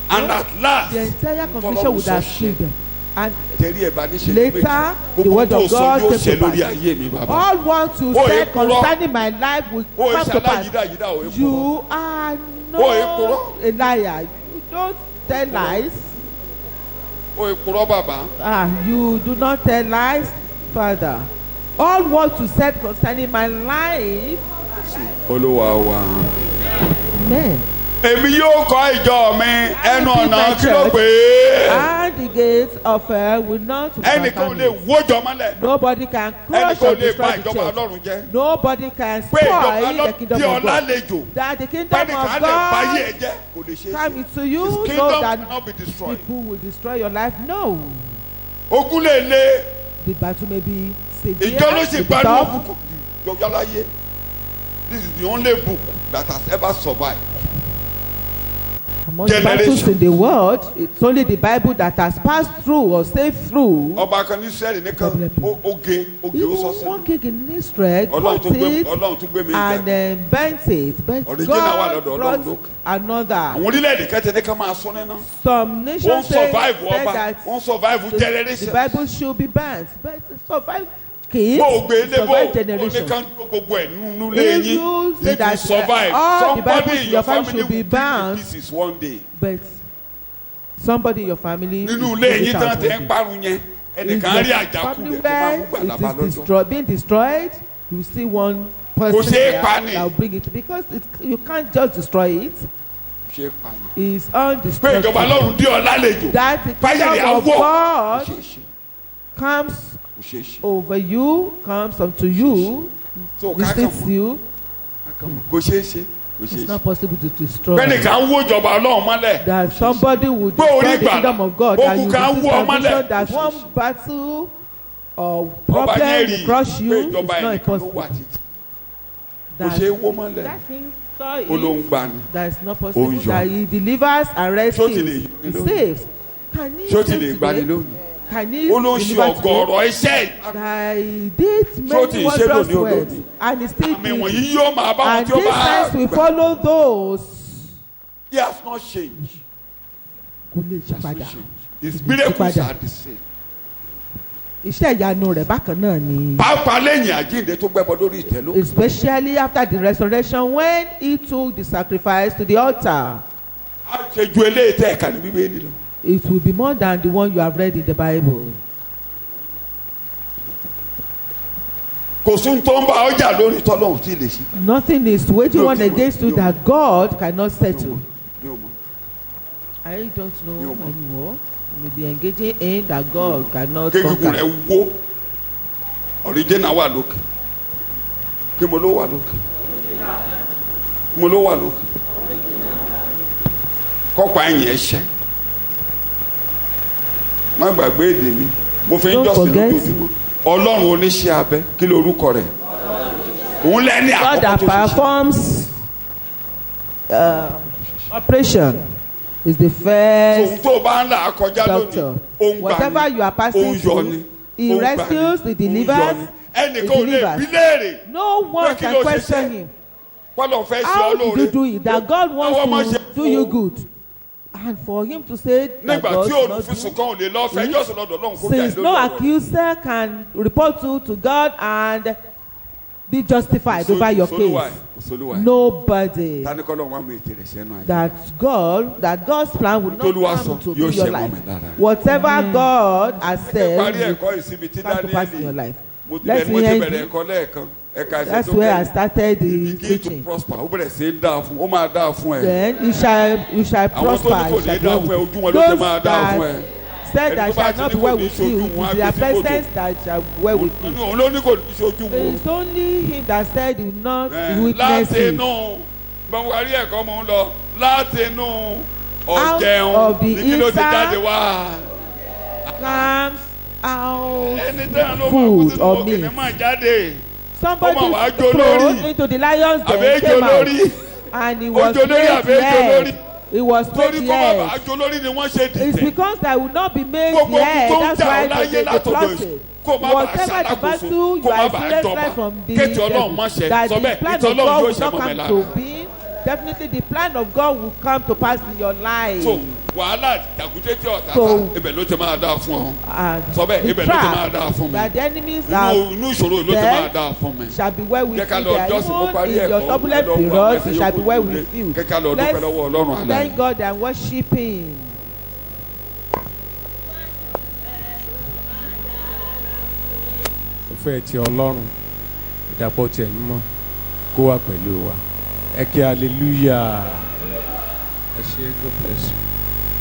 S3: and at last
S1: the entire congregation
S3: Ọlọ́run
S1: would
S3: sọ
S1: have
S3: ṣe.
S1: killed them. And
S3: tẹ̀rí ẹ̀ bá ní ṣe
S1: later, the
S3: gbogbo
S1: word
S3: tó
S1: of
S3: sọ
S1: God
S3: yóò
S1: came
S3: ṣe
S1: to
S3: lórí
S1: pass.
S3: ayé mi bàbá.
S1: All what you
S3: Oh,
S1: said
S3: èkúrọ́.
S1: concerning my life will
S3: o
S1: come to pass.
S3: ìṣaláyídá yídá o èkúrọ́.
S1: You are
S3: Oh, èkúrọ́.
S1: not a liar. You don't tell lies.
S3: o ìkúrọ́ bàbá.
S1: You do not tell lies, Father. All what you said concerning my life,
S3: Olúwa wa.
S1: amen.
S3: èmi yóò kọ́ ìjọ mi ẹnu
S1: will
S3: ọ̀nà
S1: build my
S3: kí ló
S1: church.
S3: pè é.
S1: And the gates of hell will not
S3: ẹnìkan ò
S1: overcome
S3: lè
S1: it.
S3: wójọ mọ́lẹ̀.
S1: Nobody can crush
S3: ẹnìkan
S1: or
S3: ò lè
S1: destroy
S3: bà
S1: the
S3: ìjọba
S1: church.
S3: Ọlọ́run jẹ́.
S1: Nobody can
S3: pé ìjọba
S1: spoil the
S3: Ọlọ́run
S1: kingdom
S3: bí
S1: of
S3: ọlá
S1: God.
S3: lejò.
S1: That the kingdom
S3: pẹ́ẹ́nìkan
S1: of
S3: lè báyé
S1: God
S3: ẹ jẹ́ kò lè ṣe é
S1: come
S3: ṣe.
S1: into you
S3: His
S1: so
S3: kingdom
S1: that
S3: cannot be destroyed.
S1: people will destroy your life. No.
S3: ogun lè le
S1: The battle may be severe.
S3: ìjọ ló sì
S1: may be
S3: gbádùn
S1: tough.
S3: òkùnkùn ìjọba láyé. This is the only book that has ever survived.
S1: Among the battles in the world, it's only the Bible that has passed through or saved through.
S3: ọba kan ní Ísírẹ́lì nìkan oge ó sọ
S1: Even one
S3: sínú.
S1: king in Israel
S3: Ọlọ́run
S1: cut it
S3: Ọlọ́run tún gbé mi
S1: and
S3: jáde.
S1: bent it. But
S3: Original wà
S1: God
S3: lọ́dọ̀ Ọlọ́run
S1: brought
S3: lókè.
S1: another.
S3: àwọn orílẹ̀-èdè kẹ́tẹ́ ní ká máa sọ nínú.
S1: Some
S3: wọ́n
S1: nations say
S3: survive ọba
S1: that
S3: wọ́n survive
S1: the
S3: generation.
S1: Bible should be banned. But survive kings,
S3: bó o gbé ilé bó
S1: survive
S3: o
S1: generation.
S3: ní ká gbogbo ẹ̀ nínú ilé
S1: If
S3: yín
S1: you say
S3: you
S1: that
S3: will survive.
S1: all the Bibles
S3: Somebody
S1: in
S3: in
S1: your
S3: your
S1: family
S3: family
S1: should be
S3: will be in
S1: banned.
S3: pieces one day.
S1: But somebody in your family
S3: nínú
S1: is
S3: ilé
S1: really
S3: yín tán
S1: shouting.
S3: tẹ́ ń parun yẹn
S1: If
S3: ẹnìkan rí
S1: your
S3: àjàkú
S1: family
S3: rẹ̀ tó máa mú
S1: where
S3: gbàlábà
S1: it is
S3: lọ́jọ́.
S1: being destroyed, you see one
S3: Kò
S1: person
S3: ṣeé
S1: there
S3: pa ni.
S1: that will bring it because you can't just destroy it.
S3: ṣe é pa ni.
S1: It's
S3: pé ìjọba
S1: undestructible.
S3: Ọlọ́run dí ọ lálejò.
S1: That the
S3: Fáyẹ̀lì
S1: kingdom of
S3: àwọ̀.
S1: God
S3: kò ṣeé ṣe
S1: comes
S3: kò ṣeé ṣe.
S1: over you, comes unto you,
S3: tó ká kàn
S1: visits
S3: mọ́
S1: you.
S3: kò ṣeé ṣe kò ṣeé
S1: It's
S3: ṣe.
S1: not possible to destroy.
S3: bẹ́ẹ̀ni ká wó ìjọba Ọlọ́run mọ́lẹ̀.
S1: That somebody would
S3: Pé orí
S1: destroy the
S3: ìgbàlà,
S1: kingdom of God.
S3: ogun
S1: That you
S3: kan
S1: will
S3: wú ọ mọ́lẹ̀.
S1: salvation. That one battle or
S3: ọba
S1: problem
S3: yẹn rí
S1: will crush
S3: pé
S1: you. It's
S3: ìjọba
S1: not
S3: ẹnìkan ló
S1: impossible.
S3: wà títí. kò ṣe é
S1: That,
S3: wó mọ́lẹ̀.
S1: that thing saw
S3: ó ló ń
S1: it.
S3: gbani.
S1: That is not possible.
S3: Ó ń yọ.
S1: That he delivers and
S3: Ṣó ti lè
S1: rescues.
S3: yọ
S1: He
S3: ní lónìí?
S1: saves. Can he
S3: ṣó ti
S1: save
S3: lè gbani
S1: today?
S3: lónìí.
S1: Can he
S3: ó ló ń ṣe
S1: deliver today?
S3: ọ̀gọ̀ọ̀rọ̀ iṣẹ́
S1: That he did
S3: Ṣó ti
S1: many
S3: ṣe
S1: wondrous
S3: lónìí
S1: works
S3: olónìí?
S1: and he still
S3: àmì wọ̀nyí
S1: did.
S3: yóò máa bá wọn
S1: And
S3: tí ó
S1: these
S3: bá
S1: signs will
S3: gbà.
S1: follow those.
S3: He has not changed.
S1: Kò lè
S3: He has not
S1: ṣípadà.
S3: changed. His miracles
S1: Ṣípadà.
S3: are the same.
S1: Iṣẹ́ ìyanu rẹ̀ bákan náà ni.
S3: pàápàá lẹ́yìn àjíǹde tó gbẹ́bọ lórí ìtẹ́ ló.
S1: Especially after the resurrection when he took the sacrifice to the altar.
S3: a ṣe ju eléyìí tẹ́ ẹ̀ka ní bíbélì lọ.
S1: It will be more than the one you have read in the Bible.
S3: kò sún tó ń bá ọjà lórí tọ́lọ́hún tí ì lè ṣe.
S1: Nothing is waging
S3: No,
S1: one
S3: no,
S1: against you
S3: no.
S1: that God cannot settle.
S3: Ní o mọ̀.
S1: I don't know
S3: No, ma'am.
S1: anymore. You may be engaging in that God cannot
S3: kéegun
S1: conquer.
S3: rẹ̀ wó ọ̀ríjìnà wà lókè kí mo ló wà lókè mo ló wà lókè kọ́pọ̀ ẹ̀yìn ẹ̀ṣẹ́ má gbàgbé èdè mi mo fi ń
S1: Don't
S3: jọ́sìn
S1: forget.
S3: lójoojúmọ́ ọlọ́run oníṣẹ́ abẹ kí ló orúkọ rẹ̀ òun lẹ́ni
S1: God
S3: àkọ́kọ́
S1: that
S3: tó ṣiṣẹ́
S1: performs operation is the
S3: òun
S1: first
S3: tó bá ń là á kọjá lónìí
S1: doctor.
S3: òun gbà
S1: Whatever you are
S3: òun
S1: passing
S3: yọ ni
S1: through, he
S3: òun gbà
S1: rescues,
S3: ni,
S1: he
S3: òun
S1: delivers,
S3: yọ ni. ẹnìkan ò lè
S1: delivers.
S3: bí léèrè
S1: no one
S3: Pé kí
S1: can
S3: ló ṣe
S1: question
S3: ṣe?
S1: him.
S3: pọ́lọ́ fẹ́ ṣe
S1: How
S3: ọ́
S1: did
S3: lóore
S1: you do it? That God
S3: Ọwọ́ máa
S1: wants
S3: ṣe
S1: to do you good. And for him to say that
S3: nígbà
S1: God
S3: tí
S1: did not
S3: olùfisùn
S1: do,
S3: kan ò lè lọ fẹjọ́ sùn lọ́dọ̀ Ọlọ́run kó jà
S1: since
S3: lórí
S1: no
S3: ọ̀rọ̀.
S1: accuser can report you to God and be justified over your case. Nobody.
S3: tani kọ́lọ́ wọn mú ètè rẹ̀ sẹ́nu ayé.
S1: That God's plan will not
S3: Tolúwa
S1: come
S3: sọ,
S1: to
S3: yóò
S1: be your
S3: ṣẹ mọ́
S1: life.
S3: mi lára.
S1: Whatever God has
S3: parí
S1: said
S3: ẹ̀kọ́
S1: will
S3: ìsinmi tí
S1: come to pass in your
S3: Dáníẹ́lì
S1: life.
S3: mo ti
S1: Let
S3: bẹ̀rẹ̀ mo
S1: me
S3: ti
S1: end
S3: bẹ̀rẹ̀
S1: it.
S3: ẹ̀kọ́ lẹ́ẹ̀kan ẹ̀ka ẹ̀sẹ̀
S1: That's
S3: tó
S1: where I
S3: bẹ̀rẹ̀
S1: started the
S3: begin to
S1: preaching.
S3: prosper ó bẹ̀rẹ̀ sí í dáa fún ó máa dáa fún ẹ.
S1: Then you shall
S3: àwọn tó ní
S1: prosper.
S3: kò
S1: You
S3: ní
S1: shall
S3: dáa
S1: dwell
S3: fún ẹ
S1: with
S3: ojú wọn ló ti
S1: those
S3: máa dáa fún ẹ.
S1: that said that
S3: Ẹni tó bá
S1: shall
S3: ti
S1: not
S3: ní
S1: be well
S3: kò ní
S1: with
S3: ṣojú
S1: you.
S3: wọn,
S1: It
S3: á
S1: is their
S3: fi sí kòtò.
S1: presence that shall well with you.
S3: òun ló ní kò ní ṣojú wo.
S1: It's only him that said he will not
S3: láti
S1: witness it.
S3: inú gbọ̀ngàrí ẹ̀kọ́ mò ń lọ láti inú
S1: Out
S3: ọ̀jẹun
S1: of the
S3: ní kí ló ti
S1: inside
S3: jáde wá.
S1: Comes out
S3: food
S1: or meat. Somebody thrown into the lion's den came out and he was made head. He was made head. It's because that would not be made head. That's why they plotted. Whatever the battle you are experiencing from the devil, that the plan of God will not come to be. Definitely the plan of God will come to pass in your life. So the trap that the enemies have set shall be well with you. Even in your turbulent periods, it shall be well with you. Let's thank God and worship Him.
S5: Ìfẹ́ ti Ọlọ́run ìdàpọ̀ ti ẹ̀mí mọ́ kó wà pẹ̀lú wa. Ẹ kí hallelujah. Ẹ ṣé, God bless you.